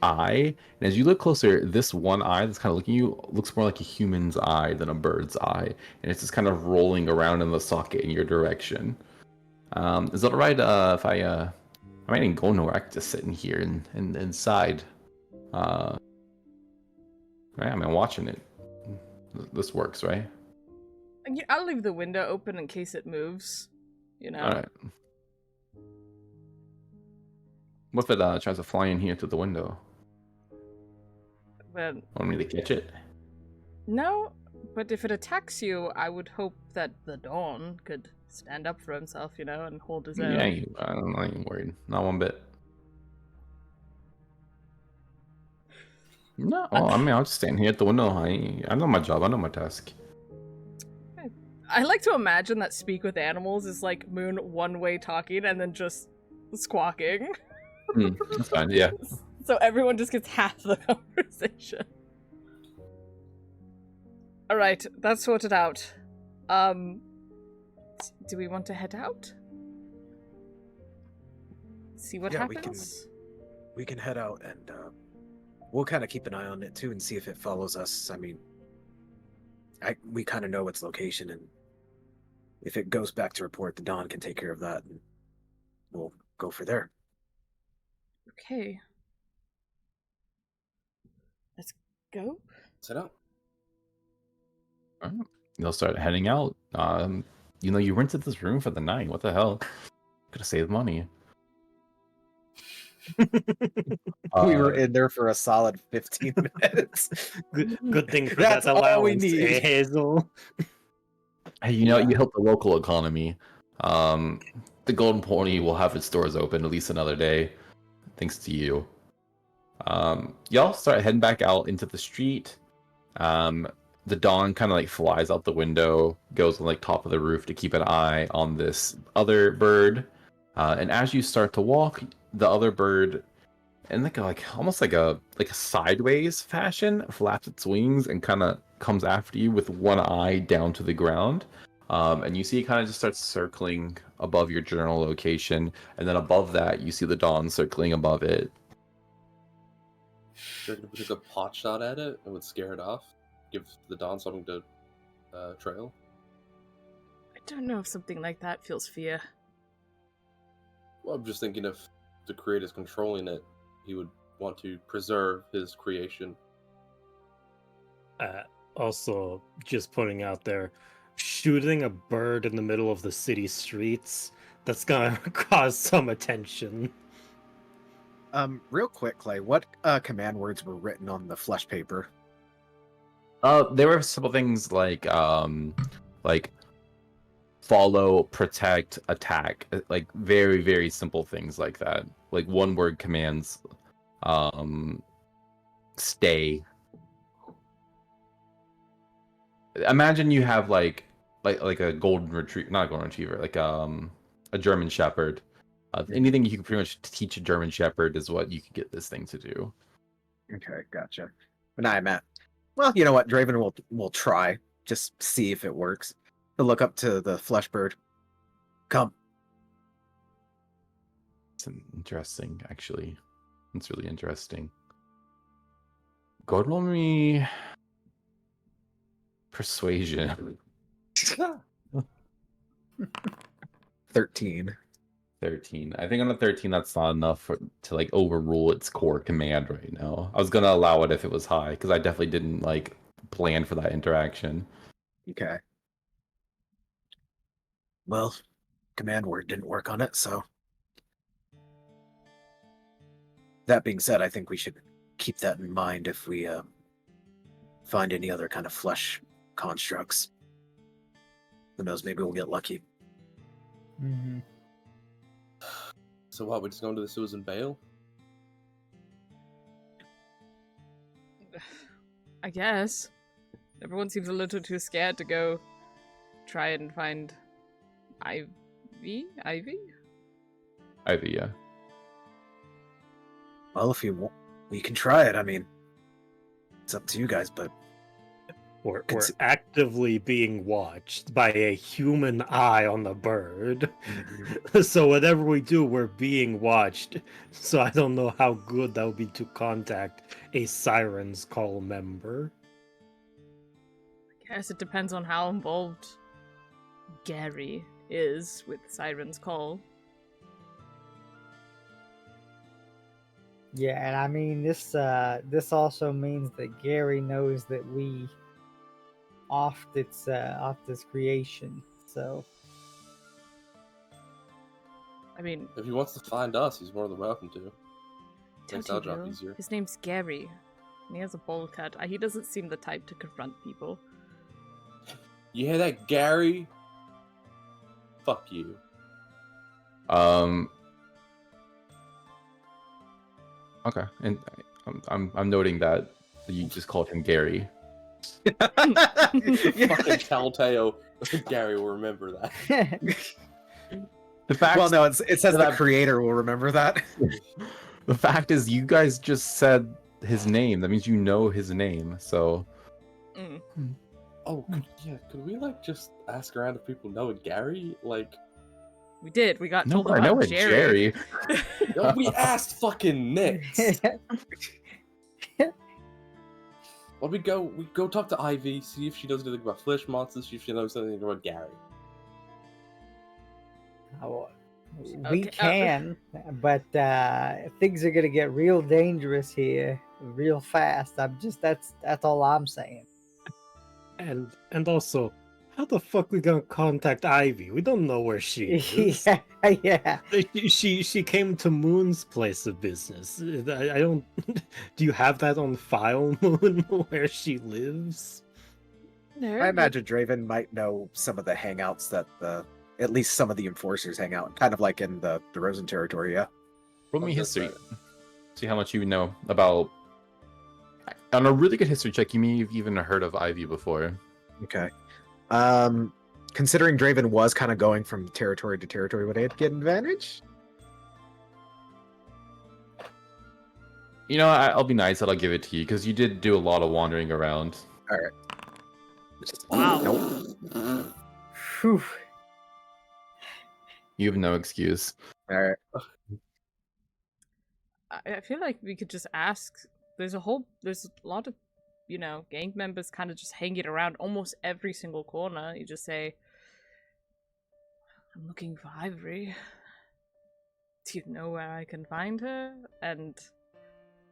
eye, and as you look closer, this one eye that's kind of looking at you looks more like a human's eye than a bird's eye, and it's just kind of rolling around in the socket in your direction. Is it alright if I might even go nowhere? I can just sit in here and inside. Right, I mean, watching it. This works, right? I'll leave the window open in case it moves. You know. All right. What if it tries to fly in here through the window? But Want me to catch it? no, but if it attacks you, I would hope that the Dawn could stand up for himself, you know, and hold his own. Yeah, I'm not even worried. Not one bit. No, I mean, I'll just stand here at the window. I know my job. I know my task. I like to imagine that speak with animals is like Moon one way talking and then just squawking. That's fine. Yeah. So everyone just gets half the conversation. Alright, that's sorted out. Do we want to head out? See what Yeah, happens? we can head out and we'll kind of keep an eye on it too and see if it follows us. I mean, we kind of know its location, and if it goes back to report, the Dawn can take care of that. And we'll go for there. Okay. Let's go. Set up. All right. You'll start heading out. You rented this room for the night. What the hell? Could have saved money. We were in there for a solid 15 minutes. Good thing for That's that all we allowance, need. Hazel. Hey, you help the local economy. The Golden Pony will have its doors open at least another day, thanks to you. Y'all start heading back out into the street. The dawn kind of like flies out the window, goes on like top of the roof to keep an eye on this other bird. And as you start to walk, the other bird, in like almost like a sideways fashion, flaps its wings and kind of comes after you with one eye down to the ground. And you see it kind of just starts circling above your general location, and then above that you see the dawn circling above it. They're gonna take a pot shot at it and would scare it off. Give the dawn something to trail. I don't know if something like that feels fear. Well, I'm just thinking if the creator's controlling it, he would want to preserve his creation. Also, just putting out there, shooting a bird in the middle of the city streets, that's gonna cause some attention. Real quick, Clay, what command words were written on the flesh paper? There were several things like follow, protect, attack, like very, very simple things like that. Like one word commands, stay. Imagine you have like a golden retriever, not a golden retriever, like a German shepherd. Anything you can pretty much teach a German shepherd is what you could get this thing to do. Okay, gotcha. But now I'm at. Well, you know what? Draven will try. Just see if it works. He'll look up to the flesh bird. Come. It's interesting, actually. It's really interesting. Go roll me persuasion. 13. 13. I think on a 13 that's not enough to like overrule its core command right now. I was gonna allow it if it was high, because I definitely didn't like plan for that interaction. Okay. Well, command word didn't work on it, so. That being said, I think we should keep that in mind if we find any other kind of flesh constructs. Who knows, maybe we'll get lucky. Mm-hmm. So what, we're just going to the Susan Bale? I guess. Everyone seems a little too scared to go try and find Ivy? Ivy, yeah. Well, if you want, we can try it. I mean, it's up to you guys, but We're actively being watched by a human eye on the bird. So whatever we do, we're being watched. So I don't know how good that would be to contact a Siren's Call member. I guess it depends on how involved Gary is with Siren's Call. Yeah, and I mean this also means that Gary knows that we offed this creation. So I mean, If he wants to find us, he's more than welcome to. don't Makes our you job know? easier. His name's Gary. And he has a bowl cut. He doesn't seem the type to confront people. You hear that, Gary? Fuck you. Okay, and I'm noting that you just called him Gary. Fucking telltale. Gary will remember that. The fact, well, no, it says that the I've- creator will remember that. the fact is, you guys just said his name. That means you know his name. So Mm. Oh, could we like just ask around if people know a Gary? Like, We did. We got no, told I about know a Jerry. Jerry. no, we asked fucking Nix. Well, we go talk to Ivy, see if she knows anything about flesh monsters, see if she knows anything about Gary. We Okay, can, but things are gonna get real dangerous here, real fast. That's all I'm saying. And also, how the fuck we gonna contact Ivy? We don't know where she is. Yeah, yeah. She came to Moon's place of business. I don't. Do you have that on file, Moon, where she lives? no, I but- imagine Draven might know some of the hangouts that at least some of the enforcers hang out, kind of like in the Rosen territory. Yeah. Roll me Okay, history. but- See how much you know about. On a really good history check, you may have even heard of Ivy before. Okay. Considering Draven was kind of going from territory to territory, would it get an advantage? You know, I'll be nice and I'll give it to you because you did do a lot of wandering around. All right. Wow. Nope. Whew. You have no excuse. All right. I feel like we could just ask. There's a lot of, gang members kind of just hanging around almost every single corner. You just say, I'm looking for Ivory. Do you know where I can find her? And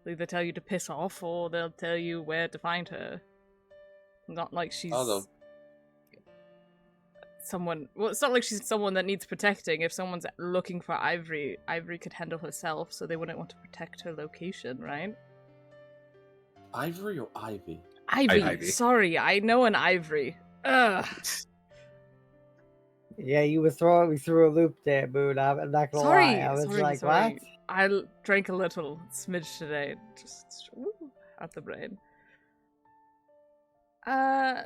they'll either tell you to piss off or they'll tell you where to find her. Not like she's someone. Well, it's not like she's someone that needs protecting. If someone's looking for Ivory, Ivory could handle herself, so they wouldn't want to protect her location, right? Ivory or Ivy? Ivy. Ivy. Sorry, I know an Ivory. Ugh. Yeah, you were throwing me through a loop there, Boone. I'm not gonna lie. I was like, what? I drank a little smidge today, just out the brain.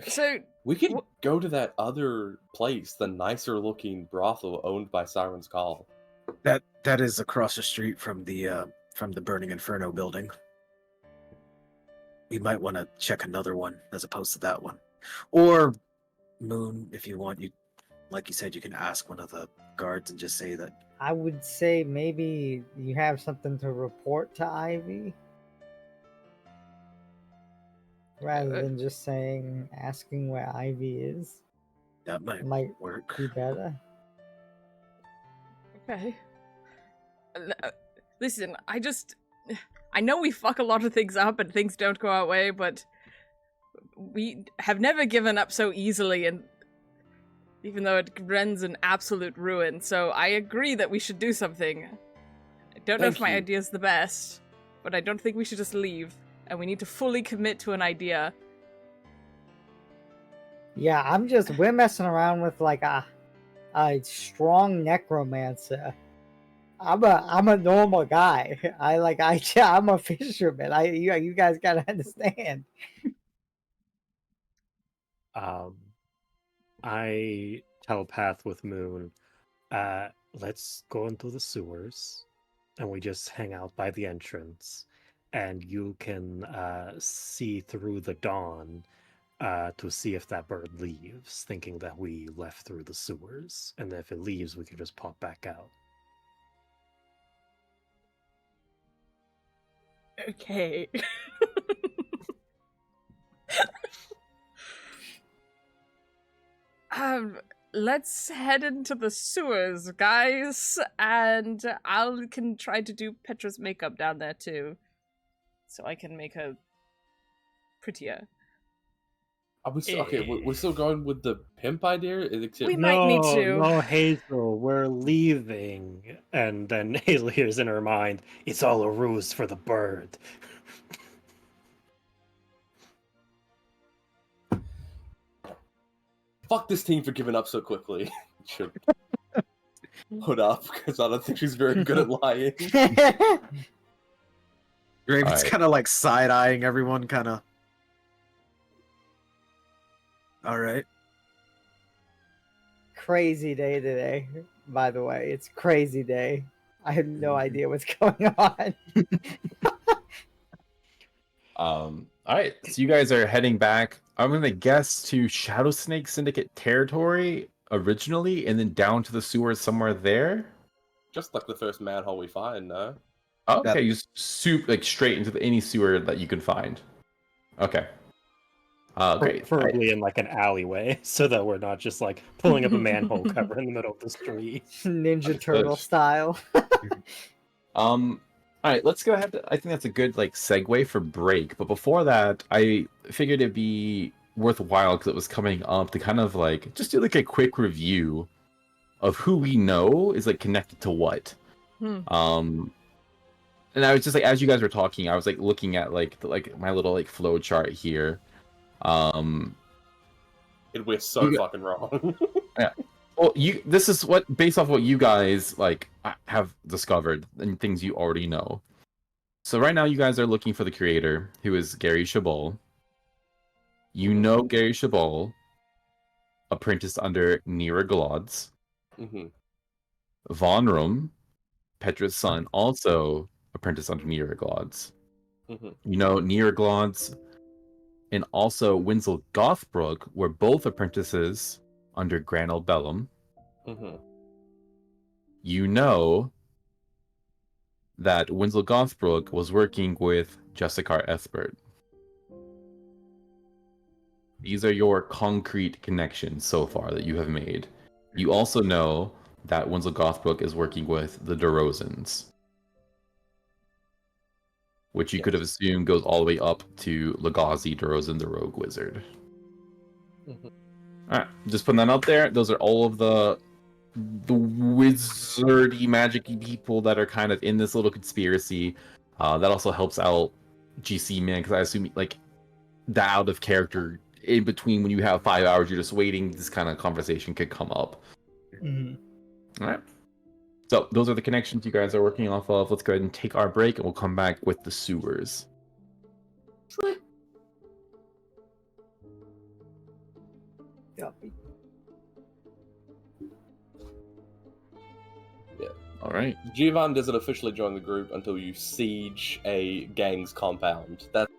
So We could go to that other place, the nicer looking brothel owned by Siren's Call. That is across the street from the Burning Inferno building. You might want to check another one as opposed to that one, or Moon, if you want. You, like you said, you can ask one of the guards and just say that. I would say maybe you have something to report to Ivy, rather than just asking where Ivy is. That Might work. be better. okay. Listen, I know we fuck a lot of things up and things don't go our way, but we have never given up so easily, and even though it ends in absolute ruin, so I agree that we should do something. I don't know if my idea is the best, but I don't think we should just leave, and we need to fully commit to an idea. Yeah, we're messing around with like a strong necromancer. I'm a normal guy. I'm a fisherman. You guys gotta understand. I telepath with Moon. Let's go into the sewers, and we just hang out by the entrance, and you can see through the dawn to see if that bird leaves, thinking that we left through the sewers, and if it leaves, we can just pop back out. Okay. Let's head into the sewers, guys, and I can try to do Petra's makeup down there too, so I can make her prettier. Are we still, okay, we're still going with the pimp idea? We might need to. No, Hazel, we're leaving. And then Hazel hears in her mind, it's all a ruse for the bird. Fuck this team for giving up so quickly. Should put up, because I don't think she's very good at lying. Draven's Alright. kind of like side-eyeing everyone, kind of. All right. Crazy day today, by the way. It's crazy day. I have no idea what's going on. All right, so you guys are heading back. I'm gonna guess to Shadow Snake Syndicate territory originally, and then down to the sewers somewhere there. Just like the first manhole we find, no? Okay, That- you soup like straight into any sewer that you can find. Okay. Great. Preferably in like an alleyway, so that we're not just like pulling up a manhole cover in the middle of the street. Ninja Understood. Turtle style. All right, let's go ahead. I think that's a good like segue for break. But before that, I figured it'd be worthwhile because it was coming up to kind of like just do like a quick review of who we know is like connected to what. And I was just like, as you guys were talking, I was like looking at like my little like flow chart here. We're so You- fucking wrong. Yeah. Well, this is what based off what you guys like have discovered and things you already know. So right now you guys are looking for the creator, who is Gary Chabal. You know Gary Chabal, apprenticed under Nira Glods. hmm Von Rum, Petra's son, also apprenticed under Nira Glods. hmm You know Nira Glods and also Winslow Gothbrook were both apprentices under Granel Bellum. hmm You know that Winslow Gothbrook was working with Jessica Espert. These are your concrete connections so far that you have made. You also know that Winslow Gothbrook is working with the DeRozans, which you could have assumed goes all the way up to Legazi DeRozan, the Rogue Wizard. Mhm. Alright, just putting that out there. Those are all of the wizardy, magic-y people that are kind of in this little conspiracy. That also helps out GC Man, because I assume like the out of character in between when you have 5 hours, you're just waiting. This kind of conversation could come up. Mhm. All right. So those are the connections you guys are working off of. Let's go ahead and take our break, and we'll come back with the sewers. Copy. All right. Giovanni doesn't officially join the group until you siege a gang's compound. That's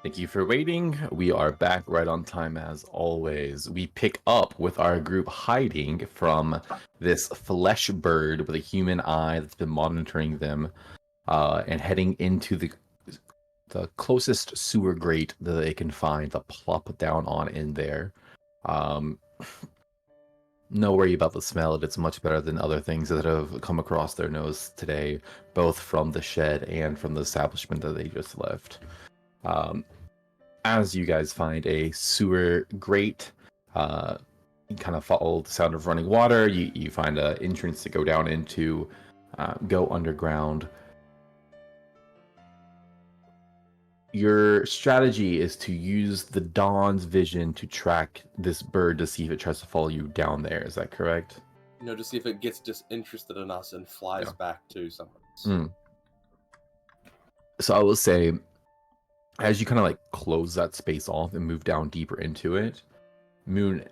Thank you for waiting. We are back right on time as always. We pick up with our group hiding from this flesh bird with a human eye that's been monitoring them, and heading into the closest sewer grate that they can find to plop down on in there. No worry about the smell. It's much better than other things that have come across their nose today, both from the shed and from the establishment that they just left. As you guys find a sewer grate, you kind of follow the sound of running water. You find an entrance to go down into, go underground. Your strategy is to use the Dawn's vision to track this bird to see if it tries to follow you down there. Is that correct? To see if it gets disinterested in us and flies back to someone else. So I will say, as you kind of like close that space off and move down deeper into it, Moon,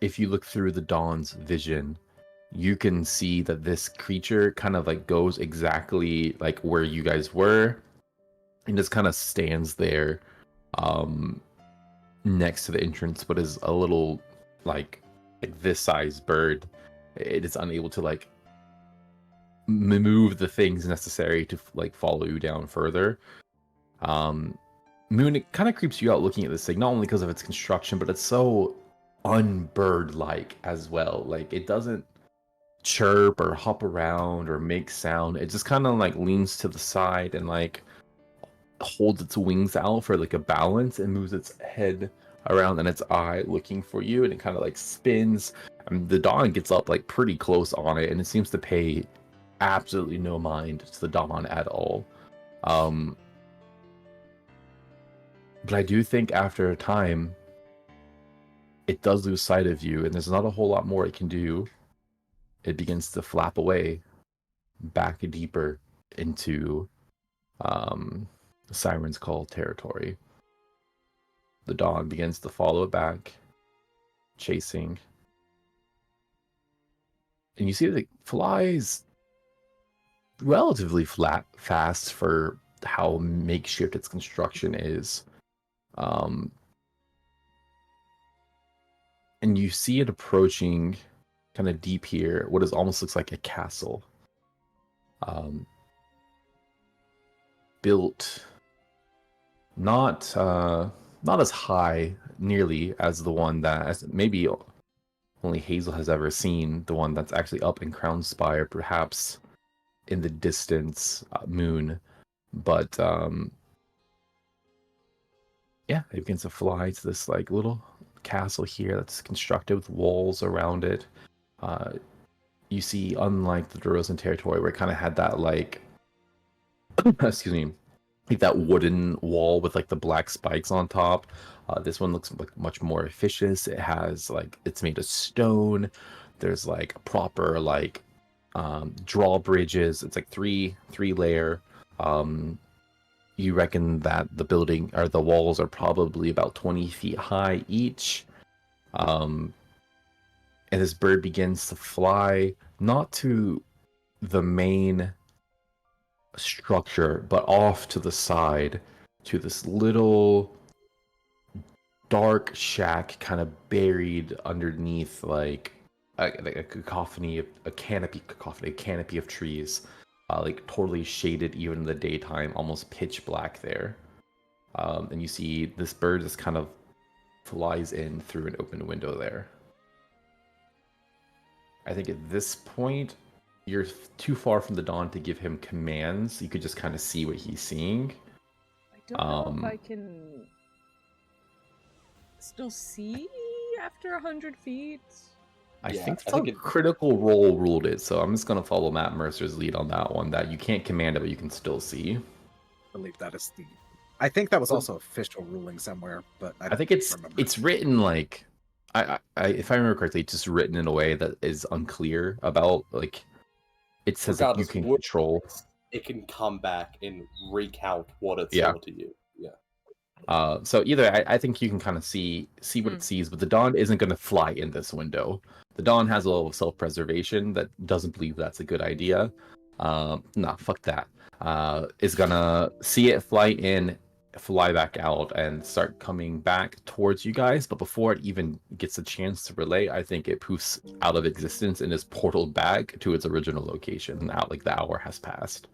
if you look through the Dawn's vision, you can see that this creature kind of like goes exactly like where you guys were and just kind of stands there next to the entrance, but is a little like this size bird. It is unable to like move the things necessary to like follow you down further. Moon, it kind of creeps you out looking at this thing, not only because of its construction, but it's so unbird-like as well. Like, it doesn't chirp or hop around or make sound. It just kind of like leans to the side and like holds its wings out for like a balance and moves its head around and its eye looking for you, and it kind of like spins. The Dawn gets up like pretty close on it, and it seems to pay absolutely no mind to the Dawn at all. But I do think after a time, it does lose sight of you, and there's not a whole lot more it can do. It begins to flap away back deeper into the Siren's Call territory. The Dawn begins to follow it back, chasing. And you see that it flies relatively fast for how makeshift its construction is. And you see it approaching kind of deep here, what is almost looks like a castle. Built not as high nearly as the one that maybe only Hazel has ever seen, the one that's actually up in Crown Spire, perhaps in the distance, Moon. But yeah, it begins to fly to this like little castle here that's constructed with walls around it. You see, unlike the DeRozan territory, where it kind of had that like excuse me, like that wooden wall with like the black spikes on top. This one looks like much more efficient. It has like, it's made of stone. There's like proper like drawbridges. It's like three layer. You reckon that the building or the walls are probably about 20 feet high each. And this bird begins to fly, not to the main structure, but off to the side to this little dark shack kind of buried underneath like a cacophony, a canopy of trees. Like totally shaded even in the daytime, almost pitch black there. And you see this bird just kind of flies in through an open window there. I think at this point, you're too far from the Dawn to give him commands. You could just kind of see what he's seeing. I don't know if I can still see after 100 feet. I Yeah, think I that's think how it- Critical Role ruled it, so I'm just going to follow Matt Mercer's lead on that one, that you can't command it, but you can still see. I believe that is the. I think that was also official ruling somewhere, but I think it's remember. it's written like, I if I remember correctly, it's just written in a way that is unclear about, like, it says that you Regardless, can what- control. It can come back and recount what it Yeah. saw to you. Yeah. So either I think you can kind of see what it sees, but the Dawn isn't going to fly in this window. The Dawn has a level of self-preservation that doesn't believe that's a good idea. Nah, fuck that. Is gonna see it fly in, fly back out and start coming back towards you guys. But before it even gets a chance to relay, I think it poofs out of existence and is portaled back to its original location. Now, like the hour has passed.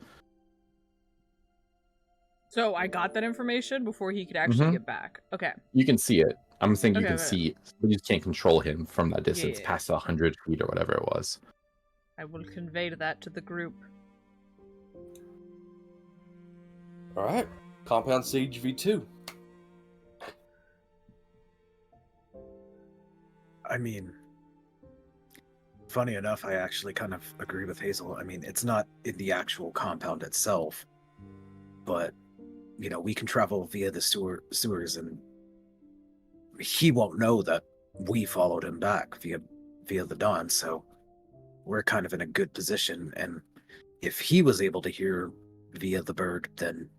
So I got that information before he could actually get back. Okay. You can see it. I'm saying you Okay, can okay. see it, but you can't control him from that distance, Yeah. past 100 feet or whatever it was. I will convey that to the group. All right, Compound Siege V2. I mean, funny enough, I actually kind of agree with Hazel. I mean, it's not in the actual compound itself, but, you know, we can travel via the sewers, and he won't know that we followed him back via the dawn, so we're kind of in a good position. And if he was able to hear via the bird, then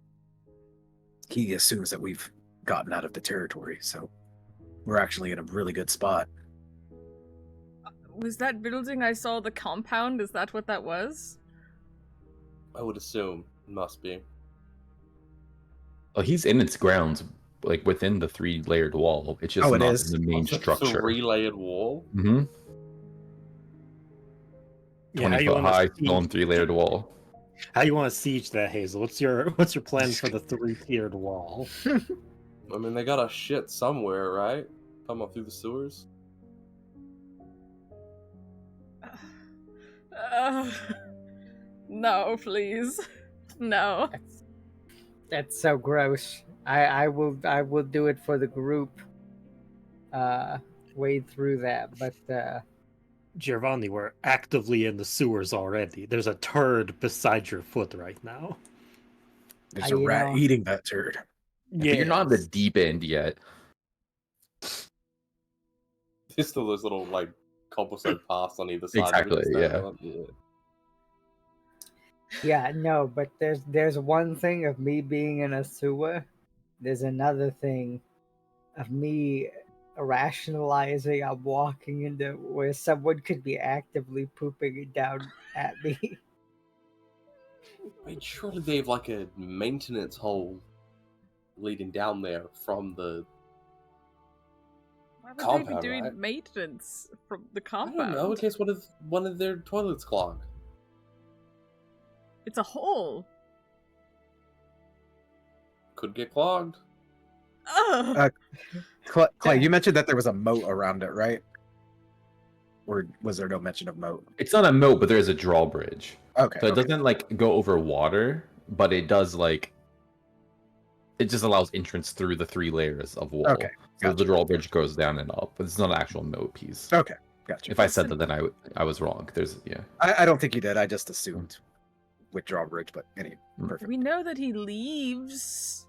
he assumes that we've gotten out of the territory, so we're actually in a really good spot. Was that building I saw the compound? Is that what that was? I would assume it must be. Well, he's in its grounds, like within the 3-layered wall. It's just Oh, it not is? in the main It's a structure. 3-layered wall. Mm-hmm. Yeah, 20 how you foot wanna high, siege- stone 3-layered wall. How you want to siege that, Hazel? What's your plan for the 3-tiered wall? I mean, they gotta shit somewhere, right? Come up through the sewers. No, please. No. That's so gross. I will do it for the group. Wade through that, but Giovanni, we're actively in the sewers already. There's a turd beside your foot right now. There's you a rat know- eating that turd. But you're not in the Yes. deep end yet. There's still those little, like, cobblestone paths on either side. Exactly, of it, yeah. yeah, no, but there's one thing of me being in a sewer. There's another thing of me rationalizing I'm walking into where someone could be actively pooping it down at me. I mean, surely they have, like, a maintenance hole leading down there from the... Why would Compound, they be doing right? maintenance from the I compound? don't know, in case one of their toilets clogged. It's a hole. Could get clogged. Ugh. Clay, you mentioned that there was a moat around it, right? Or was there no mention of moat? It's not a moat, but there is a drawbridge. Okay. So it okay. doesn't like go over water, but it does like it just allows entrance through the 3 layers of wall. Okay, So gotcha. the drawbridge goes down and up, but it's not an actual moat piece. Okay, gotcha. If I said that, then I was wrong. There's I don't think you did. I just assumed with drawbridge, but anyway, perfect. We know that he leaves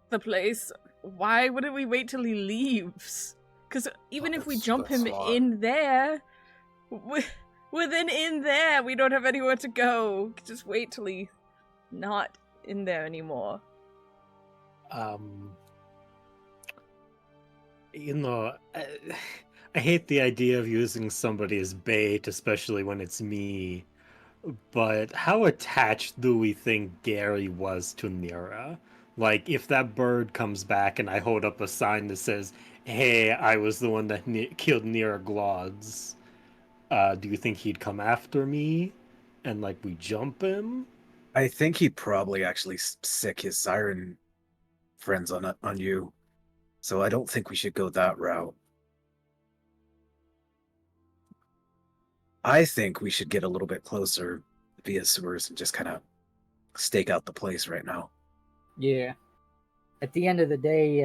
the place. Why wouldn't we wait till he leaves? Because even if we that's- jump that's him smart. in there, within in there, we don't have anywhere to go. Just wait till he's not in there anymore. You know, I hate the idea of using somebody as bait, especially when it's me. But how attached do we think Gary was to Nira? Like, if that bird comes back and I hold up a sign that says, "Hey, I was the one that killed Nira Glods," do you think he'd come after me and like we jump him? I think he probably actually sick his siren friends on you. So I don't think we should go that route. I think we should get a little bit closer via sewers and just kind of stake out the place right now. Yeah. At the end of the day,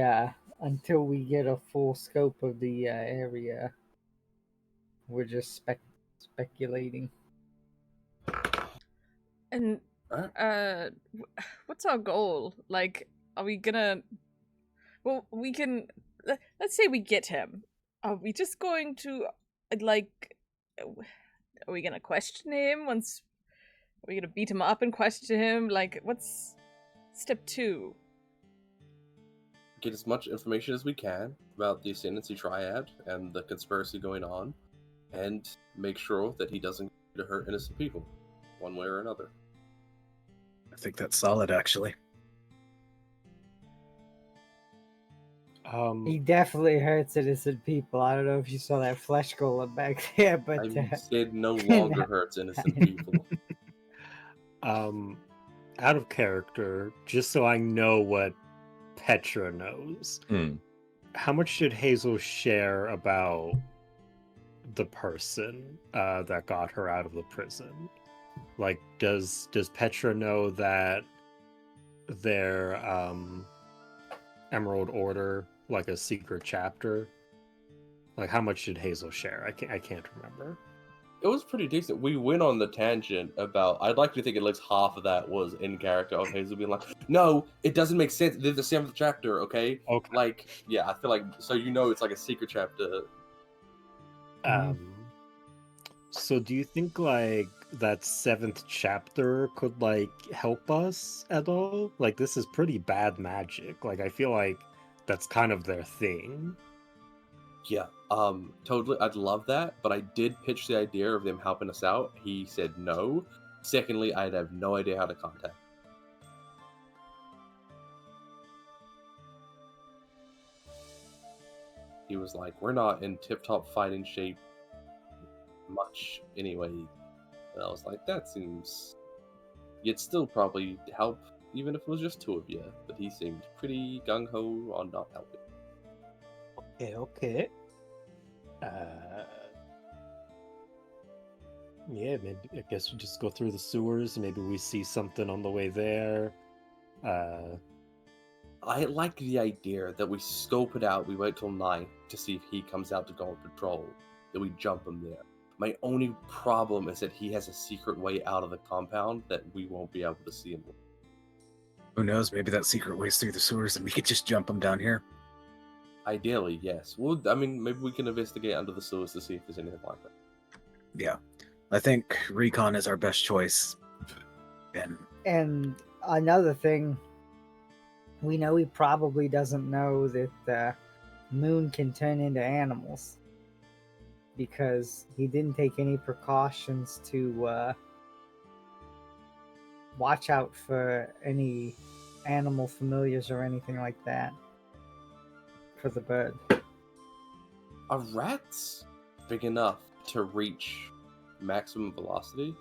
until we get a full scope of the area, we're just speculating. And what's our goal? Like, are we gonna? Well, we can. Let's say we get him. Are we just going to like? Are we gonna question him once? Are we gonna beat him up and question him? Like, what's step 2? Get as much information as we can about the Ascendancy Triad and the conspiracy going on, and make sure that he doesn't hurt innocent people, one way or another. I think that's solid, actually. He definitely hurts innocent people. I don't know if you saw that flesh golem back there, but I said no longer hurts innocent people. Out of character, just so I know what Petra knows. Hmm. How much should Hazel share about the person that got her out of the prison? Like, does Petra know that their Emerald Order, like a secret chapter? Like, how much should Hazel share? I can't remember. It was pretty decent. We went on the tangent about. I'd like to think at least half of that was in character of Hazel being like, "No, it doesn't make sense. They're the seventh chapter, okay?" Okay. Like, yeah, I feel like so it's like a secret chapter. So do you think like that 7th chapter could like help us at all? Like, this is pretty bad magic. Like, I feel like that's kind of their thing. Yeah, totally. I'd love that, but I did pitch the idea of them helping us out. He said no. Secondly, I'd have no idea how to contact. He was like, "We're not in tip-top fighting shape much anyway." And I was like, "That seems... You'd still probably help, even if it was just 2 of you." But he seemed pretty gung-ho on not helping. Okay. Yeah, maybe I guess we just go through the sewers. Maybe we see something on the way there. I like the idea that we scope it out, we wait till 9 to see if he comes out to go on patrol, that we jump him there. My only problem is that he has a secret way out of the compound that we won't be able to see him. Who knows? Maybe that secret way's through the sewers and we could just jump him down here. Ideally, yes. Well, I mean, maybe we can investigate under the sewers to see if there's anything like that. Yeah. I think recon is our best choice. And another thing, we know he probably doesn't know that Moon can turn into animals because he didn't take any precautions to watch out for any animal familiars or anything like that for the bird. Are rats big enough to reach maximum velocity?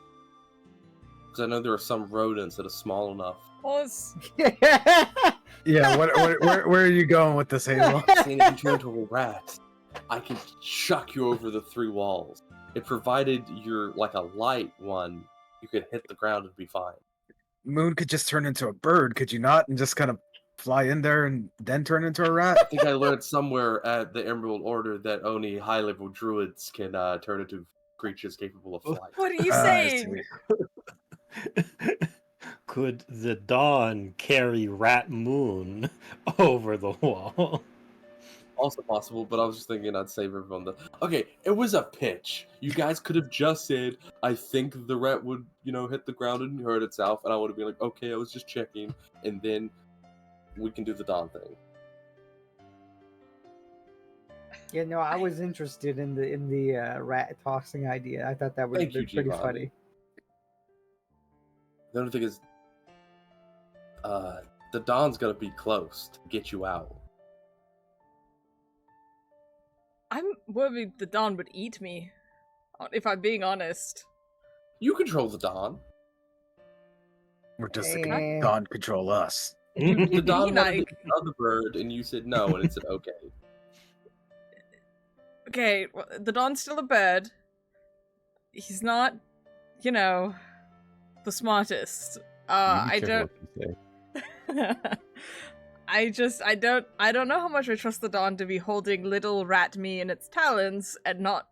Because I know there are some rodents that are small enough. Pause. Yeah, where are you going with this, Hazel? Saying if you turn into a rat, I can chuck you over the 3 walls. It provided you're like a light one, you could hit the ground and be fine. Moon could just turn into a bird, could you not? And just kind of fly in there and then turn into a I rat? think I learned somewhere at the Emerald Order that only high-level druids can turn into creatures capable of flight. What are you I saying? see. Could the Dawn carry Rat Moon over the wall? Also possible, but I was just thinking I'd save everyone the... Okay, it was a pitch. You guys could have just said, I think the rat would, hit the ground and hurt itself, and I would have been like, okay, I was just checking, and then we can do the Dawn thing. Yeah, no, I was interested in the rat tossing idea. I thought that would have Thank you, been pretty Giovanni. funny. The only thing is, the Dawn's gotta be close to get you out. I'm worried the Dawn would eat me, if I'm being honest. You control the Dawn. Or does Eh. the Dawn control us? The Dawn wanted Like- to eat the other bird, and you said no, and it said okay. Okay, well, the Dawn's still a bird. He's not, the smartest. You be I careful don't. what you say. I don't know how much I trust the Dawn to be holding little rat me in its talons and not,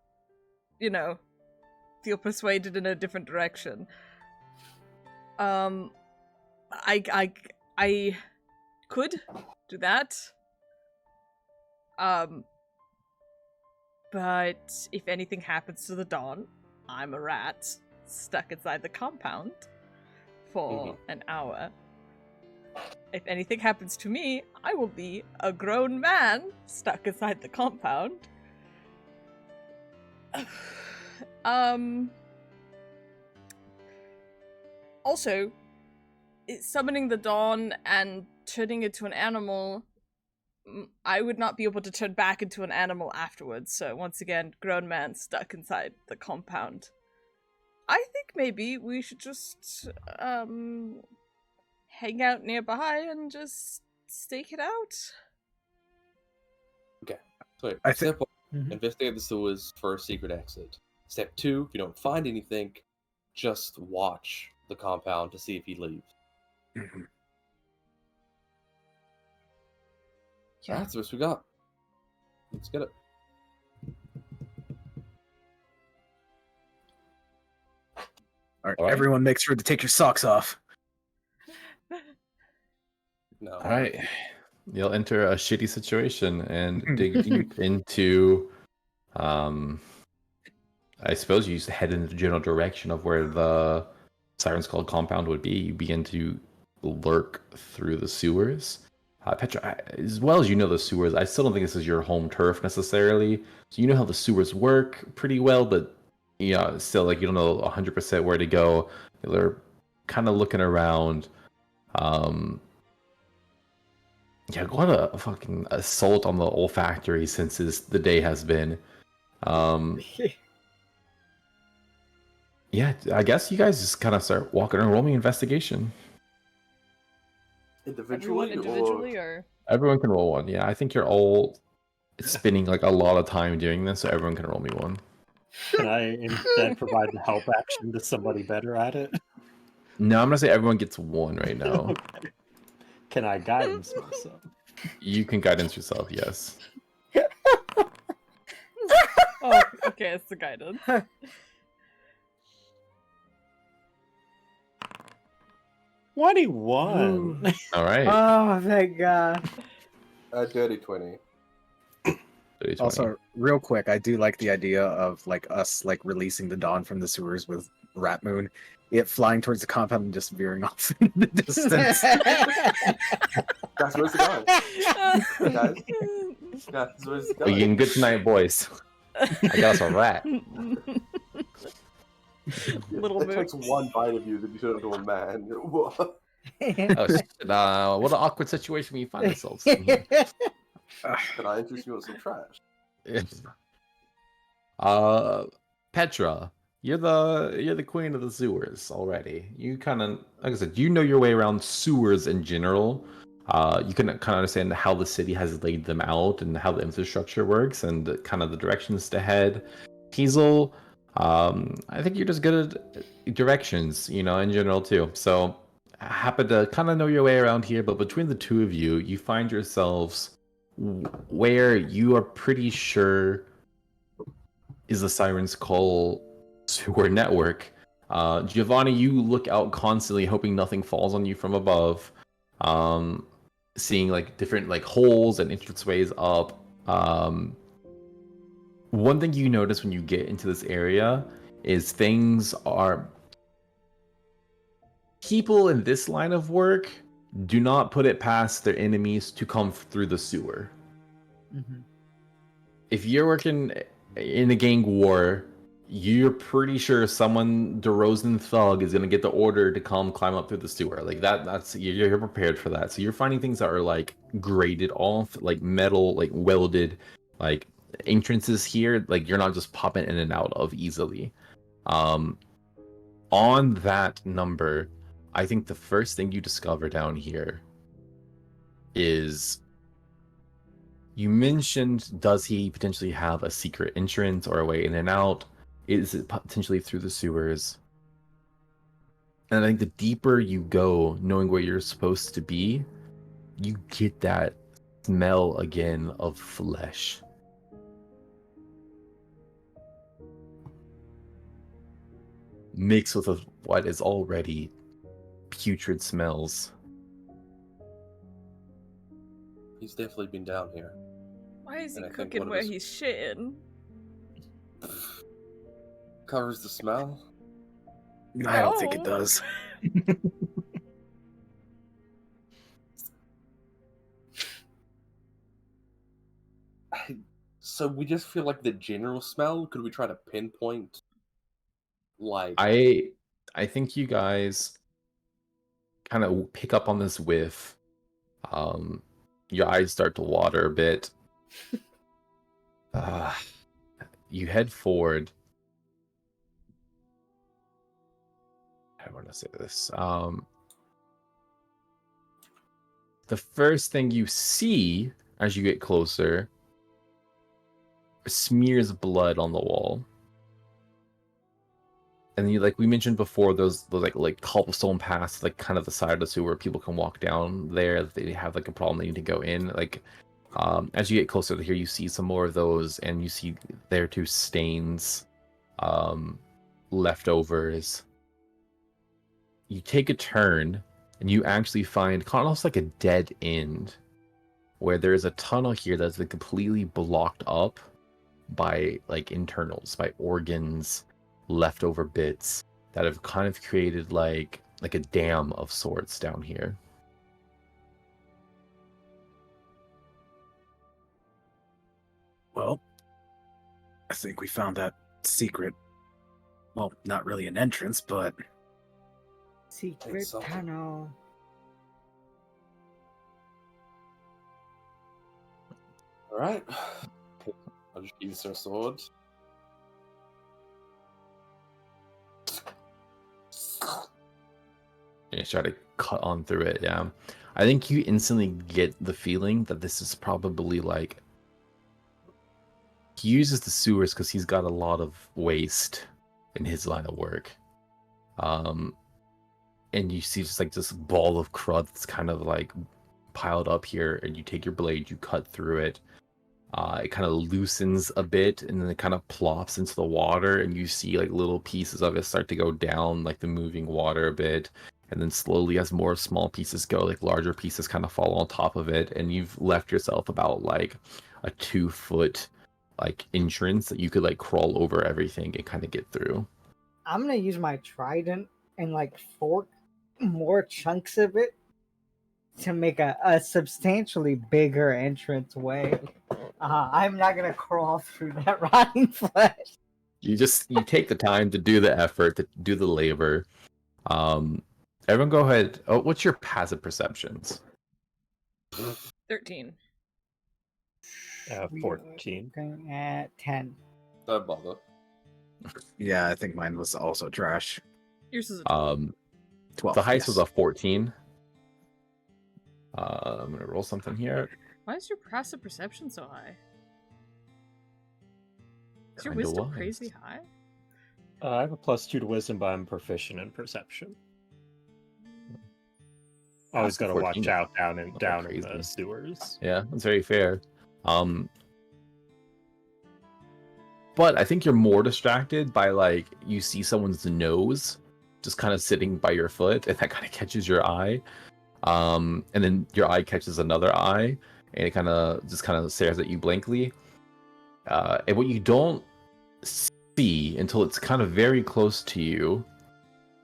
feel persuaded in a different direction. I could do that. But if anything happens to the Dawn, I'm a rat stuck inside the compound for an hour. If anything happens to me, I will be a grown man stuck inside the compound. Also, summoning the Dawn and turning it to an animal I would not be able to turn back into an animal afterwards. So once again, grown man stuck inside the compound. I think maybe we should just hang out nearby and just stake it out. Okay. So I think- step 1, investigate the sewers for a secret exit. Step 2, if you don't find anything, just watch the compound to see if he leaves. Mhm. Alright, that's the best we got. Let's get it. All right, All right. everyone, make sure to take your socks off. No. All right. You'll enter a shitty situation and dig deep into. I suppose you just head in the general direction of where the Siren's Call compound would be. You begin to lurk through the sewers. Petra, as well as you know the sewers, I still don't think this is your home turf necessarily. So you know how the sewers work pretty well, but still like you don't know 100% where to go. They're kind of looking around. Yeah, go on a fucking assault on the olfactory since the day has been. Yeah, I guess you guys just kind of start walking around. Roll me investigation. Individually, Everyone individually, or Everyone can roll one. Yeah, I think you're all spending like a lot of time doing this, so everyone can roll me one. Can I instead provide the help action to somebody better at it? No, I'm gonna say everyone gets one right now. Okay. Can I guidance myself? You can guidance yourself, yes. oh, okay, it's the guidance. 21. All right. Oh, thank God. a dirty 20. 30, 20. Also, real quick, I do like the idea of like us like releasing the dawn from the sewers with Rat Moon, it flying towards the compound and just veering off in the distance. Guys, where's the guy? Guys, where's the guy? We're getting good tonight, boys. I got us a rat. Little It moon. takes one bite of you that you turn into a man. What? Oh, shit. What an awkward situation we find ourselves in here. Can I interest you in some trash? Petra, you're the queen of the sewers already. You kind of, like I said, you know your way around sewers in general. You can kind of understand how the city has laid them out and how the infrastructure works and kind of the directions to head. Hazel, I think you're just good at directions, in general too. So I happen to kind of know your way around here, but between the two of you, you find yourselves where you are pretty sure is the Siren's Call sewer network. Giovanni, you look out constantly, hoping nothing falls on you from above. Seeing like different like holes and entranceways up. One thing you notice when you get into this area is people in this line of work do not put it past their enemies to come through the sewer. Mhm. If you're working in a gang war, you're pretty sure someone DeRozan thug is gonna get the order to come climb up through the sewer. Like that's you're prepared for that. So you're finding things that are like graded off, like metal, like welded, like entrances here. Like you're not just popping in and out of easily. On that number, I think the first thing you discover down here is you mentioned, does he potentially have a secret entrance or a way in and out? Is it potentially through the sewers? And I think the deeper you go, knowing where you're supposed to be, you get that smell again of flesh. Mixed with what is already putrid smells. He's definitely been down here. Why is he And I think cooking one of where his- he's shitting? Covers the smell. I don't think it Oh. does. So we just feel like the general smell. Could we try to pinpoint? Like I think you guys kind of pick up on this whiff. Your eyes start to water a bit. You head forward. I want to say this. The first thing you see as you get closer smears blood on the wall. And you, like we mentioned before, those like cobblestone paths, like kind of the side of the sewer where people can walk down there. If they have like a problem, they need to go in. Like, as you get closer to here, you see some more of those, and you see there too stains, leftovers. You take a turn, and you actually find kind of almost like a dead end, where there's a tunnel here that's been completely blocked up by like internals, by organs, leftover bits that have kind of created like a dam of sorts down here. Well, I think we found that secret. Well, not really an entrance, but Secret something. tunnel. All right. I'll just use their swords. You try to cut on through it. Yeah, I think you instantly get the feeling that this is probably like he uses the sewers because he's got a lot of waste in his line of work. And you see just like this ball of crud that's kind of like piled up here, and you take your blade, you cut through it. It kind of loosens a bit, and then it kind of plops into the water, and you see like little pieces of it start to go down, like the moving water a bit. And then slowly, as more small pieces go, like larger pieces kind of fall on top of it, and you've left yourself about like a 2-foot like entrance that you could like crawl over everything and kind of get through. I'm gonna use my trident and like fork more chunks of it to make a substantially bigger entrance way. I'm not gonna crawl through that rotting flesh. You take the time to do the effort, to do the labor. Everyone go ahead. Oh, what's your passive perceptions? 13. 14. Looking at 10. Don't bother. yeah, I think mine was also trash. Yours is a 12. 12. The highest was yes. a 14. I'm gonna roll something here. Why is your passive perception so high? Is your Kinda wisdom was. crazy high? I have a +2 to wisdom, but I'm proficient in perception. Always Passive got to watch 14. out down in crazy. the sewers. Yeah, that's very fair. But I think you're more distracted by like you see someone's nose just kind of sitting by your foot, and that kind of catches your eye. And then your eye catches another eye, and it kind of stares at you blankly. And what you don't see until it's kind of very close to you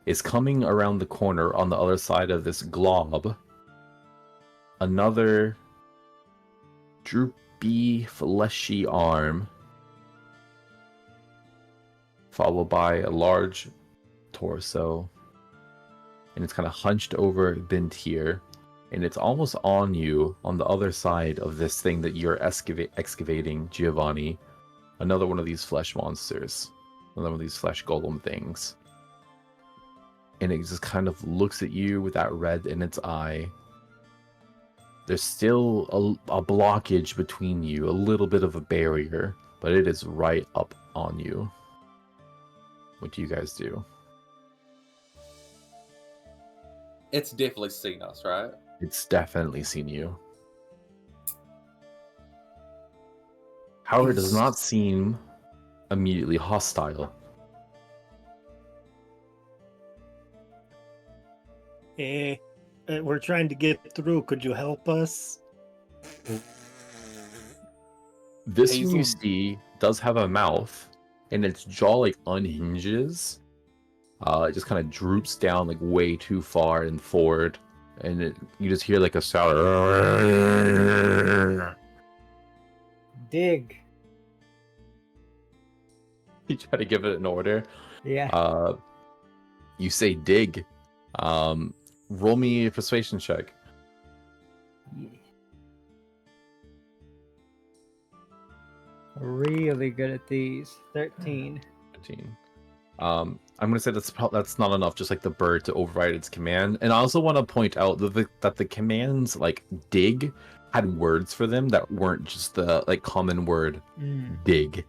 is coming around the corner on the other side of this glob. Another droopy, fleshy arm, followed by a large torso, and it's kind of hunched over, bent here, and it's almost on you on the other side of this thing that you're excavating, Giovanni. Another one of these flesh monsters, another one of these flesh golem things, and it just kind of looks at you with that red in its eye. There's still a blockage between you, a little bit of a barrier, but it is right up on you. What do you guys do? It's definitely seen us, right? It's definitely seen you. However, it does not seem immediately hostile. We're trying to get through. Could you help us? This thing you Hazel- see does have a mouth, and its jaw like unhinges. It just kind of droops down like way too far and forward, and you just hear like a sound. Dig. You try to give it an order. Yeah. You say dig. Roll me a persuasion check. Really good at these. 13. 15. I'm gonna say that's not enough, just like the bird, to override its command. And I also want to point out that the commands like dig had words for them that weren't just the like common word dig.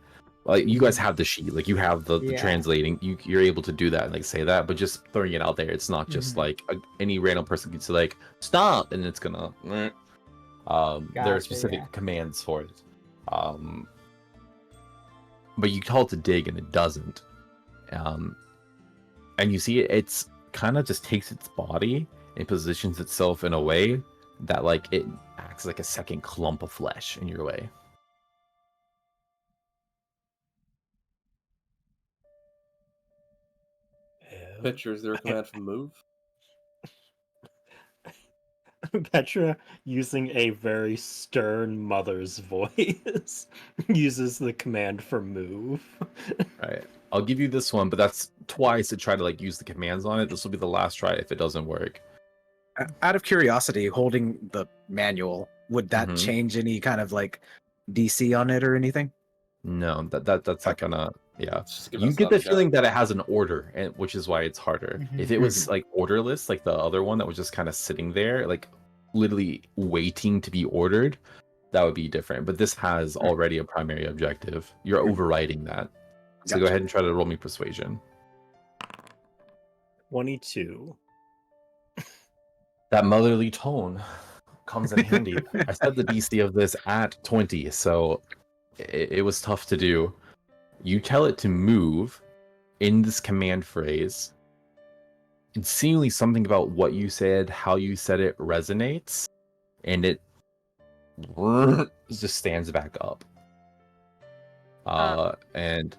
Like you guys have the sheet, like you have the translating, you're able to do that and like say that, but just throwing it out there, it's not just like any random person can say like stop and it's gonna. There are specific commands for it. But you call it to dig and it doesn't. And you see it's kind of just takes its body and positions itself in a way that like it acts like a second clump of flesh in your way. Petra, is there a command for move? Petra, using a very stern mother's voice, uses the command for move. Right. I'll give you this one, but that's twice to try to like use the commands on it. This will be the last try if it doesn't work. Out of curiosity, holding the manual, would that change any kind of like DC on it or anything? No, that's not gonna. Yeah, you get the feeling that it has an order, and which is why it's harder. If it was like orderless, like the other one that was just kind of sitting there, like literally waiting to be ordered, that would be different. But this has already a primary objective. You're overriding that. So go ahead and try to roll me persuasion. 22. That motherly tone comes in handy. I set the DC of this at 20, so it was tough to do. You tell it to move in this command phrase, and seemingly something about what you said, how you said it resonates, and it just stands back up. And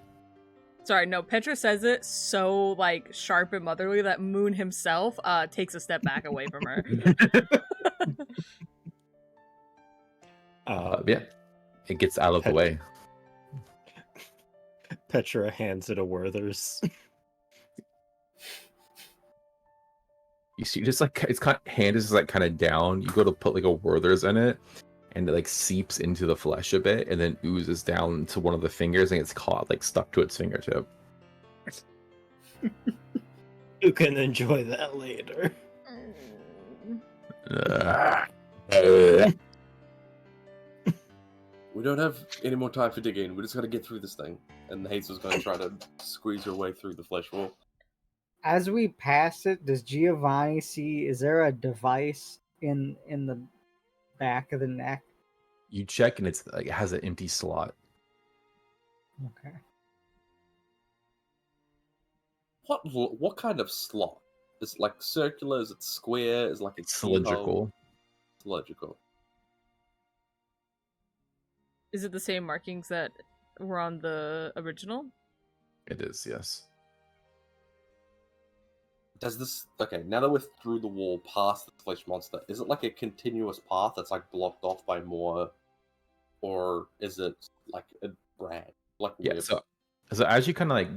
sorry, no, Petra says it so like sharp and motherly that Moon himself takes a step back away from her. Yeah, it gets out of the way. Petra hands it a Werther's. You see, just like its hand is like kind of down. You go to put like a Werther's in it, and it like seeps into the flesh a bit, and then oozes down to one of the fingers, and it's caught like stuck to its fingertip. You can enjoy that later. We don't have any more time for digging. We just got to get through this thing. And Hazel's going to try to squeeze her way through the flesh wall. As we pass it, does Giovanni see? Is there a device in the back of the neck? You check, and it's like it has an empty slot. Okay. What kind of slot? Is it like circular? Is it square? Is it like a cylindrical? Cylindrical. Is it the same markings that were on the original? It is, yes. Does this... Okay, now that we're through the wall past the flesh monster, is it like a continuous path that's like blocked off by more? Or is it like a brand? Like yeah, so as you kind of like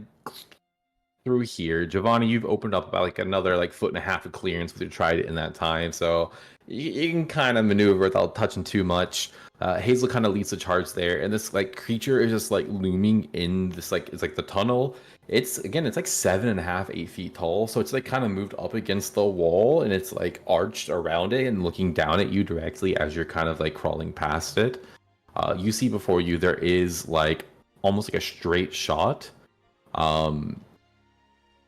through here, Giovanni, you've opened up about like another like 1.5 feet of clearance with your trident in that time, so you can kind of maneuver without touching too much. Hazel kind of leads the charge there, and this like creature is just like looming in this like it's like the tunnel. It's like 7.5, 8 feet tall, so it's like kind of moved up against the wall, and it's like arched around it and looking down at you directly as you're kind of like crawling past it. You see before you there is like almost like a straight shot.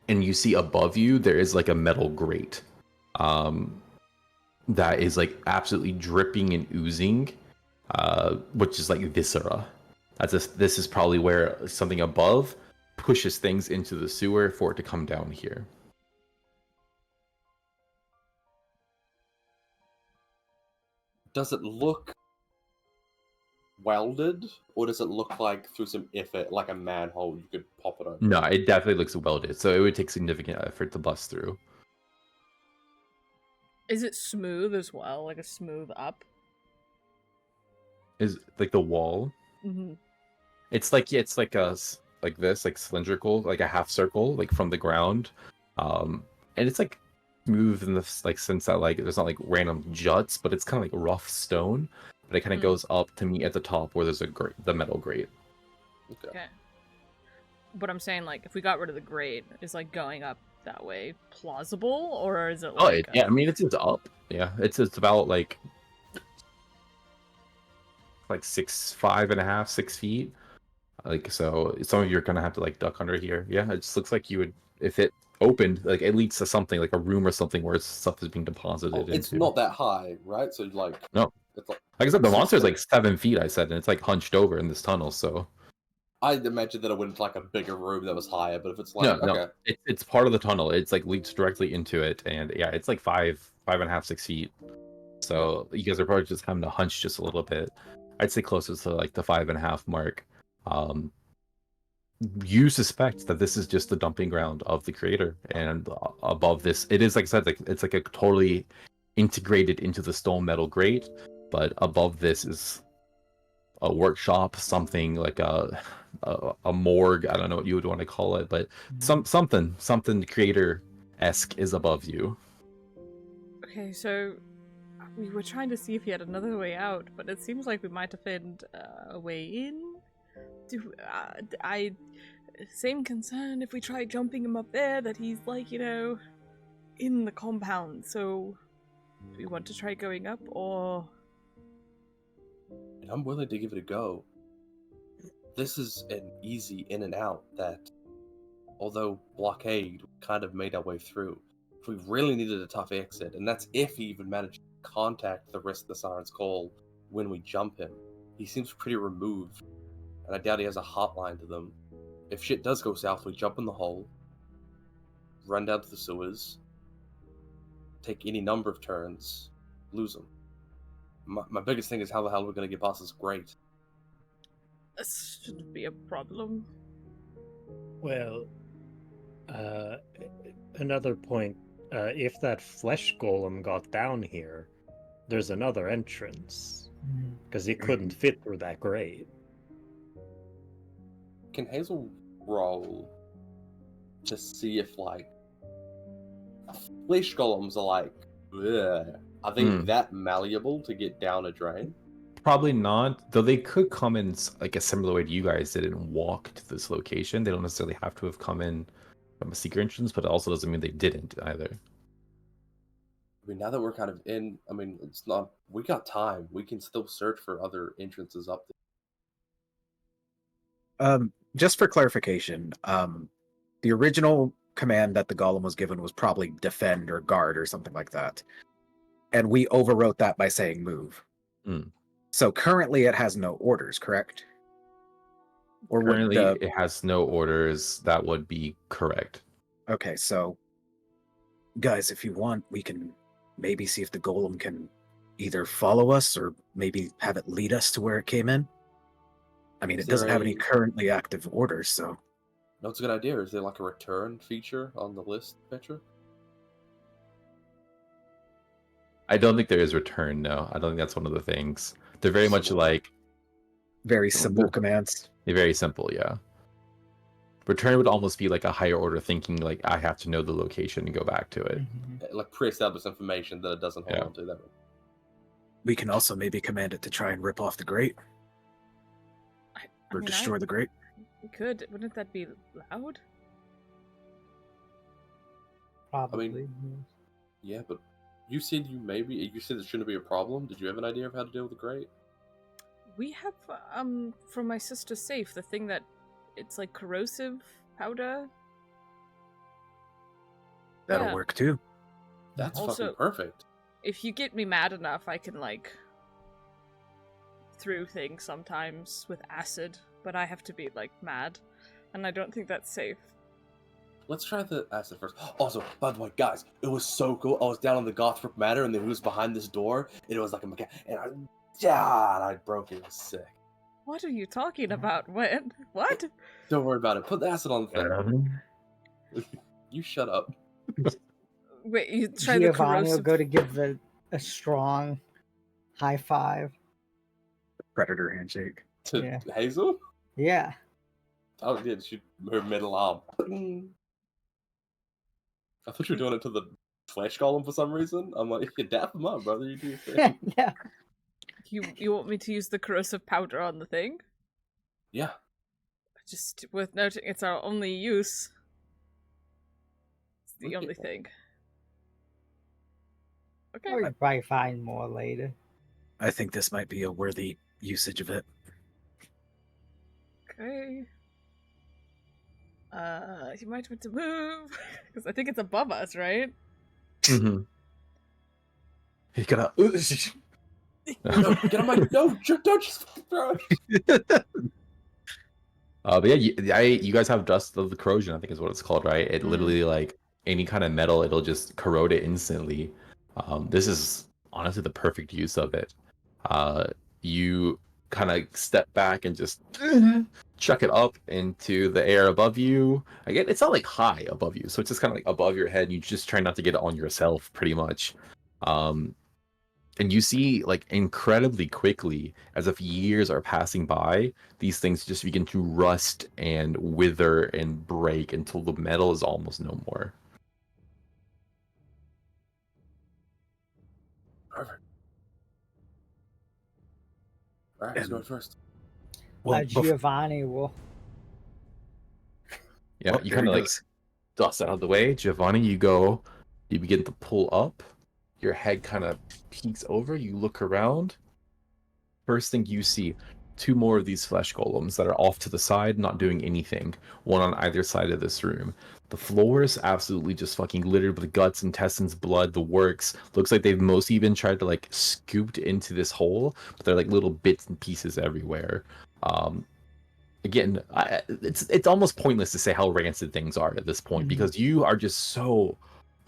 And you see above you there is like a metal grate that is like absolutely dripping and oozing, which is like viscera. This is probably where something above pushes things into the sewer for it to come down here. Does it look welded, or does it look like through some effort, like a manhole, you could pop it open? No, it definitely looks welded, so it would take significant effort to bust through. Is it smooth as well, like a smooth up? Is like the wall? Mm-hmm. It's like like this, like cylindrical, like a half circle, like from the ground, and it's like smooth in the like sense that like there's not like random juts, but it's kind of like rough stone. But it kind of goes up to meet at the top where there's the metal grate. Okay. But I'm saying, like, if we got rid of the grate, is like going up that way plausible, or is it Oh, like? yeah. I mean, it's up. Yeah, it's about like 5.5, 6 feet. Like, so some of you are gonna have to like duck under here. Yeah, it just looks like you would, if it opened, like it leads to something like a room or something where stuff is being deposited Oh, it's into. not that high, right? So like, No. it's like Like I said, the 6 monster's feet. like 7 feet. I said, and it's like hunched over in this tunnel. So I'd imagine that it went into like a bigger room that was higher, but if it's no, like no, okay, it's part of the tunnel. It's like leads directly into it, and yeah, it's like 5.5, 6 feet. So you guys are probably just having to hunch just a little bit. I'd say closer to like the 5.5 mark. You suspect that this is just the dumping ground of the creator, and above this, it is like I said, like it's like a totally integrated into the stone metal grate. But above this is a workshop, something like a morgue. I don't know what you would want to call it, but something creator-esque is above you. Okay, so we were trying to see if he had another way out, but it seems like we might have found a way in. Same concern if we try jumping him up there that he's like, in the compound. So, do we want to try going up, or? and I'm willing to give it a go. This is an easy in and out that, although blockade, we kind of made our way through. If we really needed a tough exit, and that's if he even managed to contact the rest of the Siren's Call when we jump him. He seems pretty removed, and I doubt he has a hotline to them. If shit does go south, we jump in the hole, run down to the sewers, take any number of turns, lose him. My biggest thing is how the hell we're going to get past this grate. This shouldn't be a problem. Well, another point. If that flesh golem got down here, there's another entrance. Because he couldn't fit through that grate. Can Hazel roll to see if, like, flesh golems are like, ugh, are they that malleable to get down a drain? Probably not, though they could come in like a similar way to you guys did and walk to this location. They don't necessarily have to have come in from a secret entrance, but it also doesn't mean they didn't either. I mean, now that we're kind of in, I mean, it's not, we got time. We can still search for other entrances up there. Just for clarification, the original command that the golem was given was probably defend or guard or something like that. And we overwrote that by saying move. So currently it has no orders, correct? Or currently it has no orders. That would be correct. Okay, so guys, if you want, we can maybe see if the golem can either follow us or maybe have it lead us to where it came in. I mean, it doesn't have any currently active orders, so... No, it's a good idea. Is there like a return feature on the list, Petra? I don't think there is return, no. I don't think that's one of the things. They're very much like... Very simple commands. They're very simple, yeah. Return would almost be like a higher order thinking, like, I have to know the location and go back to it. Like pre-established information that it doesn't hold on to. That. We can also maybe command it to try and rip off the grate. Or destroy the grate. We could. Wouldn't that be loud? Probably. I mean, yeah, but you said you said it shouldn't be a problem. Did you have an idea of how to deal with the grate? We have, from my sister's safe, the thing that it's like corrosive powder. That'll work too. That's also, fucking perfect. If you get me mad enough, I can like through things sometimes with acid, but I have to be like mad, and I don't think that's safe. Let's try the acid first. Also, by the way, guys, it was so cool. I was down on the Gothrop Manor, and then he was behind this door, and it was like a mechanic, and I broke it. It was sick. What are you talking about? What? Don't worry about it. Put the acid on the thing. You shut up. Wait, you try Giovanni the corrosive... will go to give a strong high five. Predator handshake. To Hazel? Yeah. Oh, yeah, her middle arm. I thought you were doing it to the flesh golem for some reason. I'm like, you dap him up, brother. You do your thing. Yeah. You want me to use the corrosive powder on the thing? Yeah. Just worth noting, it's our only use. It's the Okay. only thing. Okay. Or we could probably find more later. I think this might be a worthy usage of it. Okay. You might want to move because I think it's above us, right? Mm-hmm. You gotta. No, get on my no! Don't just throw it. But yeah, you guys have dust of the corrosion, I think is what it's called, right? It Mm. literally like any kind of metal, it'll just corrode it instantly. This is honestly the perfect use of it. You kind of step back and just chuck it up into the air above you. Again, it's not like high above you, so it's just kind of like above your head. You just try not to get it on yourself, pretty much. And you see, like, incredibly quickly, as if years are passing by, these things just begin to rust and wither and break until the metal is almost no more. Perfect. All right, who's going first? Well, Giovanni will. Yeah, you there kind he of like goes. dust out of the way. Giovanni, you begin to pull up. Your head kind of peeks over. You look around. First thing you see, 2 more of these flesh golems that are off to the side, not doing anything. One on either side of this room. The floor is absolutely just fucking littered with guts, intestines, blood, the works. Looks like they've mostly been tried to like scooped into this hole, but they're like little bits and pieces everywhere. Again, it's almost pointless to say how rancid things are at this point because you are just so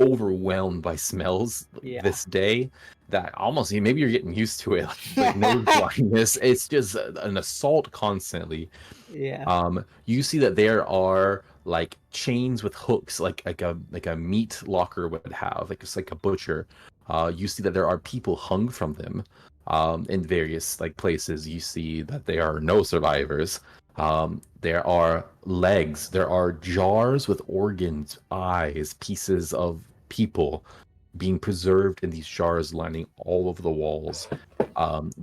overwhelmed by smells this day that almost maybe you're getting used to it. Like nose blindness, it's just an assault constantly. Yeah. You see that there are like chains with hooks, like a meat locker would have, like it's like a butcher. You see that there are people hung from them. In various like places, you see that there are no survivors. There are legs, there are jars with organs, eyes, pieces of people being preserved in these jars lining all over the walls.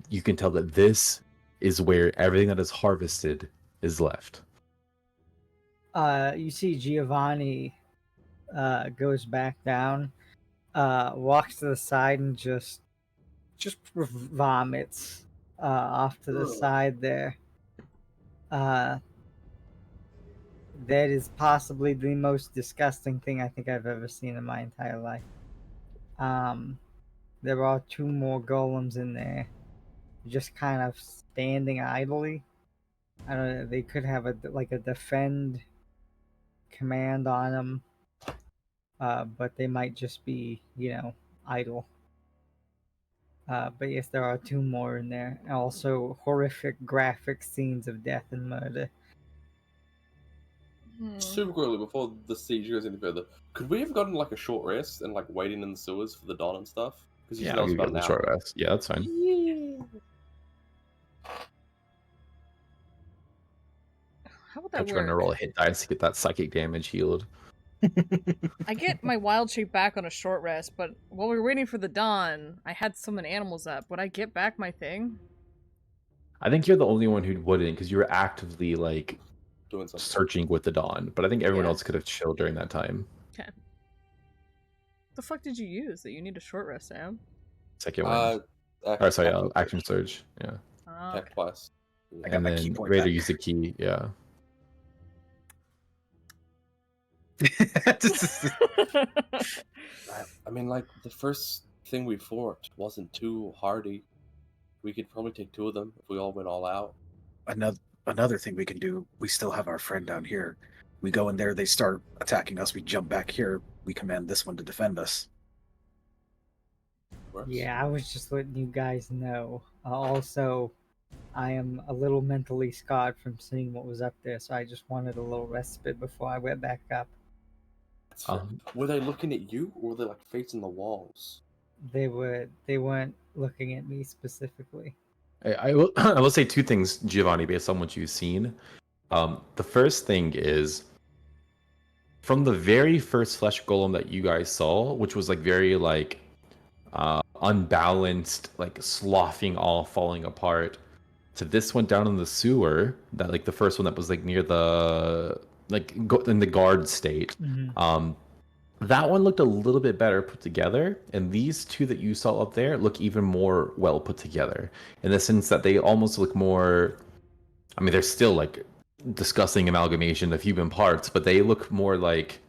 You can tell that this is where everything that is harvested is left. You see Giovanni goes back down, walks to the side and just vomits off to the Ugh. side there. That is possibly the most disgusting thing I think I've ever seen in my entire life. There are 2 more golems in there, just kind of standing idly. I don't know. They could have a defend command on them, but they might just be idle. But yes, there are 2 more in there. And also horrific graphic scenes of death and murder. Super quickly before the siege goes any further, could we have gotten like a short rest and like waiting in the sewers for the dawn and stuff? Because you Yeah, said that was you about get an the hour. short rest. Yeah, that's fine. How would that You're trying to work? roll a hit dice to get that psychic damage healed. I get my wild shape back on a short rest, but while we were waiting for the dawn, I had summon animals up. Would I get back my thing? I think you're the only one who wouldn't because you were actively like Doing something. searching with the dawn, but I think everyone Yeah. else could have chilled during that time. Okay. The fuck did you use that you need a short rest, Sam? Second one. Action surge. Yeah. Oh, Attack twice. I got And my key then point Raider back. used the key. Yeah. I mean, like the first thing we fought wasn't too hardy. We could probably take 2 of them if we all went all out. Another thing we can do, we still have our friend down here. We go in there, they start attacking us, we jump back here, we command this one to defend us. Works. Yeah, I was just letting you guys know. Also, I am a little mentally scarred from seeing what was up there, so I just wanted a little respite before I went back up. That's fair. Were they looking at you, or were they like facing the walls? They weren't looking at me specifically. I will say 2 things, Giovanni, based on what you've seen. The first thing is from the very first flesh golem that you guys saw, which was like very like unbalanced, like sloughing off, falling apart. to this one down in the sewer, that like the first one that was like near the in the guard state. That one looked a little bit better put together, and these two that you saw up there look even more well put together in the sense that they almost look more. I mean, they're still like disgusting amalgamation of human parts, but they look more like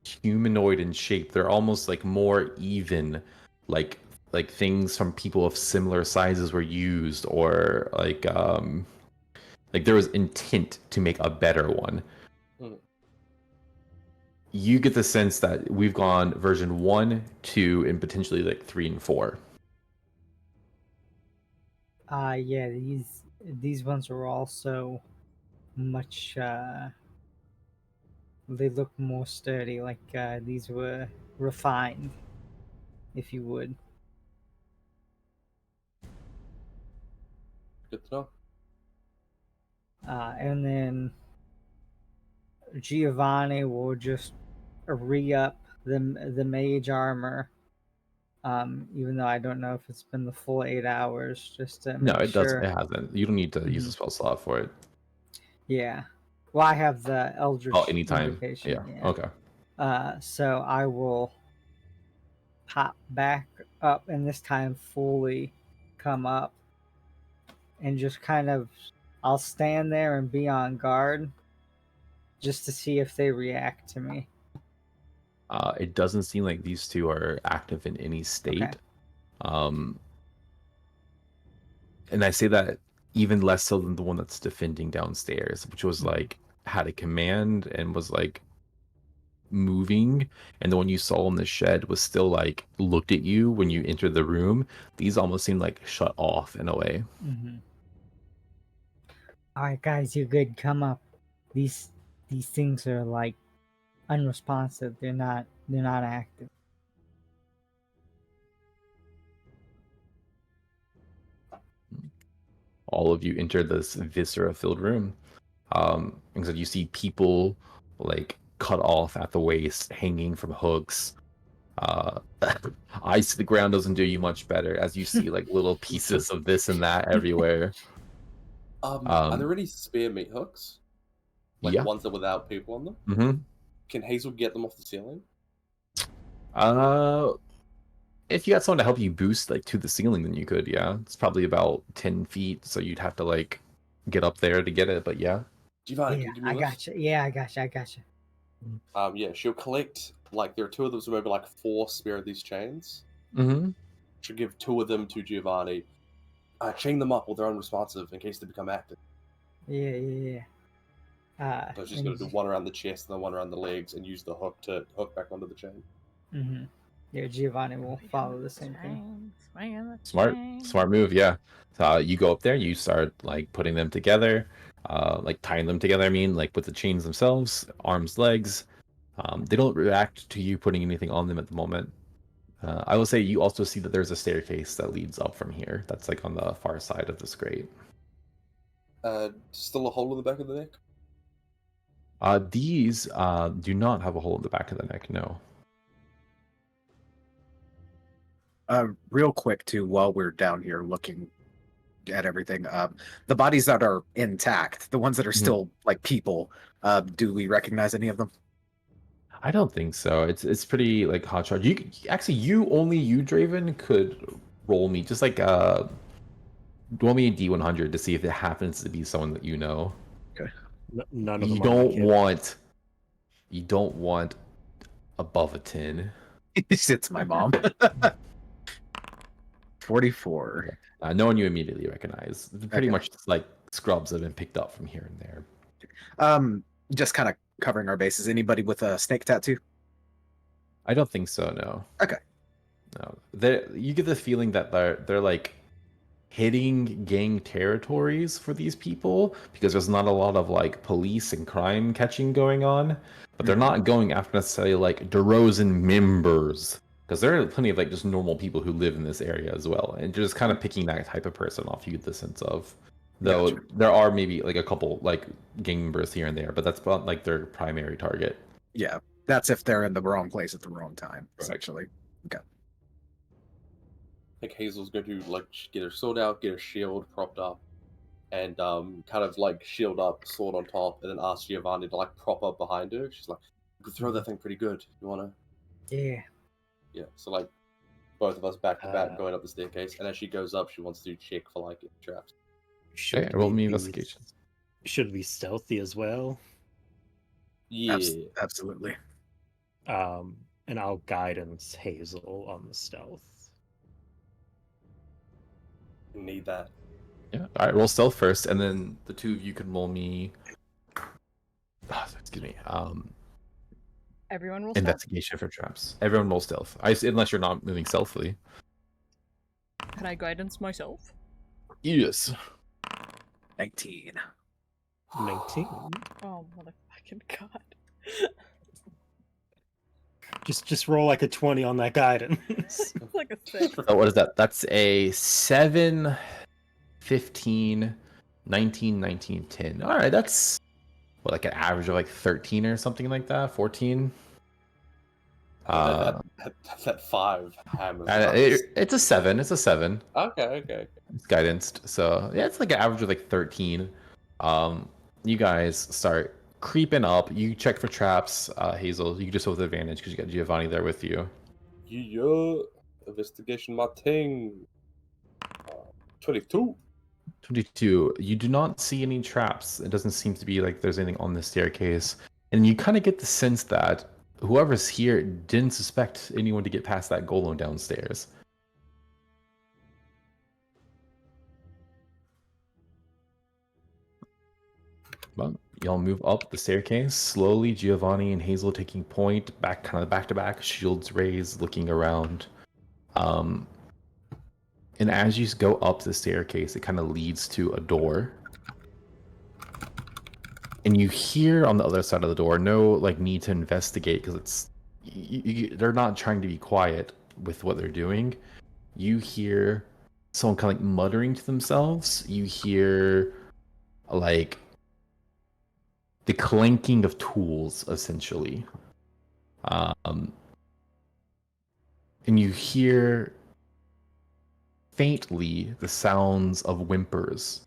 humanoid in shape. They're almost like more even, like things from people of similar sizes were used, or like there was intent to make a better one. You get the sense that we've gone version 1, 2, and potentially like 3 and 4. Yeah, these ones are also much they look more sturdy, like these were refined, if you would. Good to know. And then Giovanni will just re-up the mage armor, even though I don't know if it's been the full 8 hours, just to No, make it sure. doesn't. It hasn't. You don't need to use a spell slot for it. Yeah. Well, I have the Eldritch Anytime. Invocation. Yeah. Okay. So I will pop back up, and this time fully come up, and just kind of, I'll stand there and be on guard, just to see if they react to me. It doesn't seem like these two are active in any state. Okay. And I say that even less so than the one that's defending downstairs, which was like had a command and was like moving, and the one you saw in the shed was still like looked at you when you entered the room. These almost seem like shut off in a way. All right, guys, you're good. Come up. These things are like unresponsive. They're not active. All of you enter this viscera-filled room. And so you see people like cut off at the waist, hanging from hooks. Eyes to the ground doesn't do you much better, as you see like little pieces of this and that everywhere. Are there any spear meat hooks? Like Yeah. ones that without people on them? Mm-hmm. Can Hazel get them off the ceiling? If you had someone to help you boost like to the ceiling, then you could. Yeah, it's probably about 10 feet, so you'd have to like get up there to get it. But yeah. Giovanni, Yeah, can you give me I this? gotcha. Yeah, I gotcha. Yeah, she'll collect, like, there are 2 of them, so maybe like 4 spare of these chains. Mm-hmm. She'll give 2 of them to Giovanni. Chain them up while they're unresponsive in case they become active. Yeah. So she's going to do one around the chest and then one around the legs and use the hook to hook back onto the chain. Yeah, Giovanni will follow the same thing. Smart move. Yeah. So you go up there, you start like putting them together, like tying them together. I mean, like with the chains themselves, arms, legs. They don't react to you putting anything on them at the moment. I will say you also see that there's a staircase that leads up from here. That's like on the far side of this grate. Still a hole in the back of the neck? These do not have a hole in the back of the neck. No. Real quick too, while we're down here looking at everything, the bodies that are intact, the ones that are still like people, do we recognize any of them? I don't think so. It's pretty like hot charge. You only you Draven could roll me just like roll me a D100 to see if it happens to be someone that you know. Okay. None of them. You don't want above a 10. It's my mom. 44. No one you immediately recognize. Pretty much just like scrubs that have been picked up from here and there. Just kind of covering our bases. Anybody with a snake tattoo? I don't think so. No. Okay. No. You get the feeling that they're like hitting gang territories for these people because there's not a lot of like police and crime catching going on, but they're not going after necessarily like DeRozan members, because there are plenty of like just normal people who live in this area as well, and just kind of picking that type of person off. You get the sense of, though there are maybe like a couple like gang members here and there, but that's not like their primary target. Yeah, that's if they're in the wrong place at the wrong time, essentially. Okay. I think Hazel's going to like get her sword out, get her shield propped up, and kind of like shield up, sword on top, and then ask Giovanni to like prop up behind her. She's like, "You could throw that thing pretty good. You wanna?" Yeah. Yeah. So like, both of us back to back Uh, going up the staircase, and as she goes up, she wants to check for like traps. Should roll we me be investigations. should we stealthy as well? Yeah. Absolutely. And I'll guidance Hazel on the stealth. Need that. Yeah. All right. Roll stealth first, and then the two of you can roll me. Excuse me. Everyone will stop. Investigation for traps. Everyone roll stealth. Unless you're not moving stealthily. Can I guidance myself? Yes. 19. 19. Oh, motherfucking god. Just roll like a 20 on that guidance. Like a 6. So what is that? That's a 7, 15, 19, 19, 10. All right, that's what, like an average of like 13 or something like that, 14. That 5 hammers. It's a 7. It's a 7. Okay. It's guidanced. So yeah, it's like an average of like 13. You guys start creeping up. You check for traps. Hazel, you can just with advantage because you got Giovanni there with you. Yeah. Investigation my thing. 22. 22. You do not see any traps. It doesn't seem to be like there's anything on the staircase. And you kind of get the sense that whoever's here didn't suspect anyone to get past that golem downstairs. Well, y'all move up the staircase slowly. Giovanni and Hazel taking point, back to back, shields raised, looking around. And as you go up the staircase, it kind of leads to a door. And you hear on the other side of the door, no like need to investigate because it's they're not trying to be quiet with what they're doing. You hear someone kind of like muttering to themselves. You hear like the clanking of tools, essentially. And you hear faintly the sounds of whimpers.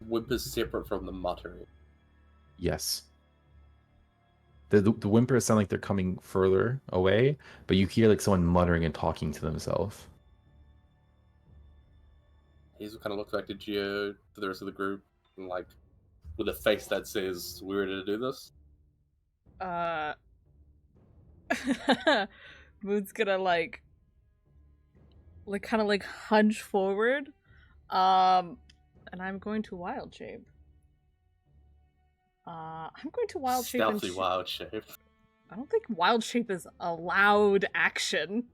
Whimpers separate from the muttering. Yes. The whimpers sound like they're coming further away, but you hear like someone muttering and talking to themselves. Hazel kind of looks back to Geo, to the rest of the group, and like, with a face that says, "We're ready to do this." Moon's gonna like kind of like hunch forward. And I'm going to wild shape. I'm going to wild shape. Stealthy wild shape. I don't think wild shape is a loud action.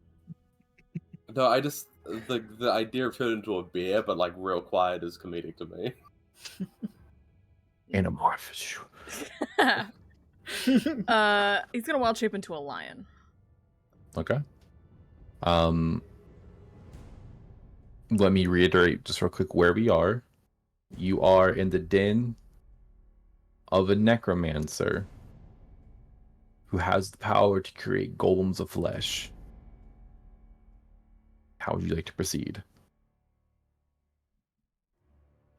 No, I just the idea of turning into a bear, but like real quiet, is comedic to me. Anamorph. He's gonna wild shape into a lion. Okay. Let me reiterate just real quick where we are. You are in the den of a necromancer who has the power to create golems of flesh. How would you like to proceed?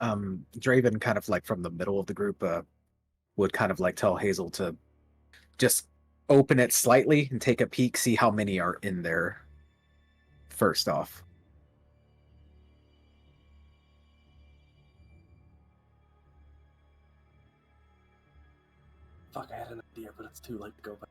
Draven, kind of like from the middle of the group, would kind of like tell Hazel to just open it slightly and take a peek, see how many are in there first off. Fuck, I had an idea, but it's too late to go back.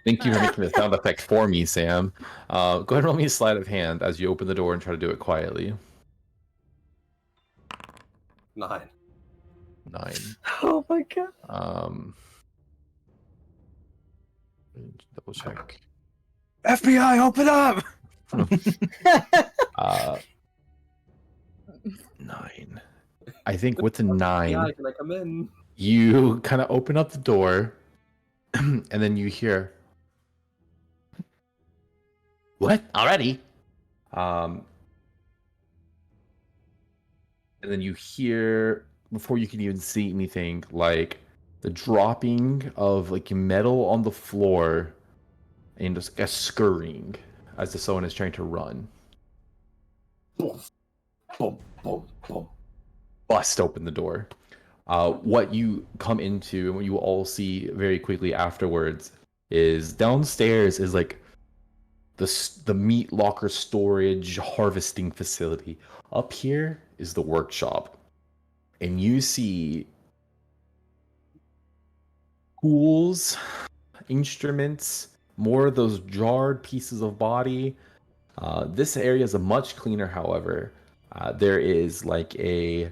Thank you for making the sound effect for me, Sam. Go ahead and roll me a sleight of hand as you open the door and try to do it quietly. 9. 9. Oh my god. Double check. FBI, open up! 9. I think with the 9, Yeah, can I come in? you kind of open up the door, and then you hear, "What? Already?" And then you hear, before you can even see anything, like the dropping of like metal on the floor, and just a scurrying as if someone is trying to run. Boom, boom, boom, boom. Bust open the door. What you come into and what you will all see very quickly afterwards is downstairs is like the meat locker storage harvesting facility. Up here is the workshop, and you see tools, instruments, more of those jarred pieces of body. This area is a much cleaner, however. There is like a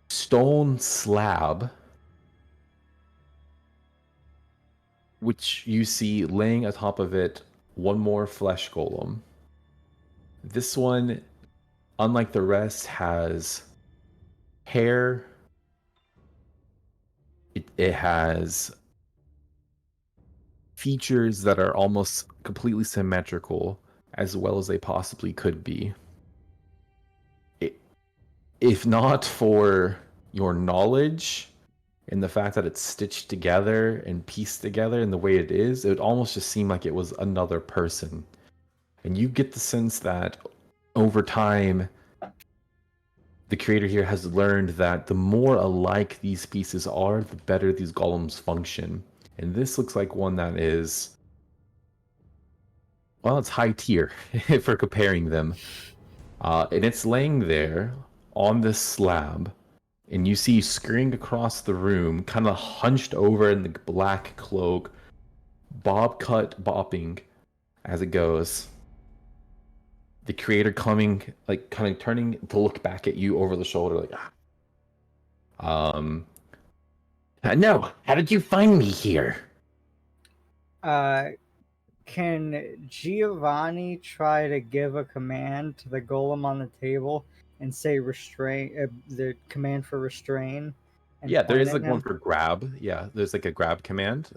stone slab, which you see laying atop of it one more flesh golem. This one, unlike the rest, has hair. It has features that are almost completely symmetrical, as well as they possibly could be. If not for your knowledge and the fact that it's stitched together and pieced together in the way it is, it would almost just seem like it was another person. And you get the sense that over time, the creator here has learned that the more alike these pieces are, the better these golems function. And this looks like one that is, well, it's high tier for comparing them. And it's laying there on this slab, and you see scurrying across the room, kind of hunched over in the black cloak, bob cut bopping as it goes. The creator coming, like, kind of turning to look back at you over the shoulder, like, no, how did you find me here? Can Giovanni try to give a command to the golem on the table and say restrain, the command for restrain? Yeah, there is like one for grab. Yeah, there's like a grab command.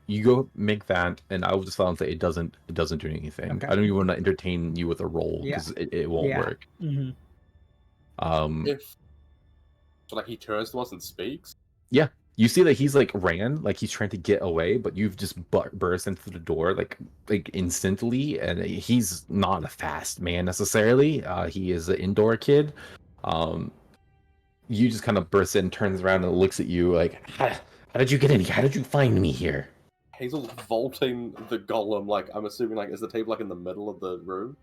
You go make that, and I will just say it doesn't do anything. Okay. I don't even want to entertain you with a roll because it won't work. Mm-hmm. If so, like he turns to us and speaks. Yeah, you see that he's like ran, like he's trying to get away, but you've just burst into the door like instantly, and he's not a fast man necessarily. He is an indoor kid. You just kind of burst in, turns around, and looks at you like, how did you get in here? How did you find me here? Hazel's vaulting the golem, like I'm assuming, like is the table like in the middle of the room?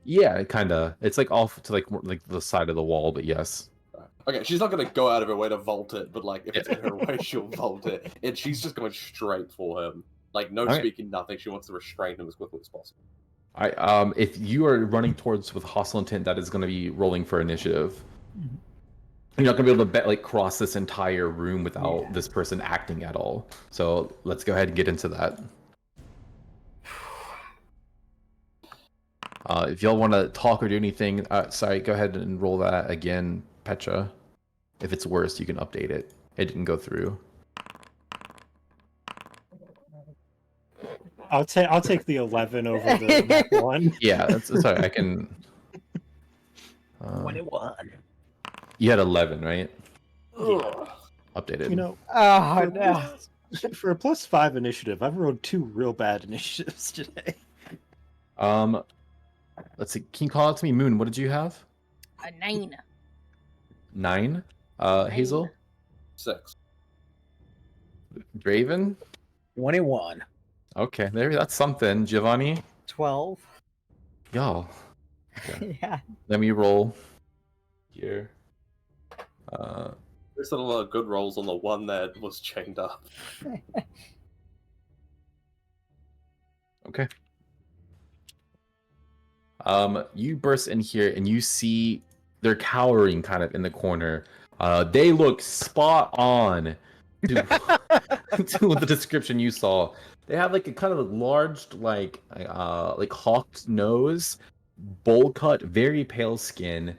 Yeah, it kind of. It's like off to like the side of the wall, but yes. Okay, she's not gonna go out of her way to vault it, but like if it's in her way, she'll vault it, and she's just going straight for him. Like no speaking, nothing. She wants to restrain him as quickly as possible. If you are running towards with hostile intent, that is going to be rolling for initiative. Mm-hmm. You're not going to be able to cross this entire room without this person acting at all. So let's go ahead and get into that. If y'all want to talk or do anything, sorry, go ahead and roll that again, Petra. If it's worse, you can update it. It didn't go through. I'll take the 11 over the one. Yeah, that's sorry. I can. 21. You had 11, right? Yeah. Updated. You know. Oh no. For a +5 initiative, I've rolled 2 real bad initiatives today. Let's see. Can you call out to me, Moon? What did you have? A 9. 9. Hazel. 6. Draven. 21. Okay, that's something. Giovanni. 12. Yo. Okay. Yeah. Let me roll here. There's not a lot of good rolls on the one that was chained up. Okay. You burst in here and you see they're cowering kind of in the corner. They look spot on to the description you saw. They have like a kind of large, like hawked nose, bowl cut, very pale skin.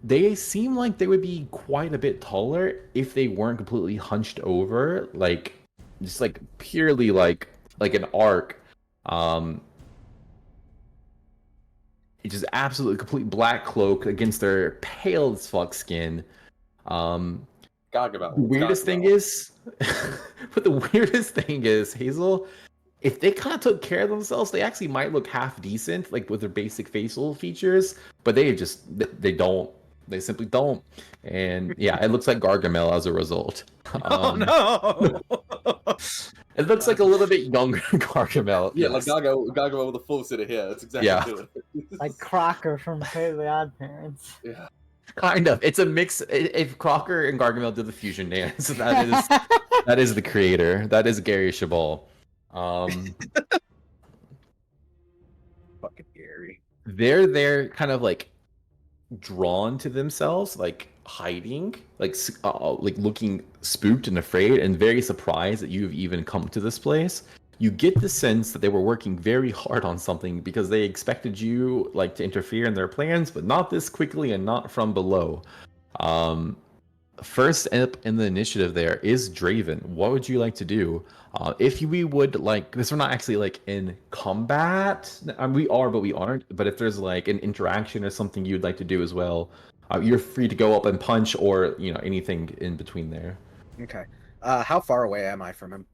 They seem like they would be quite a bit taller if they weren't completely hunched over, like just like purely like an arc. It's just absolutely complete black cloak against their pale as fuck skin. Guys, Gargamel. The weirdest thing is, but the weirdest thing is, Hazel, if they kind of took care of themselves, they actually might look half decent, like with their basic facial features. But they don't. They simply don't. And yeah, it looks like Gargamel as a result. Oh no! It looks like a little bit younger Gargamel. Yeah, yes. like Gargamel with a full set of hair. That's exactly Yeah. what it is. Like Crocker from Fairly Odd Parents. Yeah. Kind of. It's a mix. If Crocker and Gargamel did the fusion dance, that is the creator. That is Gary Chabal. Fucking Gary. They're kind of like drawn to themselves, like hiding, like looking spooked and afraid, and very surprised that you've even come to this place. You get the sense that they were working very hard on something because they expected you like to interfere in their plans, but not this quickly and not from below. First up in the initiative there is Draven. What would you like to do? If we would like, this we're not actually like in combat. We are, but we aren't. But if there's like an interaction or something you'd like to do as well, you're free to go up and punch or anything in between there. Okay. How far away am I from him?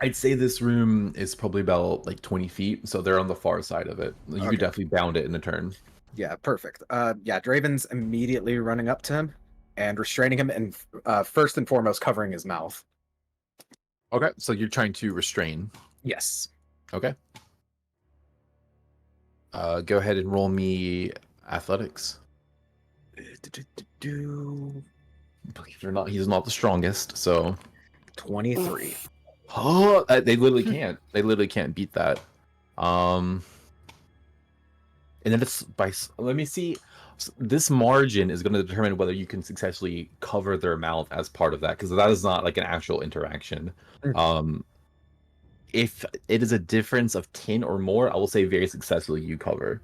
I'd say this room is probably about like 20 feet, so they're on the far side of it. You Okay. could definitely bound it in a turn. Yeah, perfect. Yeah, Draven's immediately running up to him and restraining him, and first and foremost covering his mouth. Okay, so you're trying to restrain. Yes. Okay. Go ahead and roll me athletics. Believe it or not, he's not the strongest, so 23. oh, they literally can't. They literally can't beat that. And then it's let me see. This margin is going to determine whether you can successfully cover their mouth as part of that, because that is not like an actual interaction. If it is a difference of 10 or more, I will say very successfully you cover.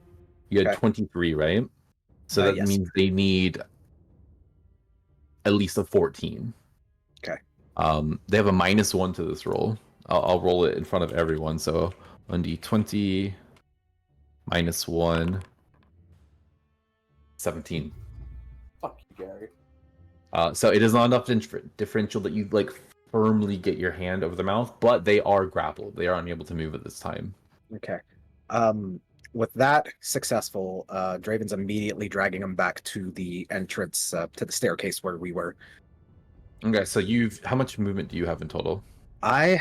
You had Okay. 23, right? So that Yes. means they need at least a 14. Okay. They have a -1 to this roll. I'll roll it in front of everyone. So 1d20 -1, 17. Fuck you, Gary. So it is not enough differential that you like firmly get your hand over the mouth, but they are grappled. They are unable to move at this time. Okay. With that successful, Draven's immediately dragging him back to the entrance to the staircase where we were. Okay, so how much movement do you have in total? I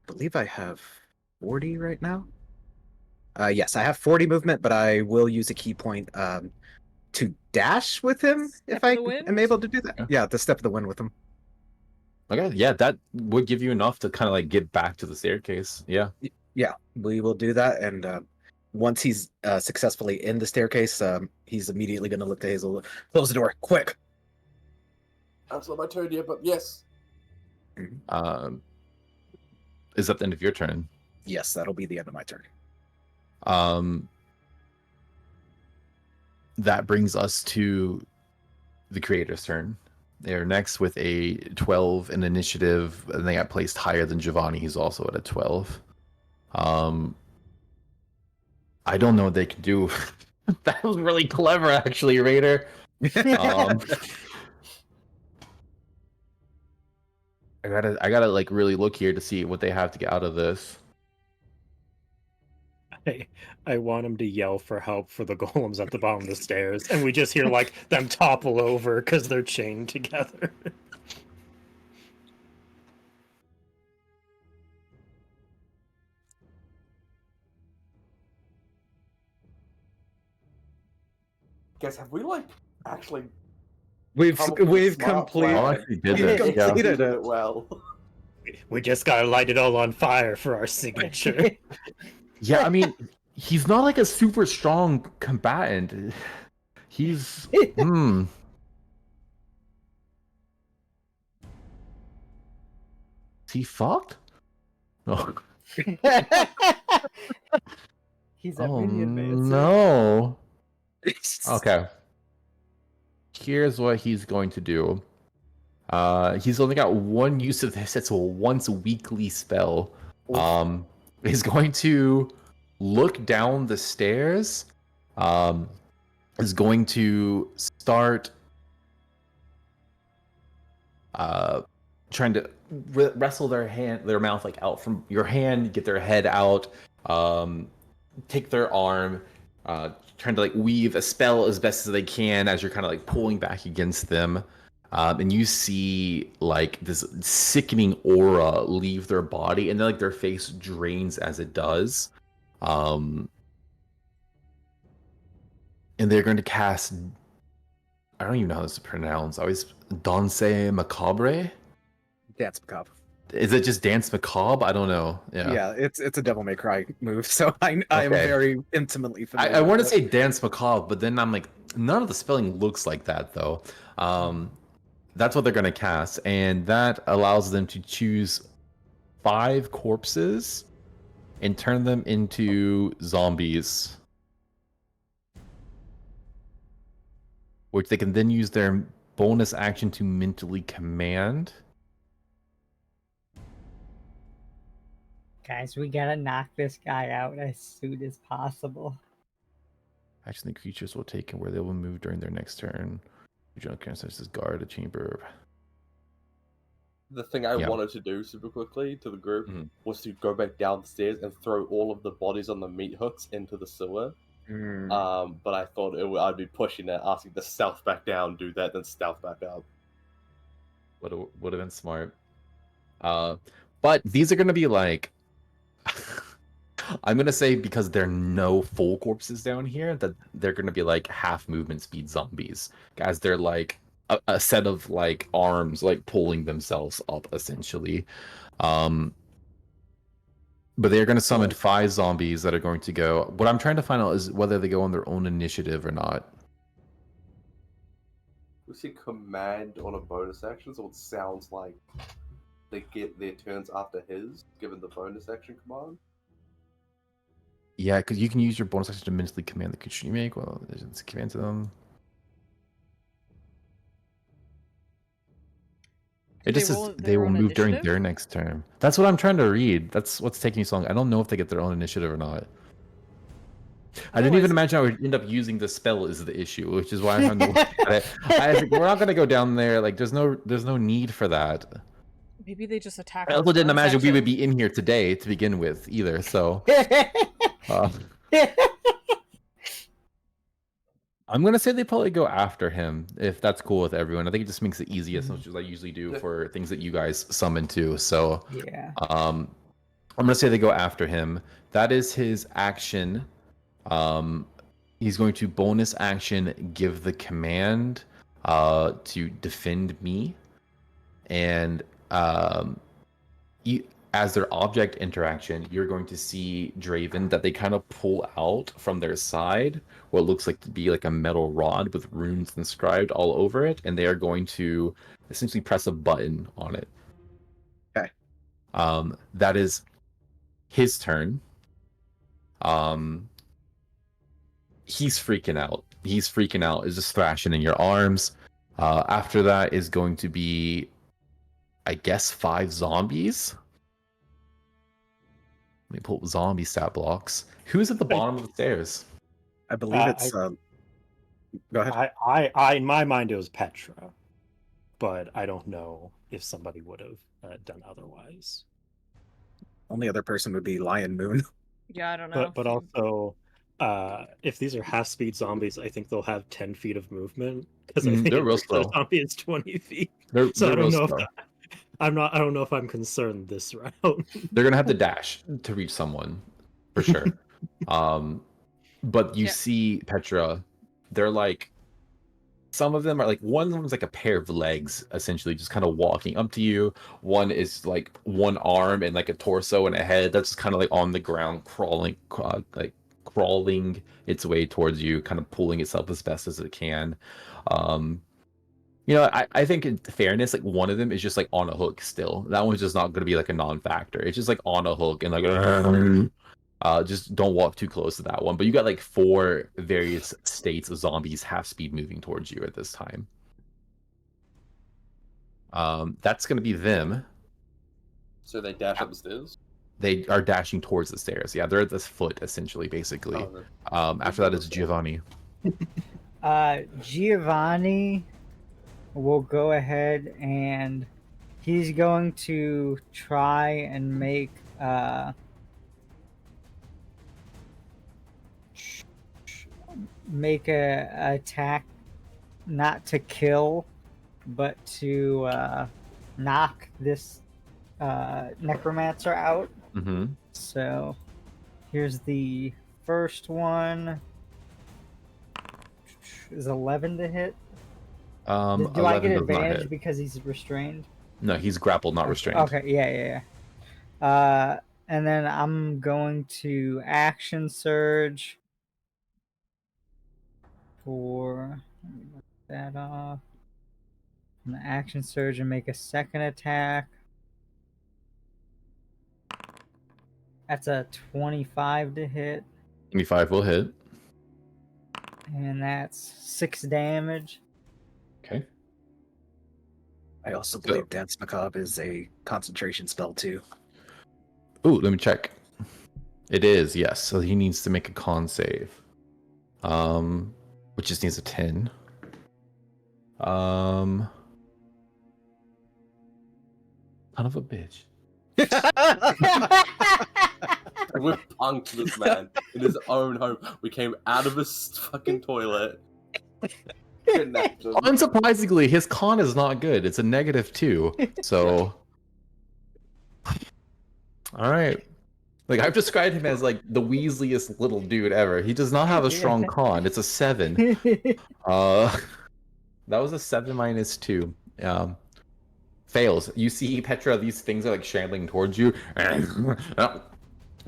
believe I have 40 right now. Yes, I have 40 movement, but I will use a key point to dash with him Step if I of the wind? am able to do that. Yeah. Yeah, to step of the wind with him. Okay, yeah, that would give you enough to kind of like get back to the staircase. Yeah. Yeah, we will do that. And once he's successfully in the staircase, he's immediately going to look to Hazel. Close the door, quick. That's not my turn yet, but yes. Is that the end of your turn? Yes, that'll be the end of my turn. That brings us to the creator's turn. They're next with a 12 in initiative, and they got placed higher than Giovanni. He's also at a 12. I don't know what they can do. That was really clever, actually, Raider. I gotta like really look here to see what they have to get out of this. I want him to yell for help for the golems at the bottom of the stairs, and we just hear like them topple over because they're chained together. Guys, have we like actually We've come up with a smart completed. plan? Oh, actually did We've this, yeah. completed Did it. it well. We just gotta light it all on fire for our signature. Yeah, I mean, he's not like a super strong combatant. He's Is he fucked? Oh, He's at oh mini advances. no. Okay. Here's what he's going to do. He's only got one use of this. It's a once weekly spell. He's going to look down the stairs. Is going to start trying to wrestle their mouth like out from your hand, get their head out, take their arm, trying to like weave a spell as best as they can as you're kind of like pulling back against them. And you see like this sickening aura leave their body, and then like their face drains as it does. And they're going to cast, I don't even know how this is pronounced. I always Danse Macabre. Dance Macabre. Is it just Dance Macabre? I don't know. Yeah, it's a Devil May Cry move, so I am very intimately familiar. I want to say Dance Macabre, but then I'm like, none of the spelling looks like that though. That's what they're going to cast, and that allows them to choose 5 corpses and turn them into zombies, which they can then use their bonus action to mentally command. Guys, we gotta knock this guy out as soon as possible. Action the creatures will take and where they will move during their next turn. Regional characters guard a chamber. The thing I wanted to do super quickly to the group was to go back downstairs and throw all of the bodies on the meat hooks into the sewer. But I thought I'd be pushing it, asking to stealth back down, do that, then stealth back up. Would have been smart. But these are going to be like... I'm going to say, because there are no full corpses down here, that they're going to be like half movement speed zombies. Guys, they're like a set of like arms like pulling themselves up, essentially. But they're going to summon 5 zombies that are going to go... What I'm trying to find out is whether they go on their own initiative or not. We see command on a bonus action, so it sounds like they get their turns after his, given the bonus action command. Yeah, because you can use your bonus action to mentally command the creature you make. Well, it's a command to them. It just says they will move during their next turn. That's what I'm trying to read. That's what's taking me so long. I don't know if they get their own initiative or not. I didn't even imagine I would end up using the spell is the issue, which is why I'm trying to look at it. I think we're not going to go down there. Like, there's no need for that. Maybe they just attack. I also didn't imagine we would be in here today to begin with either. So I'm gonna say they probably go after him if that's cool with everyone. I think it just makes it easiest, which is I usually do for things that you guys summon too. So yeah, I'm gonna say they go after him. That is his action. He's going to bonus action give the command to defend me, and as their object interaction, you're going to see Draven that they kind of pull out from their side what looks like to be like a metal rod with runes inscribed all over it, and they are going to essentially press a button on it. Okay. That is his turn. He's freaking out. Is just thrashing in your arms. After that is going to be, I guess, 5 zombies. Let me pull up zombie stat blocks. Who's at the bottom of the stairs? I believe it's. Go ahead. I in my mind it was Petra, but I don't know if somebody would have done otherwise. Only other person would be Lion Moon. Yeah, I don't know. But also, if these are half-speed zombies, I think they'll have 10 feet of movement because I think they're real slow. Zombie is 20 feet. They're I don't know slow. I don't know if I'm concerned this round. They're gonna have to dash to reach someone, for sure. But you see Petra, they're like, some of them are like, one of them's like a pair of legs, essentially, just kind of walking up to you. One is like one arm and like a torso and a head that's just kind of like on the ground, crawling its way towards you, kind of pulling itself as best as it can. You know, I think in fairness, like one of them is just like on a hook still. That one's just not going to be like a non-factor. It's just like on a hook and like, just don't walk too close to that one. But you got like 4 various states of zombies half speed moving towards you at this time. That's going to be them. So they dash up the stairs? They are dashing towards the stairs. Yeah, they're at this foot, essentially, basically. After that is Giovanni. Giovanni will go ahead and he's going to try and make a attack, not to kill, but to knock this necromancer out. Mm-hmm. So here's the first one. Is 11 to hit? Do I 11 get does not advantage hit. because he's restrained? No, he's grappled, not restrained. Okay, yeah. And then I'm going to action surge for, let me look that off. I'm gonna action surge and make a second attack. That's a 25 to hit, 25 will hit. and that's 6 damage. Okay. I also believe Dance Macabre is a concentration spell too. Ooh, let me check. It is, yes. So he needs to make a con save. Which just needs a 10. Son of a bitch. We punked this man in his own home. We came out of his fucking toilet. Kidnapped him. Unsurprisingly, his con is not good. It's a -2. So, all right. Like, I've described him as like the Weasleiest little dude ever. He does not have a strong con. It's a 7. That was a 7 -2. Fails. You see, Petra, these things are like shambling towards you, and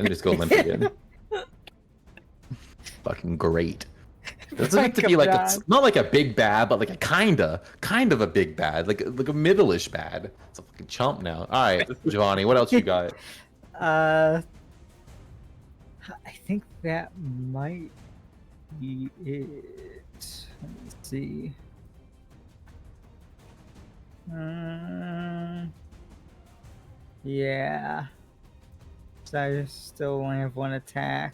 just go limp again. Fucking great. Doesn't have to be like not like a big bad, but like a kind of a big bad, like a middle-ish bad. It's a fucking chump now. All right, Giovanni, what else you got? I think that might be it. Let me see. Yeah. So I still only have 1 attack.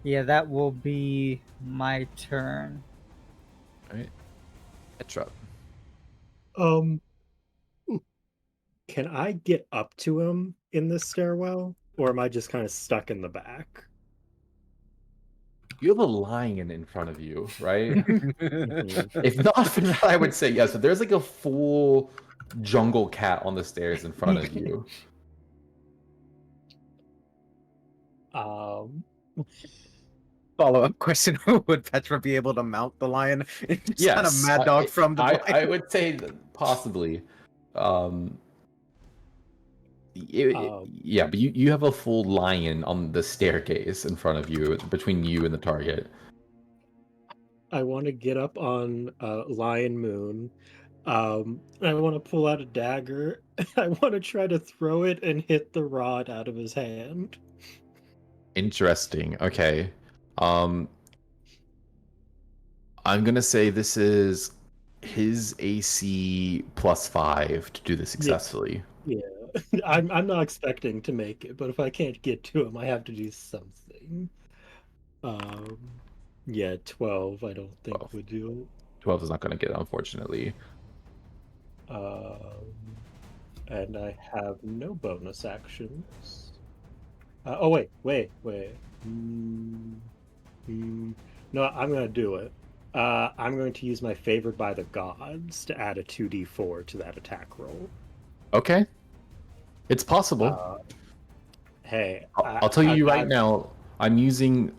Yeah, that will be my turn. All right, Petra. Can I get up to him in this stairwell, or am I just kind of stuck in the back? You have a lion in front of you, right? If not for that, I would say yes. But there's like a full jungle cat on the stairs in front of you. Follow-up question: would Petra be able to mount the lion? Just kind of mad dog from the lion? I would say that possibly. Yeah, but you have a full lion on the staircase in front of you, between you and the target. I want to get up on Lion Moon. I want to pull out a dagger. I want to try to throw it and hit the rod out of his hand. Interesting. Okay. I'm gonna say this is his AC +5 to do this successfully. Yeah. I'm not expecting to make it, but if I can't get to him, I have to do something. Yeah, 12. I don't think 12. would do. 12 is not gonna get it, unfortunately. And I have no bonus actions. Oh wait. No, I'm gonna do it. I'm going to use my Favored by the Gods to add a 2d4 to that attack roll. Okay. It's possible. Hey, I'll tell you right now, I'm using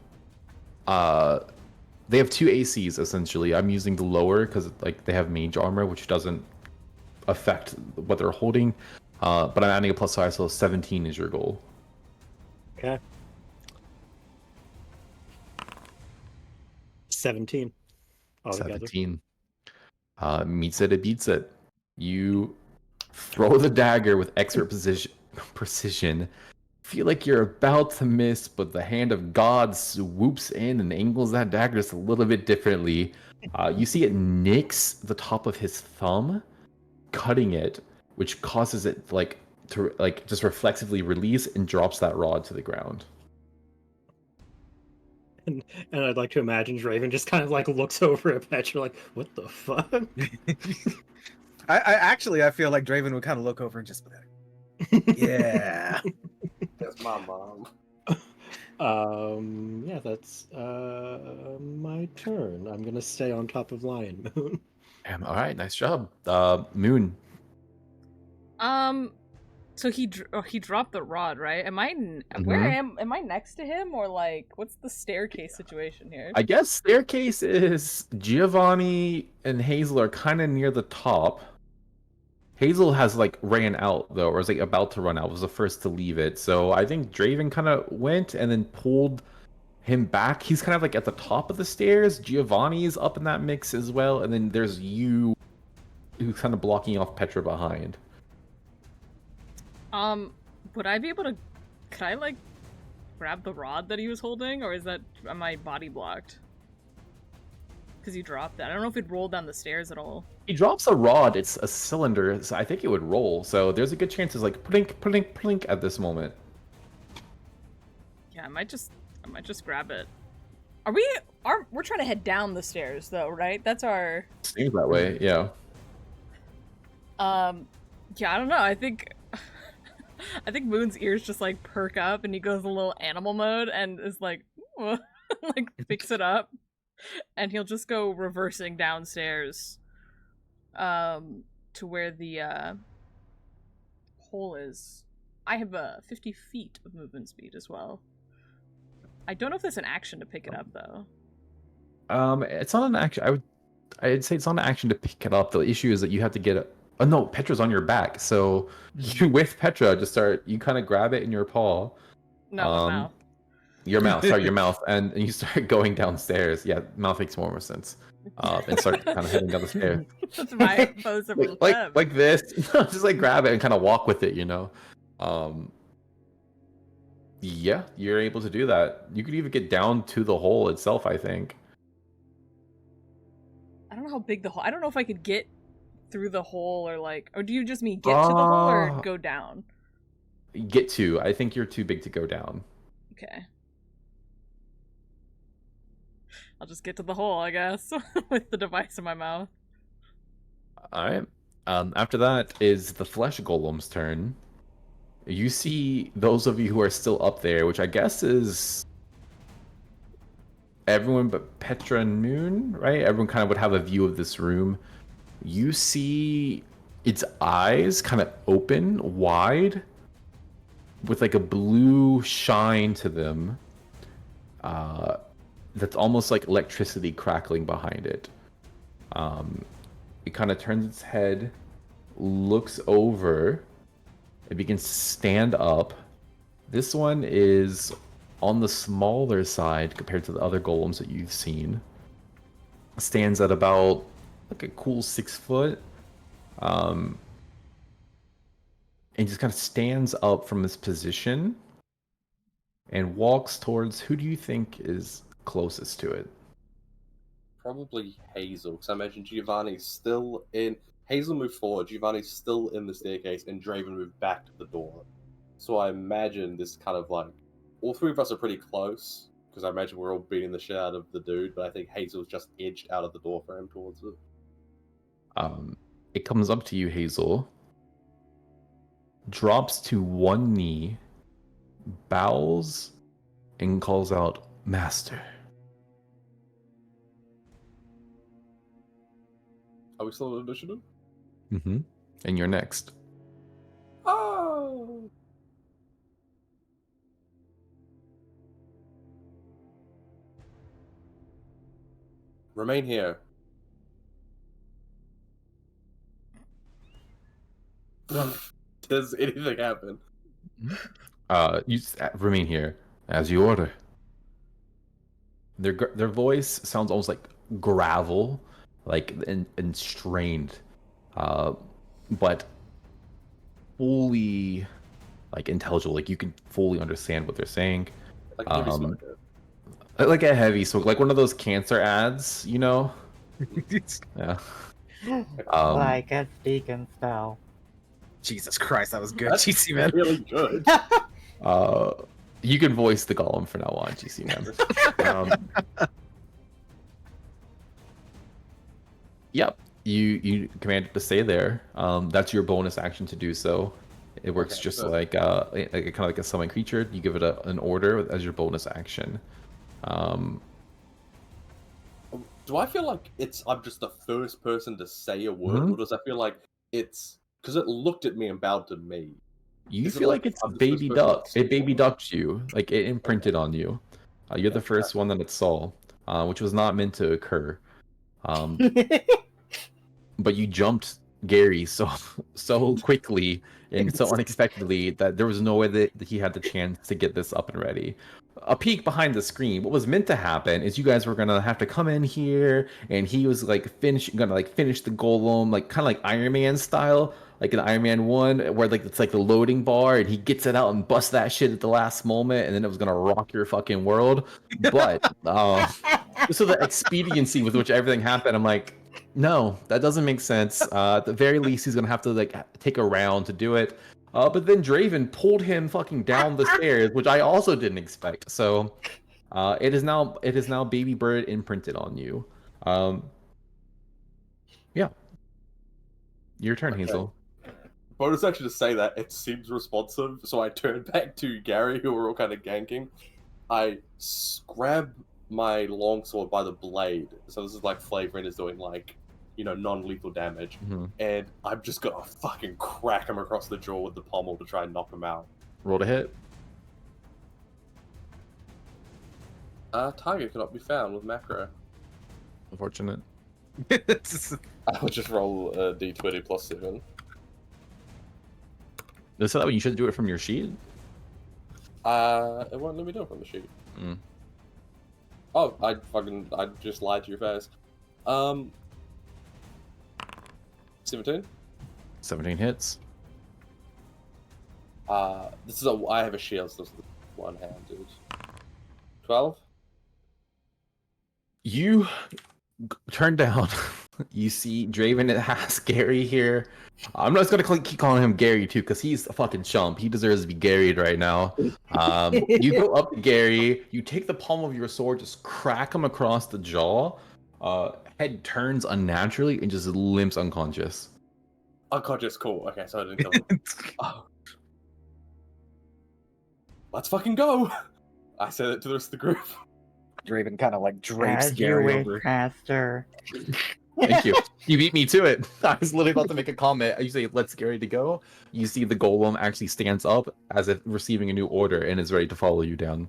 they have 2 ACs essentially. I'm using the lower because like they have mage armor, which doesn't affect what they're holding. But I'm adding a +5, so 17 is your goal. Okay. 17. Altogether. 17. Meets it, it beats it. You throw the dagger with expert precision. Feel like you're about to miss, but the hand of God swoops in and angles that dagger just a little bit differently. You see it nicks the top of his thumb, cutting it, which causes it to just reflexively release and drops that rod to the ground. And I'd like to imagine Draven just kind of like looks over at Petra like, what the fuck? I feel like Draven would kind of look over and just be like, yeah. That's my mom. Yeah, that's my turn. I'm gonna stay on top of Lion Moon. All right, nice job. Moon. So he dropped the rod, right? Where am I next to him, or like what's the staircase situation here? I guess staircase is Giovanni and Hazel are kind of near the top. Hazel has like ran out though, or is like about to run out. Was the first to leave it. So I think Draven kind of went and then pulled him back. He's kind of like at the top of the stairs. Giovanni's up in that mix as well, and then there's you, who's kind of blocking off Petra behind. Would I be able to? Could I like grab the rod that he was holding, or am I body blocked? Because he dropped that. I don't know if it rolled down the stairs at all. He drops a rod. It's a cylinder, so I think it would roll. So there's a good chance it's like plink, plink, plink at this moment. Yeah, I might just grab it. We're trying to head down the stairs though, right? That's our. Seems that way, yeah. Yeah, I don't know. I think Moon's ears just like perk up and he goes a little animal mode and is like, like picks it up, and he'll just go reversing downstairs, to where the hole is. I have 50 feet of movement speed as well. I don't know if there's an action to pick it up though. It's not an action. I'd say it's not an action to pick it up. The issue is that you have to get it. Oh no, Petra's on your back, so you with Petra you kind of grab it in your paw. No, my mouth. Your mouth, sorry, your mouth, and you start going downstairs. Yeah, mouth makes more sense. And start kind of heading down the stairs. That's my pose of like this. Just like grab it and kind of walk with it, you know. Yeah, you're able to do that. You could even get down to the hole itself, I think. I don't know how big the hole. I don't know if I could get through the hole or do you just mean get to the hole or go down? Get to. I think you're too big to go down. Okay. I'll just get to the hole, I guess, with the device in my mouth. All right. After that is the flesh golem's turn. You see those of you who are still up there, which I guess is everyone but Petra and Moon, right? Everyone kind of would have a view of this room. You see its eyes kind of open wide with like a blue shine to them. That's almost like electricity crackling behind it. It kind of turns its head, looks over. It begins to stand up. This one is on the smaller side compared to the other golems that you've seen. Stands at about like a cool 6 foot. And just kind of stands up from this position and walks towards, who do you think is closest to it? Probably Hazel, because I imagine Giovanni's still in. Hazel moved forward, Giovanni's still in the staircase, and Draven moved back to the door. So I imagine this kind of like, all three of us are pretty close, because I imagine we're all beating the shit out of the dude, but I think Hazel's just edged out of the door frame towards it. It comes up to you, Hazel, drops to one knee, bows, and calls out, "Master." Are we still in initiative? Mm-hmm. And you're next. Oh! Remain here. Does anything happen? You remain here as you order. Their voice sounds almost like gravel, like and strained, but fully like intelligible. Like you can fully understand what they're saying. Like a heavy smoker. Like a heavy smoke, like one of those cancer ads, you know? Yeah. Like a vegan style. Jesus Christ, that was good, That's GC man. really good. You can voice the golem for now on, GC members. Yep. You command it to stay there. That's your bonus action to do so. It works Okay, just so- like kind of like a summon creature. You give it an order as your bonus action. Do I feel like I'm just the first person to say a word, or does I feel like it's because it looked at me and bowed to me? You Is it feel like like it's I'm the baby first person duck. that It baby saw? ducked you. Like it imprinted on you. You're the Okay, first one that it saw, which was not meant to occur. But you jumped Gary so quickly and so unexpectedly that there was no way that he had the chance to get this up and ready. A peek behind the screen. What was meant to happen is you guys were gonna have to come in here, and he was like finish the golem, like kind of like Iron Man style, like in Iron Man 1, where like it's like the loading bar, and he gets it out and busts that shit at the last moment, and then it was gonna rock your fucking world. But so the expediency with which everything happened, I'm like, no, that doesn't make sense. At the very least, he's gonna have to like take a round to do it. But then Draven pulled him fucking down the stairs, which I also didn't expect. So, it is now Baby Bird imprinted on you. Yeah. Your turn, Okay. Hazel. Bonus action to say that it seems responsive, so I turn back to Gary, who were all kind of ganking. I grab my longsword by the blade, so this is like Flavorant is doing like, non-lethal damage, and I'm just gonna fucking crack him across the jaw with the pommel to try and knock him out. Roll to hit. Target cannot be found with macro. Unfortunate. I would just roll a d20 plus 7. Is that when you should do it from your sheet? It won't let me do it from the sheet. Mm. Oh, I just lied to your face. 17. 17 hits. I have a shield, so this is one-handed. 12. You turn down. You see Draven has Gary here. I'm not gonna keep calling him Gary too, because he's a fucking chump. He deserves to be Gary'd right now. You go up to Gary. You take the palm of your sword, just crack him across the jaw. Head turns unnaturally and just limps unconscious. Unconscious, cool. Okay, so I didn't kill him. Oh. Let's fucking go! I said it to the rest of the group. Draven kind of like drapes As you Gary wish, over. master. Thank you. You beat me to it. I was literally about to make a comment. You say, let's Gary to go. You see the golem actually stands up as if receiving a new order and is ready to follow you down.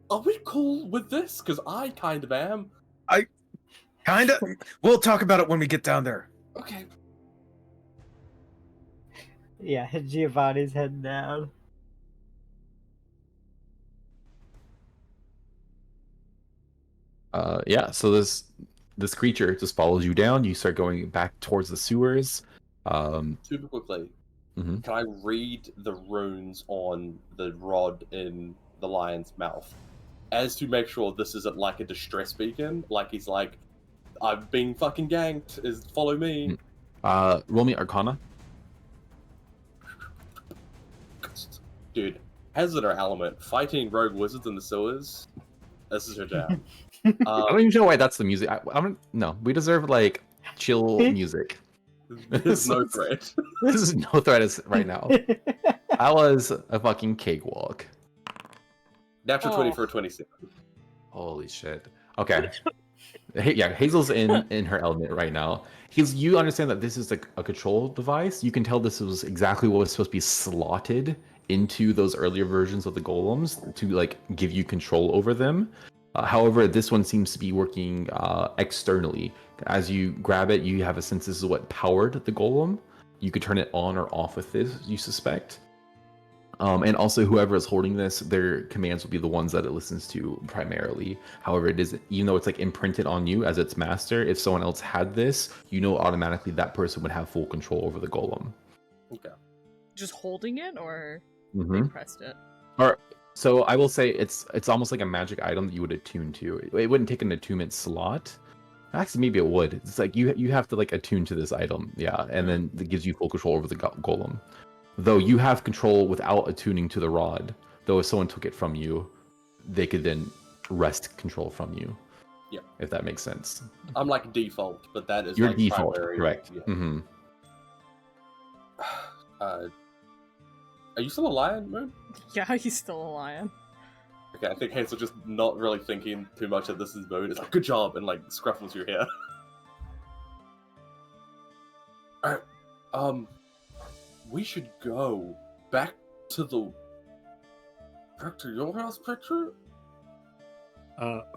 Are we cool with this? Because I kind of am. Kinda. We'll talk about it when we get down there. Okay. Yeah, Giovanni's head down. Yeah, so this creature just follows you down. You start going back towards the sewers. Super quickly. Mhm. Can I read the runes on the rod in the lion's mouth? As to make sure this isn't like a distress beacon. Like he's like, I've been fucking ganked. Follow me. Roll me Arcana. Dude, hazard or element, fighting rogue wizards in the sewers. This is her jam. I don't even know why that's the music. I don't. No, we deserve like chill music. There's no threat. This is no threat right now. That was a fucking cakewalk. Natural 20 for a 27. Holy shit. Okay. Yeah, Hazel's in her element right now. You understand that this is a control device. You can tell this was exactly what was supposed to be slotted into those earlier versions of the golems to like give you control over them. However, this one seems to be working externally. As you grab it, you have a sense this is what powered the golem. You could turn it on or off with this, you suspect. And also, whoever is holding this, their commands will be the ones that it listens to primarily. However, it is, even though it's like imprinted on you as its master, if someone else had this, you know automatically that person would have full control over the golem. Okay. Just holding it, or Mm-hmm. they pressed it? So I will say it's almost like a magic item that you would attune to. It wouldn't take an attunement slot. Actually, maybe it would. It's like you have to like attune to this item, yeah, and then it gives you full control over the golem. Though you have control without attuning to the rod. though if someone took it from you, they could then wrest control from you. Yeah. If that makes sense. I'm like default, but that is Your like default, primary. correct. Yeah. Mm-hmm. Are you still a lion, Moon? Yeah, he's still a lion. Okay, I think Hazel just not really thinking too much of this is Moon. It's like, good job, and like scruffles your hair. Alright, we should go back to your house, picture?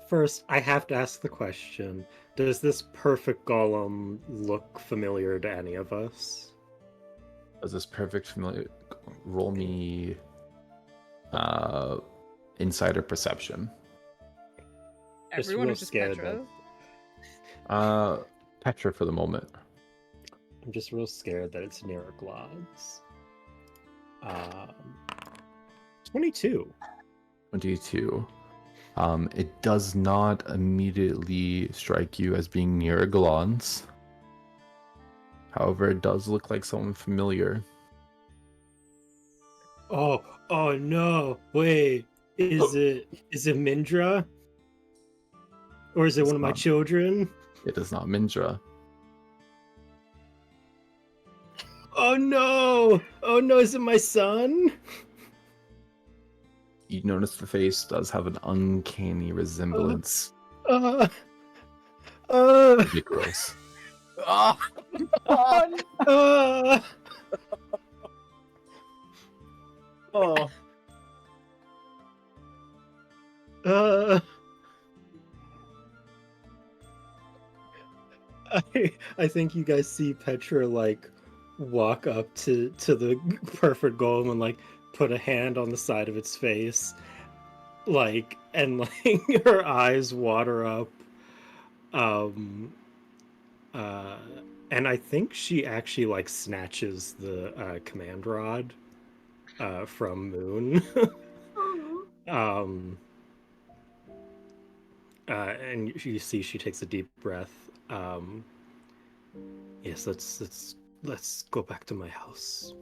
First, I have to ask the question: does this perfect golem look familiar to any of us? Does this perfect familiar? Roll me insider perception. Just Everyone real is just scared Petra. Petra for the moment. I'm just real scared that it's Niroglods. 22. 22. It does not immediately strike you as being near Galons. However, it does look like someone familiar. Oh no! Wait, is it Mindra? Or is it one of my not. children? It is not Mindra. Oh no! Oh no! Is it my son? You notice the face does have an uncanny resemblance Uh, to Vicaros. Oh, uh, oh. uh, I think you guys see Petra like walk up to the perfect golem and like put a hand on the side of its face, like, and like her eyes water up. And I think she actually like snatches the command rod from Moon. And you see she takes a deep breath. Yes, let's go back to my house.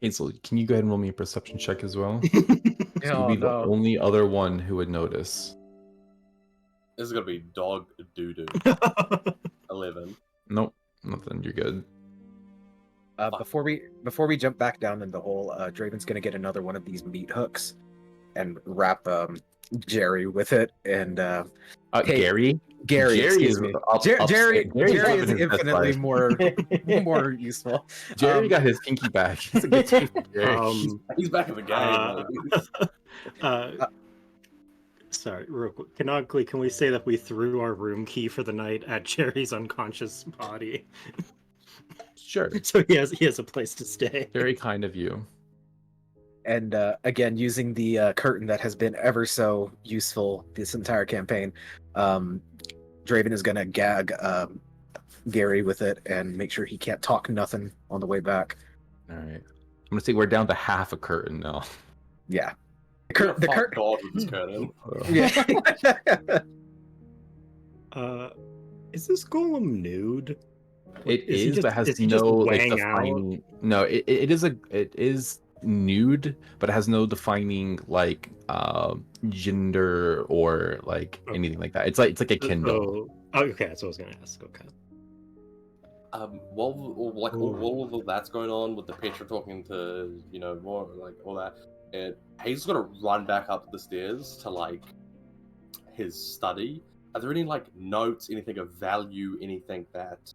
Hazel, can you go ahead and roll me a perception check as well? You'll Oh, be the no. only other one who would notice. This is gonna be dog doo-doo. 11. Nope, nothing. You're good. Before we jump back down in the hole, Draven's gonna get another one of these meat hooks and wrap Jerry with it. And hey, Gary? Gary, excuse me. Jerry Gary's is living his best infinitely life. more useful. Jerry got his kinky back. He's a good type of Jerry. He's back in the game. Sorry, real quick. Canonically, can we say that we threw our room key for the night at Jerry's unconscious body? Sure. So he has a place to stay. Very kind of you. And again, using the curtain that has been ever so useful this entire campaign, Draven is gonna gag Gary with it and make sure he can't talk nothing on the way back. All right. I'm gonna say we're down to half a curtain now. Yeah. The curtain. God with this curtain. Yeah. Is this golem nude? It Is he is, just- but has is he just no like weighing out? defining. No, it is nude, but it has no defining like gender or like Okay. anything like that. It's like a Kindle. Oh, okay, that's what I was gonna ask. Okay. While all of that's going on with the Petra talking to, more like all that, Hazel's gonna run back up the stairs to like his study. Are there any like notes, anything of value, anything that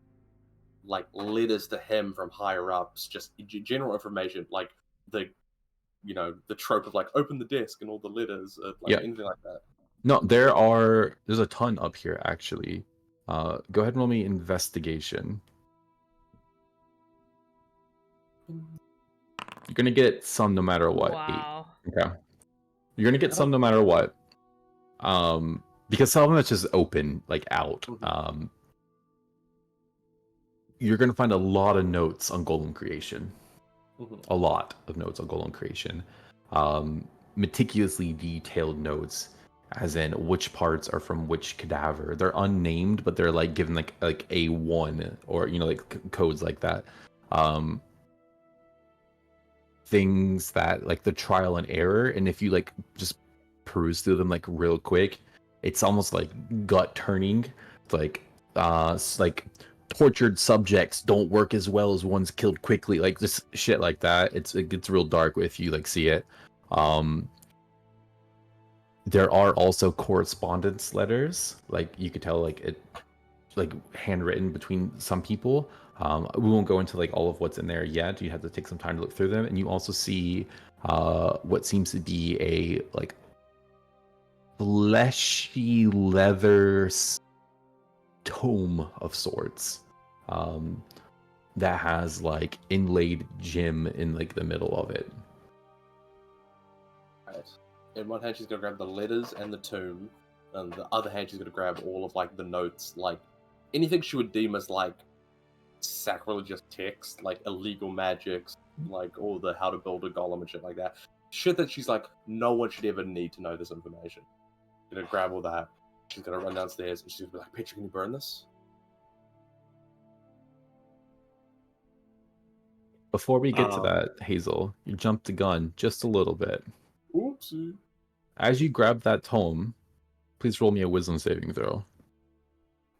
like led us to him from higher ups? Just general information, like the trope of like open the desk and all the letters, anything like that. No, there's a ton up here actually. Go ahead and roll me investigation. You're gonna get some no matter what. Wow. 8. Okay. You're gonna get some no matter what. Because some of it's just open, like out. You're gonna find a lot of notes on golem creation. A lot of notes on golem creation. Meticulously detailed notes, as in which parts are from which cadaver. They're unnamed, but they're like given like A1 or like codes like that. things that like the trial and error, and if you like just peruse through them like real quick, it's almost like gut turning. Like like tortured subjects don't work as well as ones killed quickly, like just shit like that. It gets real dark if you like see it. There are also correspondence letters, like you could tell like it like handwritten between some people. We won't go into like all of what's in there yet. You have to take some time to look through them. And you also see what seems to be a like fleshy leather tome of sorts, that has like inlaid gem in like the middle of it. Right. In one hand, she's gonna grab the letters and the tomb, and the other hand, she's gonna grab all of like the notes, like anything she would deem as like sacrilegious text, like illegal magics, like all the how to build a golem and shit like that. Shit that she's like, no one should ever need to know this information. She's gonna grab all that. She's gonna run downstairs and she's gonna be like, "Petra, can you burn this?" Before we get to that, Hazel, you jumped the gun just a little bit. Oopsie. As you grab that tome, please roll me a wisdom saving throw.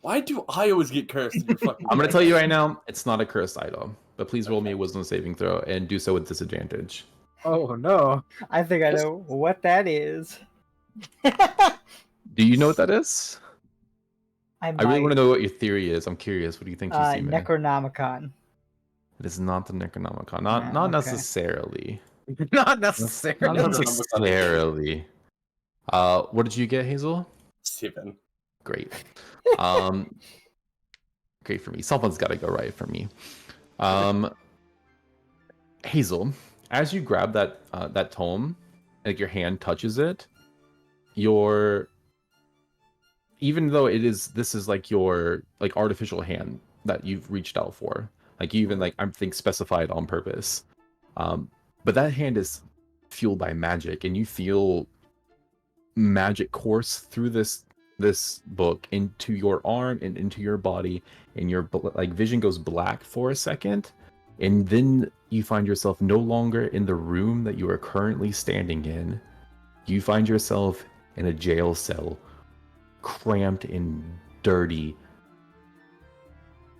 Why do I always get cursed in your fucking I'm going to game? tell you right now, it's not a cursed item, but please roll me a wisdom saving throw and do so with disadvantage. Oh no. I think I know what that is. Do you know what that is? I I really want to might. know what your theory is. I'm curious. What do you think you see, man? Necronomicon. It is not the Necronomicon. Yeah, Not okay. necessarily. Not necessarily. Not Necronomicon. necessarily. What did you get, Hazel? 7. Great. Great for me. Someone's got to go right for me. Hazel, as you grab that tome, like your hand touches it, even though this is like your like artificial hand that you've reached out for, like you even like I think specified on purpose, but that hand is fueled by magic, and you feel magic course through this book into your arm and into your body, and your like vision goes black for a second, and then you find yourself no longer in the room that you are currently standing in. You find yourself in a jail cell, cramped and dirty,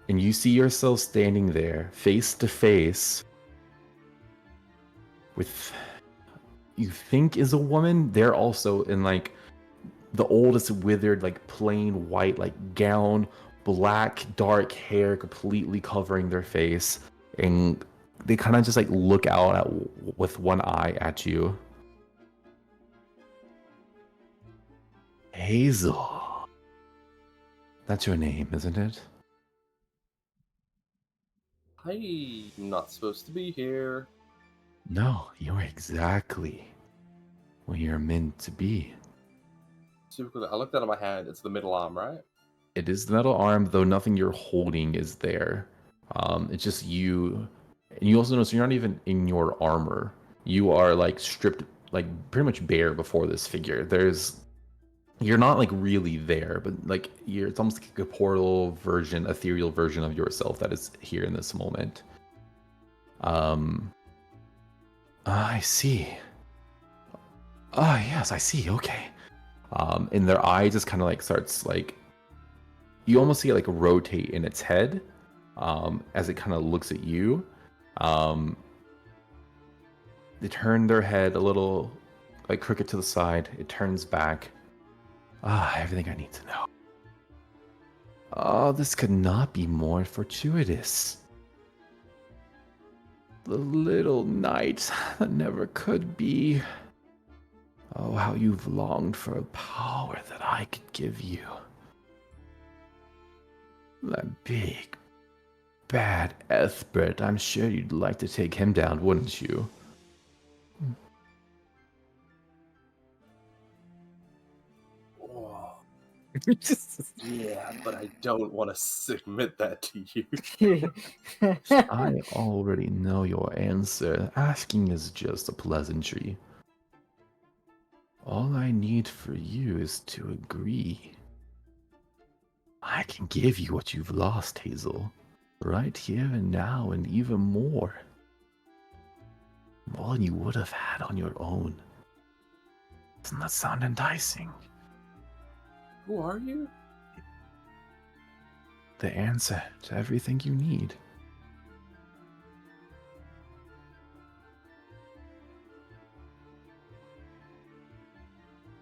and you see yourself standing there face to face with you think is a woman. They're also in like the oldest withered like plain white like gown, black dark hair completely covering their face, and they kind of just like look out with one eye at you. Hazel, that's your name, isn't it? I'm not supposed to be here. No, you're exactly where you're meant to be. Super cool. I looked down at my hand. It's the middle arm, right? It is the metal arm, though nothing you're holding is there. It's just you. And you also notice you're not even in your armor. You are like stripped, like pretty much bare before this figure. You're not like really there, but like it's almost like a portal version, ethereal version of yourself that is here in this moment. I see. Ah, yes, I see. Okay. And their eye just kind of like starts like, you almost see it like rotate in its head, as it kind of looks at you. They turn their head a little like crooked to the side. It turns back. Everything I need to know. Oh, this could not be more fortuitous. The little knight that never could be. Oh, how you've longed for a power that I could give you. That big, bad Ethbert, I'm sure you'd like to take him down, wouldn't you? Oh, yeah, but I don't want to submit that to you. I already know your answer. Asking is just a pleasantry. All I need for you is to agree. I can give you what you've lost, Hazel. Right here and now, and even more. more than you would have had on your own. Doesn't that sound enticing? Who are you? The answer to everything you need.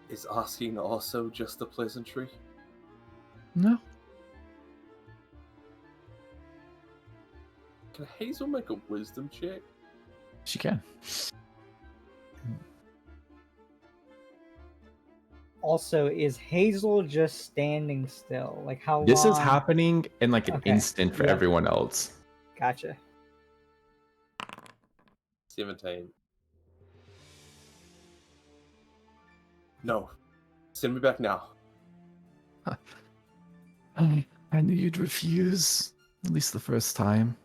Is asking also just a pleasantry? No. Can Hazel make a wisdom check? She can. Also, is Hazel just standing still? Like how This long? is happening in like an Okay, instant for yep. everyone else. Gotcha. 17. No. Send me back now. I knew you'd refuse, at least the first time.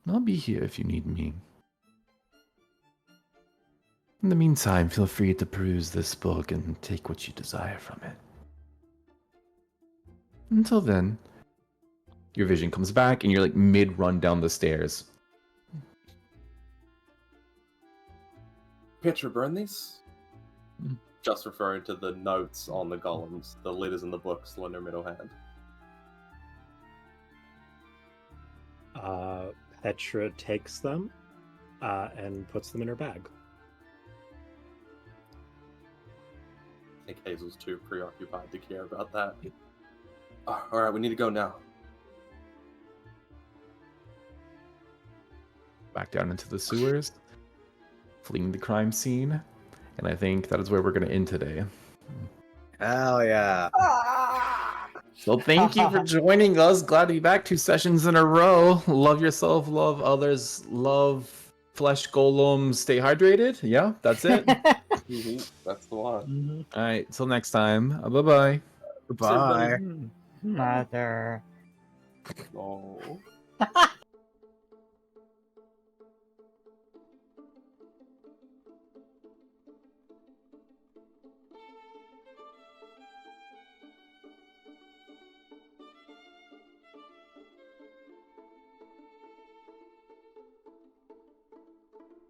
I'll be here if you need me. In the meantime, feel free to peruse this book and take what you desire from it. Until then, your vision comes back and you're like mid-run down the stairs. Petra, burn these? Hmm. Just referring to the notes on the golems, the letters in the book still in her middle hand. Petra takes them and puts them in her bag. I think Hazel's too preoccupied to care about that. Alright, we need to go now. Back down into the sewers, fleeing the crime scene. And I think that is where we're going to end today. Hell yeah. So thank you for joining us. Glad to be back 2 sessions in a row. Love yourself, love others, love flesh golems. Stay hydrated. Yeah, that's it. That's the one. All right, till next time. Bye-bye. Bye. everybody. Mother. Oh.